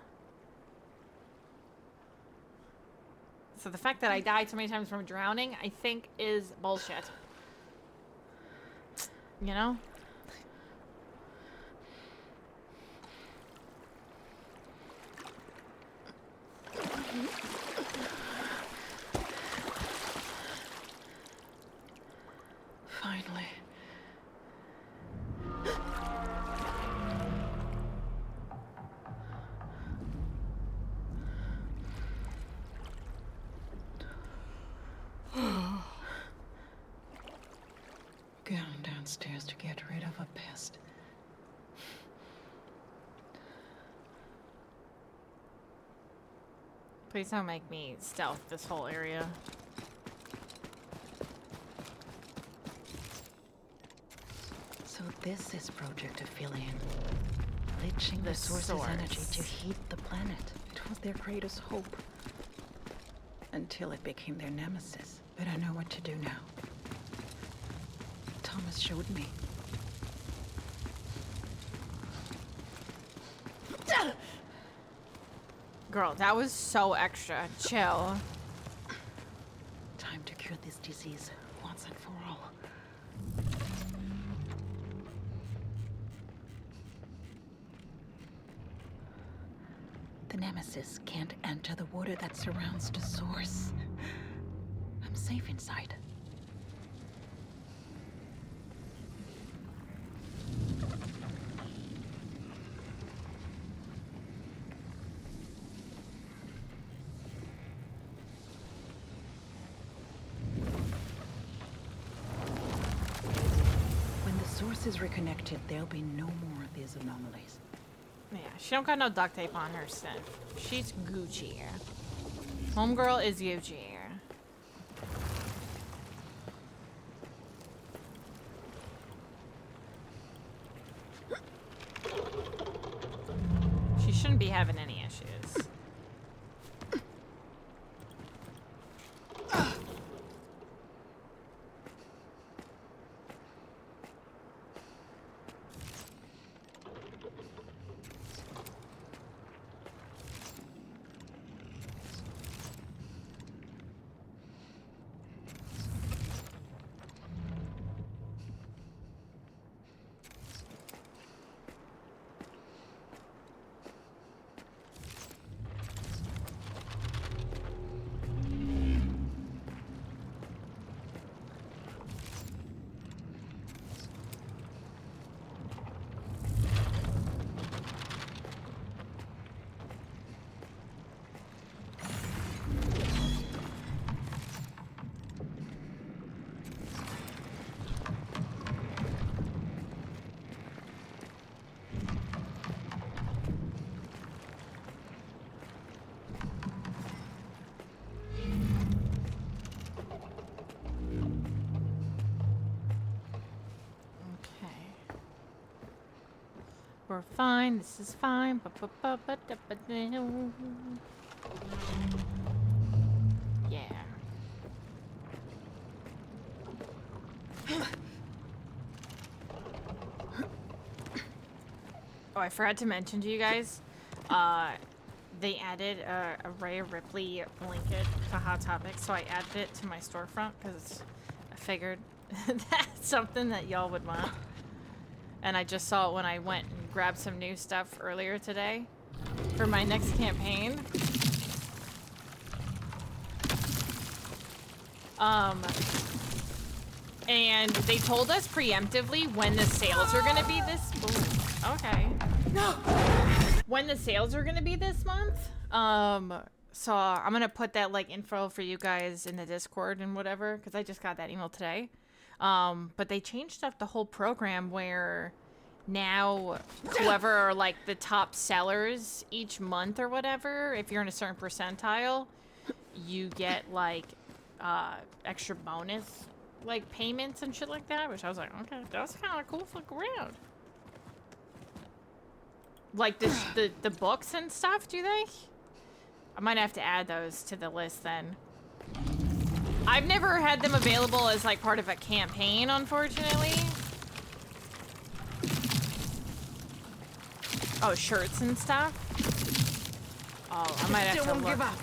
So the fact that I died so many times from drowning, I think is bullshit. You know? Finally. Going downstairs to get rid of a pest. Please don't make me stealth this whole area. So this is Project APHELION. Leeching the source's energy to heat the planet. It was their greatest hope. Until it became their nemesis. But I know what to do now. Thomas showed me. Girl, that was so extra. Chill. Time to cure this disease once and for all. The nemesis can't enter the water that surrounds the source. I'm safe inside. When the source is reconnected, there'll be no more of these anomalies. Yeah, she don't got no duct tape on her stuff. She's Gucci. Homegirl is Gucci. She shouldn't be having any issues. We're fine. This is fine. Yeah. Oh, I forgot to mention to you guys. They added a Rhea Ripley blanket to Hot Topic, so I added it to my storefront because I figured that's something that y'all would want. And I just saw it when I went and grabbed some new stuff earlier today for my next campaign. And they told us preemptively when the sales are gonna be this. Ooh, okay. No. When the sales are gonna be this month. So I'm gonna put that like info for you guys in the Discord and whatever, because I just got that email today. But they changed up the whole program where now whoever are like the top sellers each month or whatever, if you're in a certain percentile, you get like extra bonus like payments and shit like that, which I was like, okay, that's kind of cool. Fuck around. Like the books and stuff, do they? I might have to add those to the list then. I've never had them available as like part of a campaign, unfortunately. Oh, shirts and stuff? Oh, I might have to look. Give up.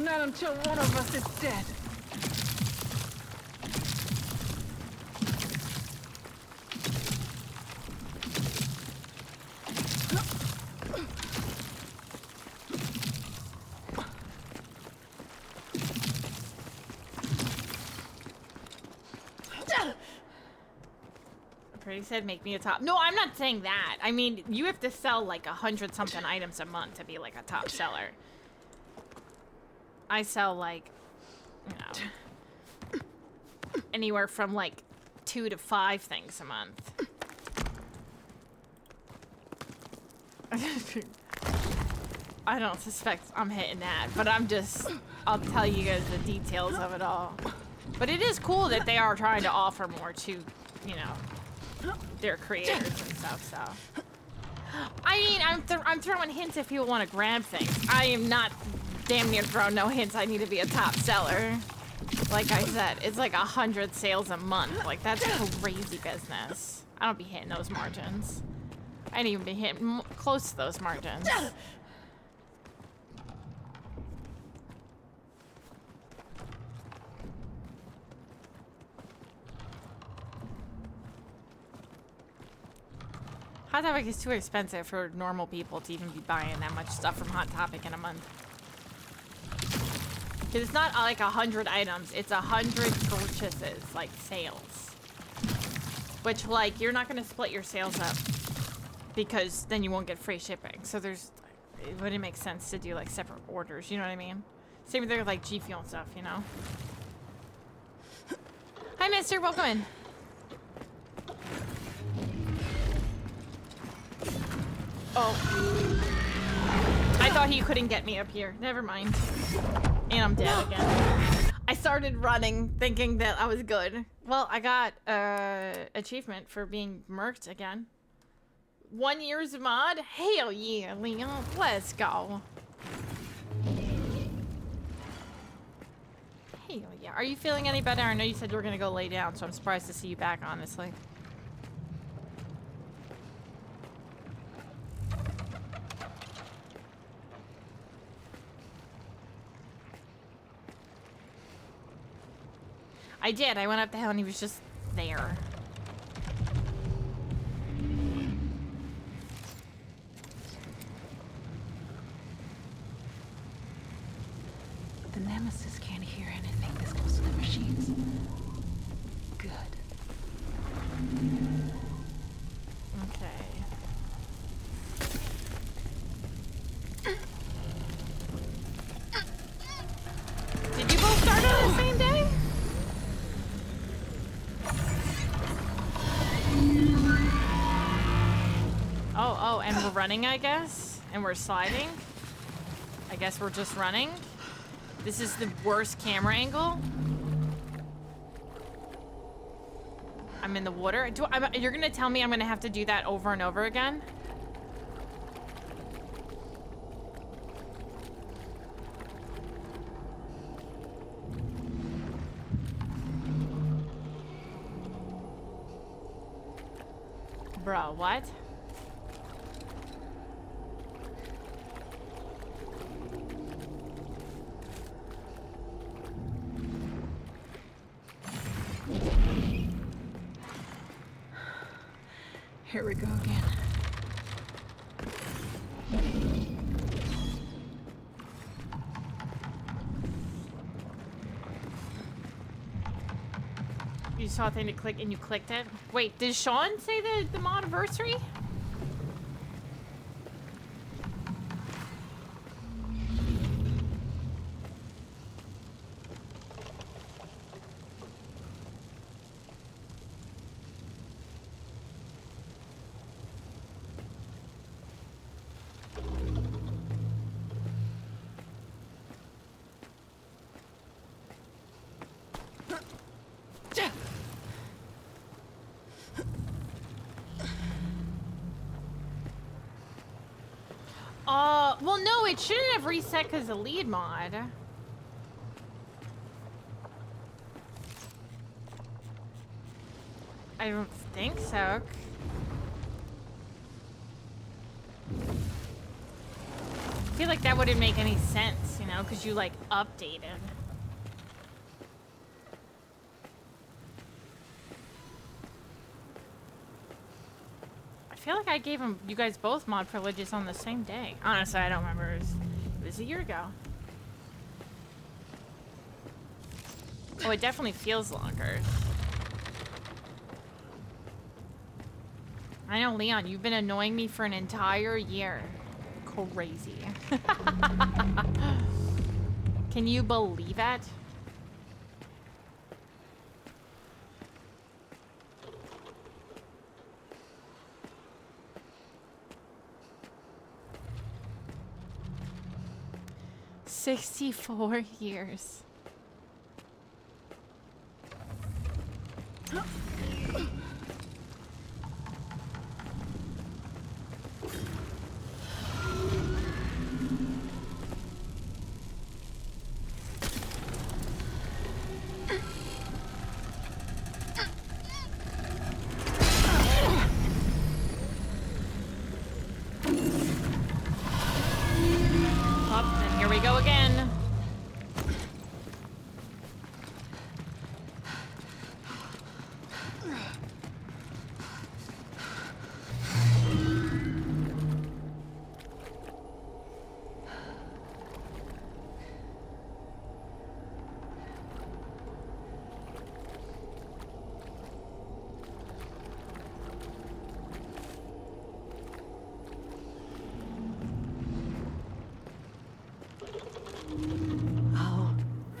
Not until one of us is dead. Pretty said make me a top. No, I'm not saying that. I mean, you have to sell like 100-something items a month to be like a top seller. I sell like, you know, anywhere from like 2 to 5 things a month. I don't suspect I'm hitting that, but I'll tell you guys the details of it all. But it is cool that they are trying to offer more to, you know, their creators and stuff, so. I mean, I'm throwing hints if people want to grab things. I am not damn near throwing no hints. I need to be a top seller. Like I said, it's like 100 sales a month. Like, that's crazy business. I don't be hitting those margins. I ain't even be hitting close to those margins. Hot Topic is too expensive for normal people to even be buying that much stuff from Hot Topic in a month. Because it's not like 100 items, it's 100 purchases, like sales. Which, like, you're not going to split your sales up because then you won't get free shipping. So it wouldn't make sense to do like separate orders, you know what I mean? Same with their like G Fuel and stuff, you know? Hi, mister, welcome in. Oh. I thought he couldn't get me up here. Never mind. And I'm dead again. I started running thinking that I was good. Well, I got achievement for being murked again. 1 year's mod? Hell yeah, Leon. Let's go. Hell yeah. Are you feeling any better? I know you said you were gonna go lay down, so I'm surprised to see you back, honestly. I did. I went up the hill and he was just there. The Nemesis can't hear anything this close to the machines. Good. Okay. Did you both start on the same day? Oh, and we're running, I guess? And we're sliding? I guess we're just running? This is the worst camera angle? I'm in the water? You're gonna tell me I'm gonna have to do that over and over again? Bro, what? Here we go again. You saw a thing to click and you clicked it? Wait, did Sean say the modiversary? Well, no, it shouldn't have reset because of lead mod. I don't think so. I feel like that wouldn't make any sense, you know, because you, like, updated. I feel like I gave you guys both mod privileges on the same day. Honestly, I don't remember. It was a year ago. Oh, it definitely feels longer. I know, Leon, you've been annoying me for an entire year. Crazy. Can you believe it? 64 years.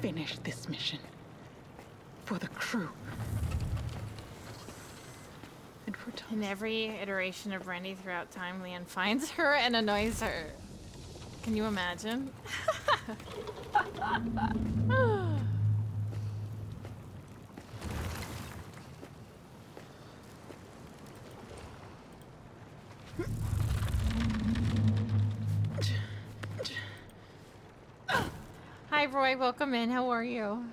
Finish this mission. For the crew. And for Thomas. In every iteration of Randy throughout time, Leanne finds her and annoys her. Can you imagine? Hi, Roy. Welcome in. How are you?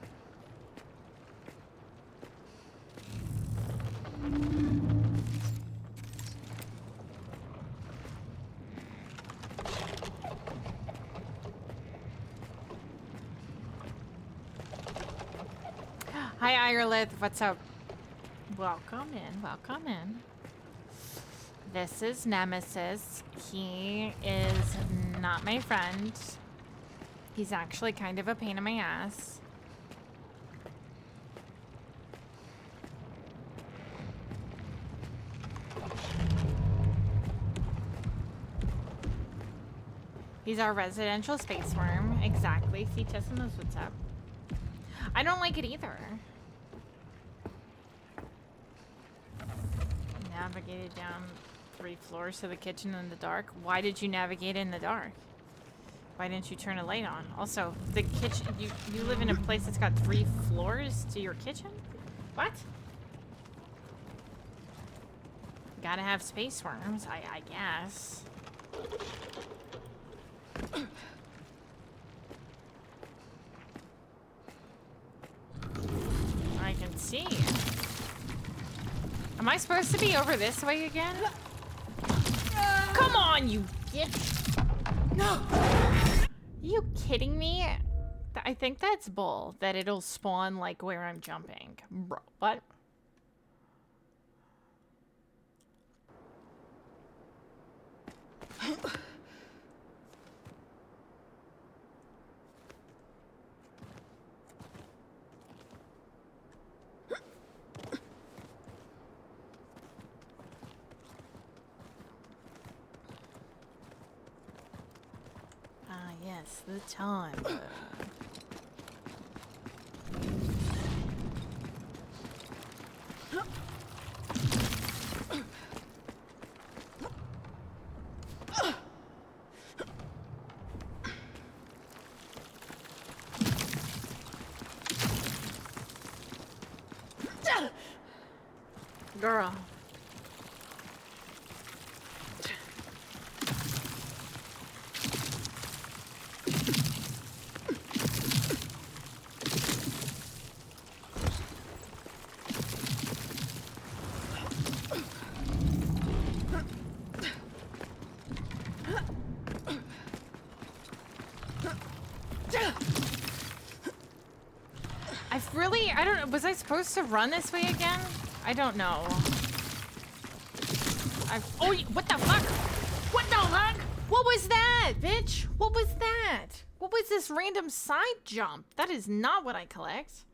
Hi, Ireland. What's up? Welcome in. Welcome in. This is Nemesis. He is not my friend. He's actually kind of a pain in my ass. He's our residential space worm. Exactly. See, Tessa knows what's up. I don't like it either. Navigated down 3 floors to the kitchen in the dark. Why did you navigate in the dark? Why didn't you turn a light on? Also, the kitchen, you live in a place that's got 3 floors to your kitchen? What? Gotta have space worms, I guess. I can see. Am I supposed to be over this way again? Come on, you bitch! No! Are you kidding me? I think that's bull, that it'll spawn like where I'm jumping. Bro, what? Yes, the time. Girl. I don't know. Was I supposed to run this way again? I don't know. Oh, what the fuck? What the fuck? What was that, bitch? What was that? What was this random side jump? That is not what I collect.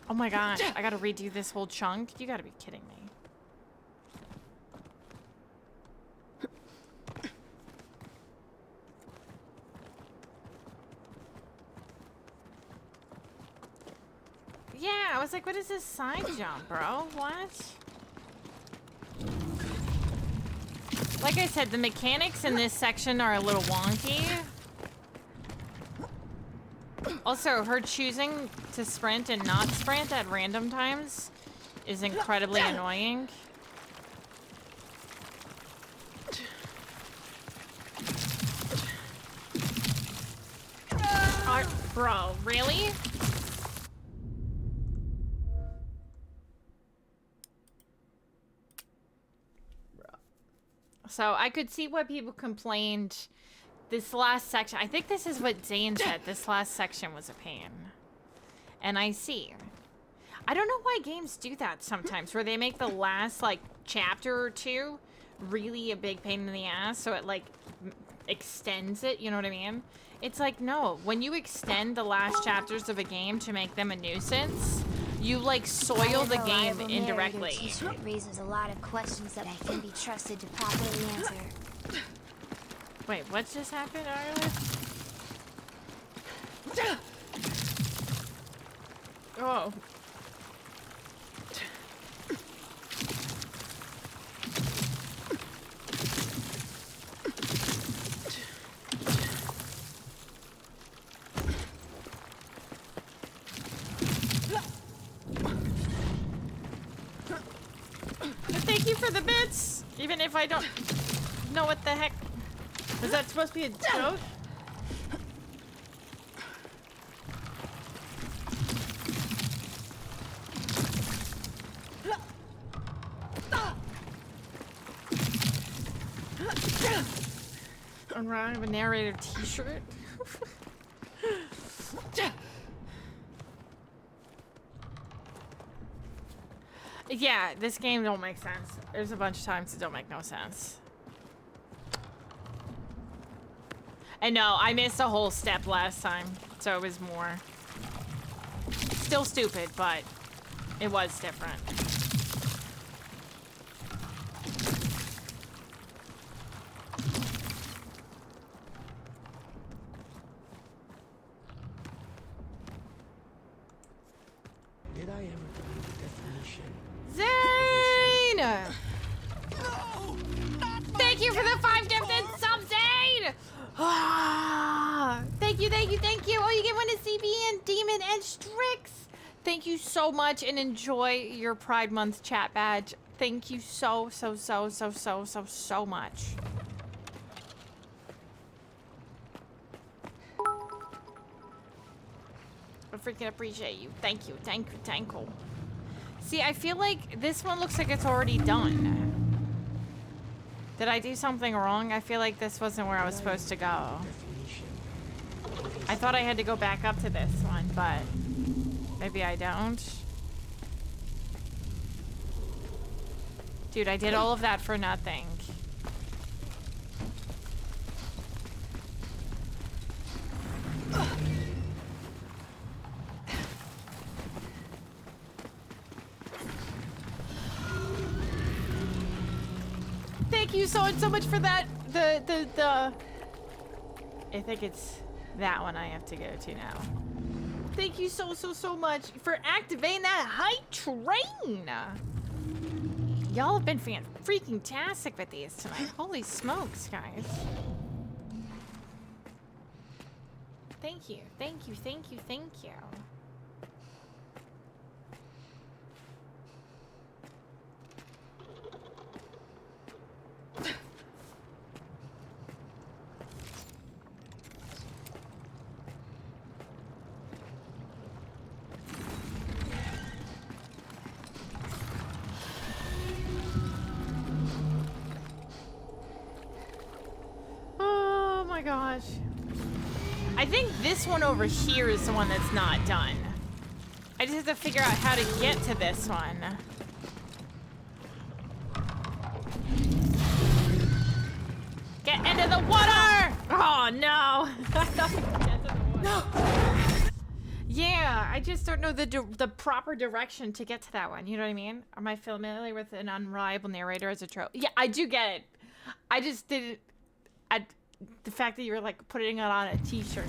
Oh my god. I gotta redo this whole chunk? You gotta be kidding me. Yeah, I was like, what is this side jump, bro? What? Like I said, the mechanics in this section are a little wonky. Also, her choosing to sprint and not sprint at random times is incredibly annoying. Bro, really? So I could see why people complained this last section. I think this is what Zane said. This last section was a pain. And I see. I don't know why games do that sometimes, where they make the last, like, chapter or two really a big pain in the ass, so it, like, extends it, you know what I mean? It's like, no. When you extend the last chapters of a game to make them a nuisance, you, like, soil the game indirectly. T-shirt raises a lot of questions that I can be trusted to properly answer. Wait, what just happened, Ireland? Oh. Thank you for the bits, even if I don't know what the heck. Was that supposed to be a joke? Unrivaled narrator T-shirt. Yeah, this game don't make sense. There's a bunch of times it don't make no sense. And no, I missed a whole step last time, so it was more. Still stupid, but it was different. Did I ever find the definition? Zane! No! Thank you for the 5 gifted subs, Zane! Thank you, thank you, thank you. Oh, you get one to CB and Demon and Strix. Thank you so much and enjoy your Pride Month chat badge. Thank you so much. I freaking appreciate you. Thank you, thank you, thank you. See, I feel like this one looks like it's already done. Did I do something wrong? I feel like this wasn't where I was supposed to go. I thought I had to go back up to this one, but maybe I don't. Dude, I did all of that for nothing. Thank you so much for that. I think it's that one I have to go to now. Thank you so much for activating that hype train. Y'all have been freaking-tastic with these tonight. Holy smokes, guys. Thank you, thank you, thank you, thank you. Oh my gosh. I think this one over here is the one that's not done. I just have to figure out how to get to this one. Get into the water! Oh no! No! Yeah, I just don't know the proper direction to get to that one. You know what I mean? Am I familiar with an unreliable narrator as a trope? Yeah, I do get it. I just didn't. The fact that you were like putting it on a t-shirt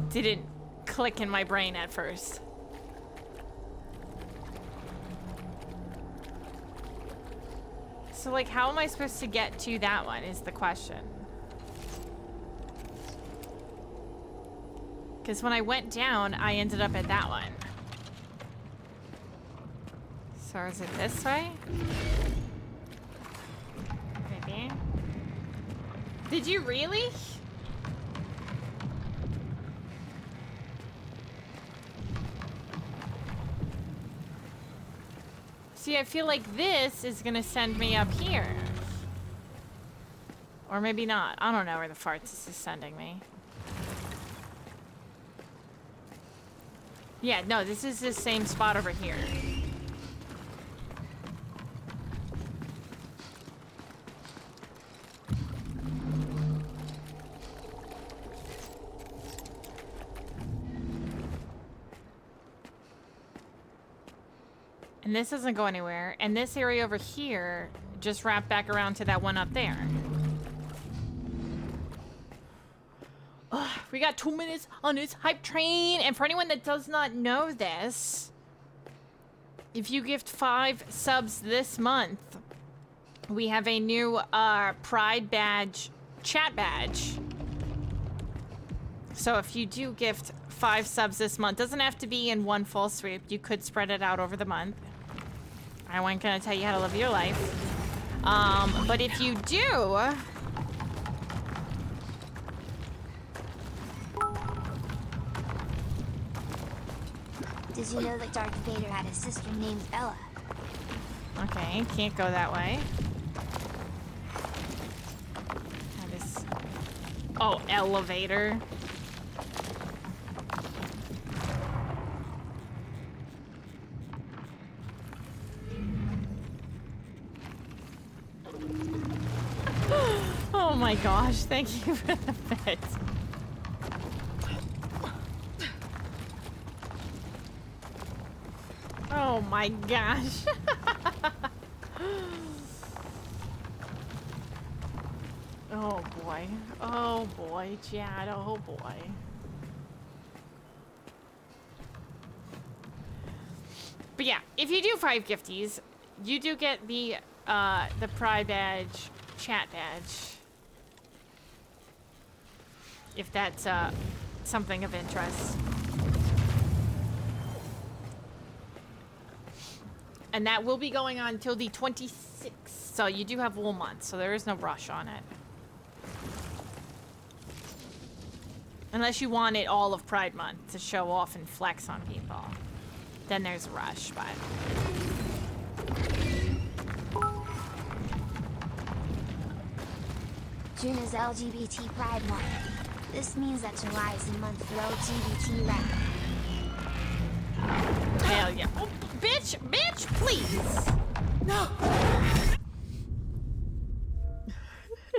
didn't click in my brain at first. So, like, how am I supposed to get to that one is the question. Because when I went down, I ended up at that one. So is it this way? Maybe. Did you really? See, I feel like this is gonna send me up here. Or maybe not. I don't know where the farts this is sending me. Yeah, no, this is the same spot over here. And this doesn't go anywhere. And this area over here just wrapped back around to that one up there. Ugh, we got 2 minutes on this hype train. And for anyone that does not know this, if you gift 5 subs this month, we have a new Pride badge, chat badge. So if you do gift 5 subs this month, doesn't have to be in one full sweep. You could spread it out over the month. I wasn't gonna tell you how to live your life. But if you do, Did you know that Darth Vader had a sister named Ella? okay, can't go that way. That is, oh, elevator. Oh my gosh, thank you for the bit. Oh my gosh. Oh boy. Oh boy, Chad. Oh boy. But yeah, if you do 5 gifties, you do get the Pride badge, chat badge. If that's something of interest. And that will be going on till the 26th. So you do have a month, so there is no rush on it. Unless you want it all of Pride Month to show off and flex on people. Then there's a rush, but... June is LGBT Pride Month. This means that July is the month for LGBT rap. Hell yeah. Oh, bitch, please. No.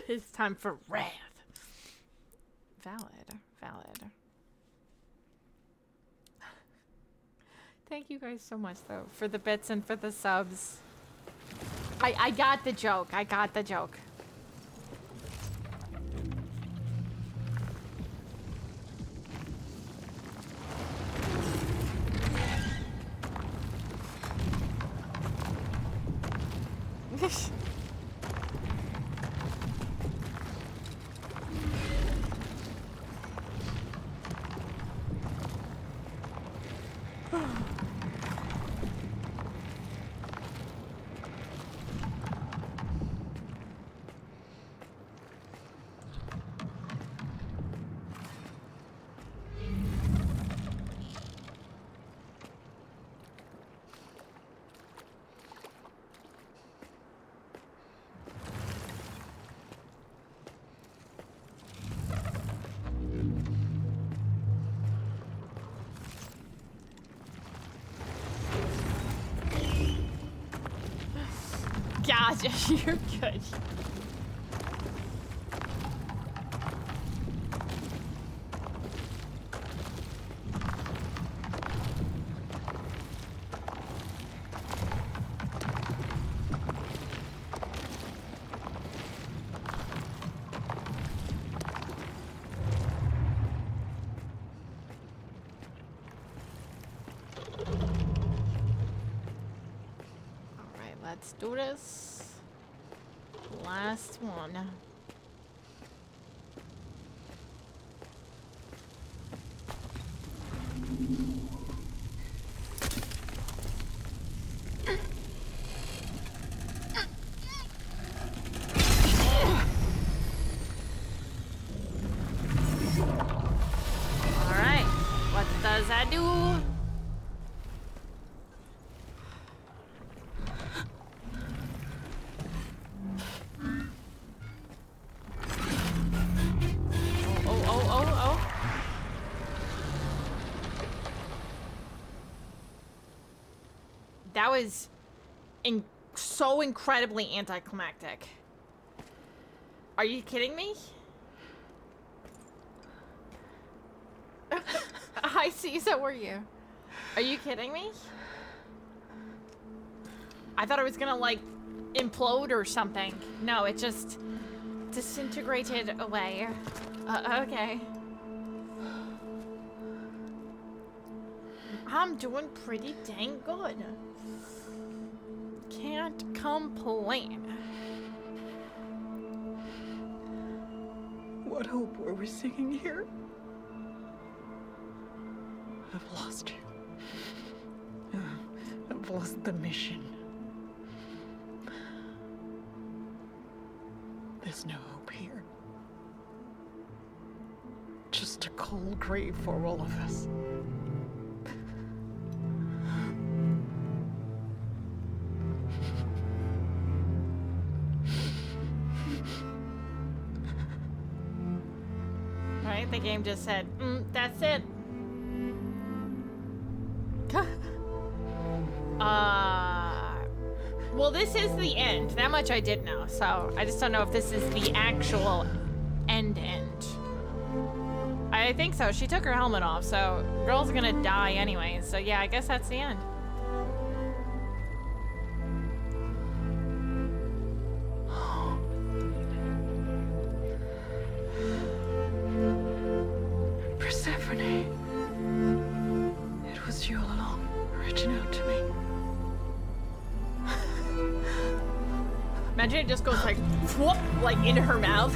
It's time for wrath. Valid. Thank you guys so much, though, for the bits and for the subs. I got the joke. Gotcha, you're good. Let's do this. Last one. Alright, what does that do? Oh. That was so incredibly anticlimactic. Are you kidding me? Hi, Cisa, were you? Are you kidding me? I thought it was gonna, like, implode or something. No, it just disintegrated away. Okay. I'm doing pretty dang good. Can't complain. What hope were we singing here? I've lost you. I've lost the mission. There's no hope here. Just a cold grave for all of us. Right? The game just said, that's it. Well, this is the end. That much I did know. So I just don't know if this is the actual end. I think so. She took her helmet off, so girl's gonna die anyway. So yeah, I guess that's the end. Persephone. It was you all along, reaching out to me. Imagine it just goes like, whoop, like into her mouth.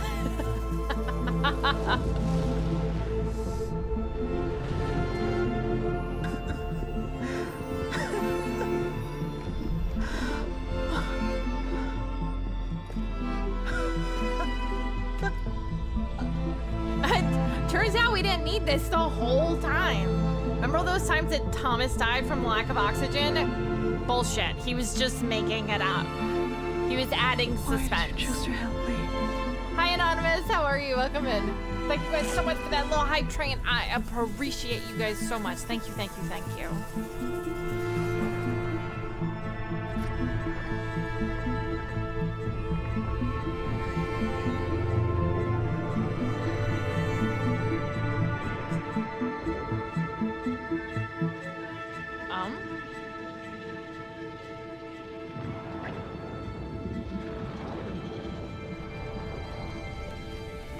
Turns out we didn't need this the whole time. Remember those times that Thomas died from lack of oxygen? Bullshit. He was just making it up. He was adding suspense. Just to help me. Hi, Anonymous. How are you? Welcome in. Thank you guys so much for that little hype train. I appreciate you guys so much. Thank you, thank you, thank you.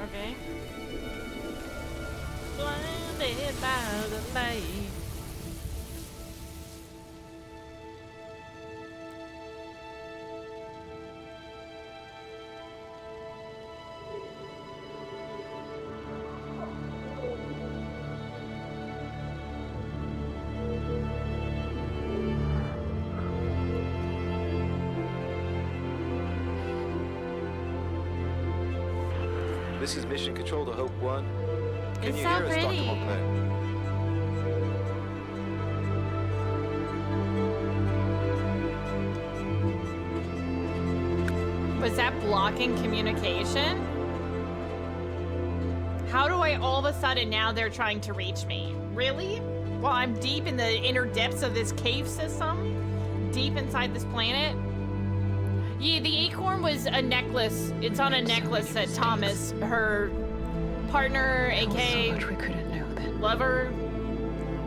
Okay. Blinded by the light. This is Mission Control to Hope 1. Can It's you so hear us, Dr. pretty. Montclair? Was that blocking communication? How do I all of a sudden now they're trying to reach me? Really? While I'm deep in the inner depths of this cave system? Deep inside this planet? Yeah, the acorn was a necklace. It's on a necklace that Thomas, her partner, aka So much we couldn't know then. lover,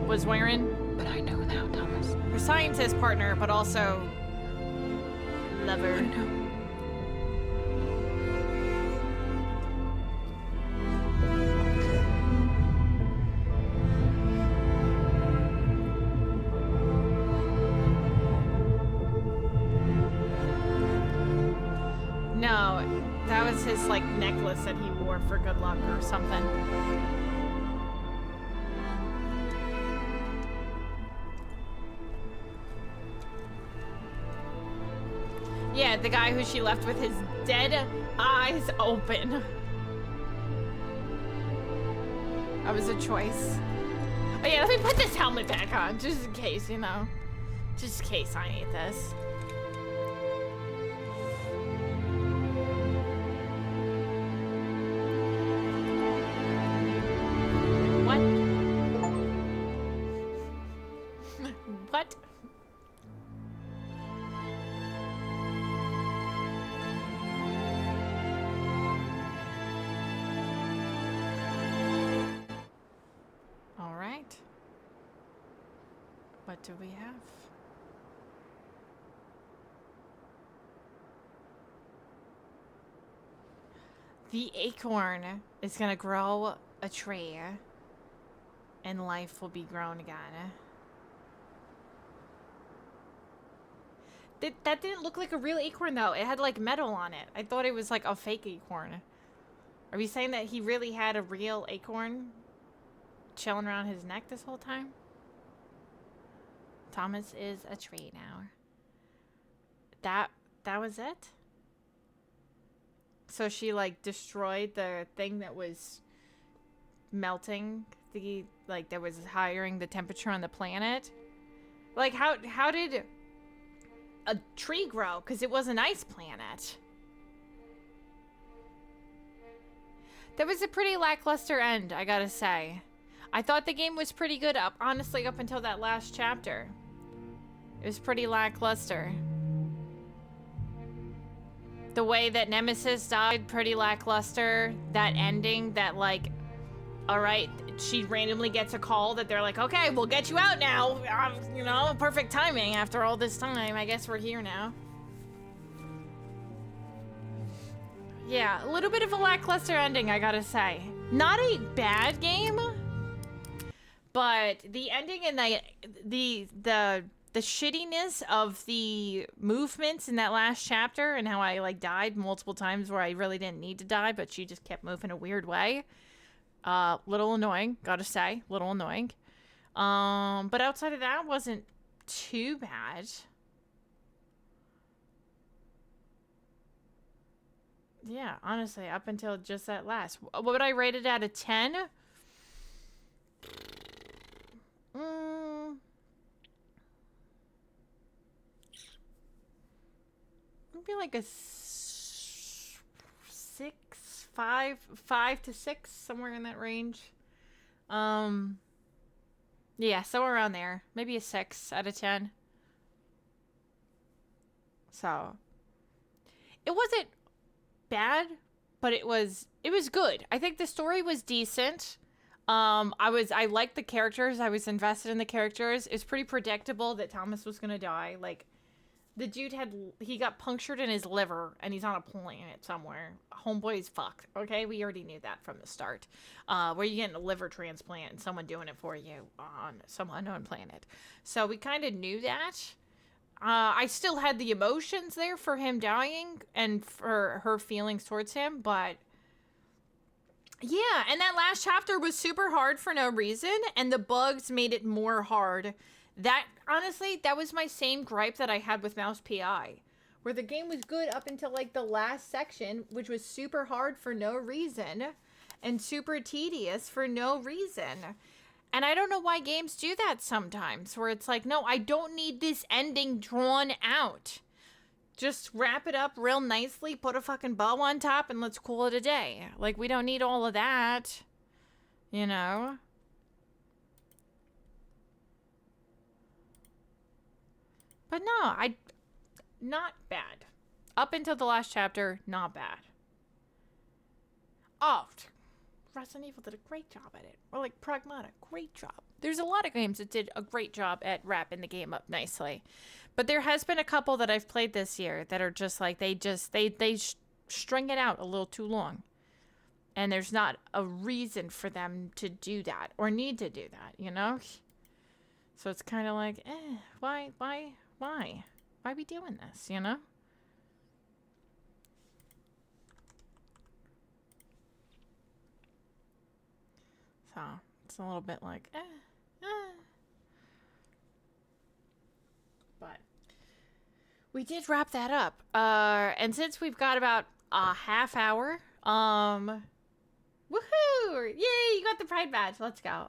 was wearing. But I know now, Thomas. Her scientist partner, but also lover. I know. No, was his, like, necklace that he wore for good luck or something. Yeah, the guy who she left with his dead eyes open. That was a choice. Oh yeah, let me put this helmet back on, just in case, you know. Just in case I need this. What? What? All right. What do we have? The acorn is gonna grow a tree, and life will be grown again. That didn't look like a real acorn, though. It had, like, metal on it. I thought it was, like, a fake acorn. Are we saying that he really had a real acorn chilling around his neck this whole time? Thomas is a tree now. That was it? So she, like, destroyed the thing that was melting the, like, that was highering the temperature on the planet? Like, how did a tree grow? Because it was an ice planet. That was a pretty lackluster end, I gotta say. I thought the game was pretty good honestly, up until that last chapter. It was pretty lackluster. The way that Nemesis died, pretty lackluster. That ending, that, like, alright, she randomly gets a call that they're like, okay, we'll get you out now. You know, perfect timing after all this time. I guess we're here now. Yeah, a little bit of a lackluster ending, I gotta say. Not a bad game, but the ending and the shittiness of the movements in that last chapter and how I, like, died multiple times where I really didn't need to die, but she just kept moving a weird way. Little annoying, gotta say, little annoying. But outside of that, wasn't too bad. Yeah, honestly, up until just that last. What would I rate it out of 10? Maybe like a 5 to 6, somewhere in that range. Yeah, somewhere around there. Maybe a 6 out of 10. So, it wasn't bad, but it was good. I think the story was decent. I liked the characters. I was invested in the characters. It's pretty predictable that Thomas was gonna die. Like, the dude he got punctured in his liver, and he's on a planet somewhere. Homeboy is fucked, okay? We already knew that from the start. Where you getting a liver transplant and someone doing it for you on some unknown planet. So we kind of knew that. I still had the emotions there for him dying and for her feelings towards him, but yeah, and that last chapter was super hard for no reason, and the bugs made it more hard. That, honestly, that was my same gripe that I had with Mouse PI, where the game was good up until, like, the last section, which was super hard for no reason, and super tedious for no reason. And I don't know why games do that sometimes, where it's like, no, I don't need this ending drawn out. Just wrap it up real nicely, put a fucking bow on top, and let's call it a day. Like, we don't need all of that, you know? But no, not bad. Up until the last chapter, not bad. Oh, Resident Evil did a great job at it. Or like Pragmata, great job. There's a lot of games that did a great job at wrapping the game up nicely. But there has been a couple that I've played this year that are just like, they string it out a little too long. And there's not a reason for them to do that or need to do that, you know? So it's kind of like, why are we doing this, you know? So it's a little bit like, But we did wrap that up. And since we've got about a half hour, woohoo! Yay, you got the Pride badge. Let's go.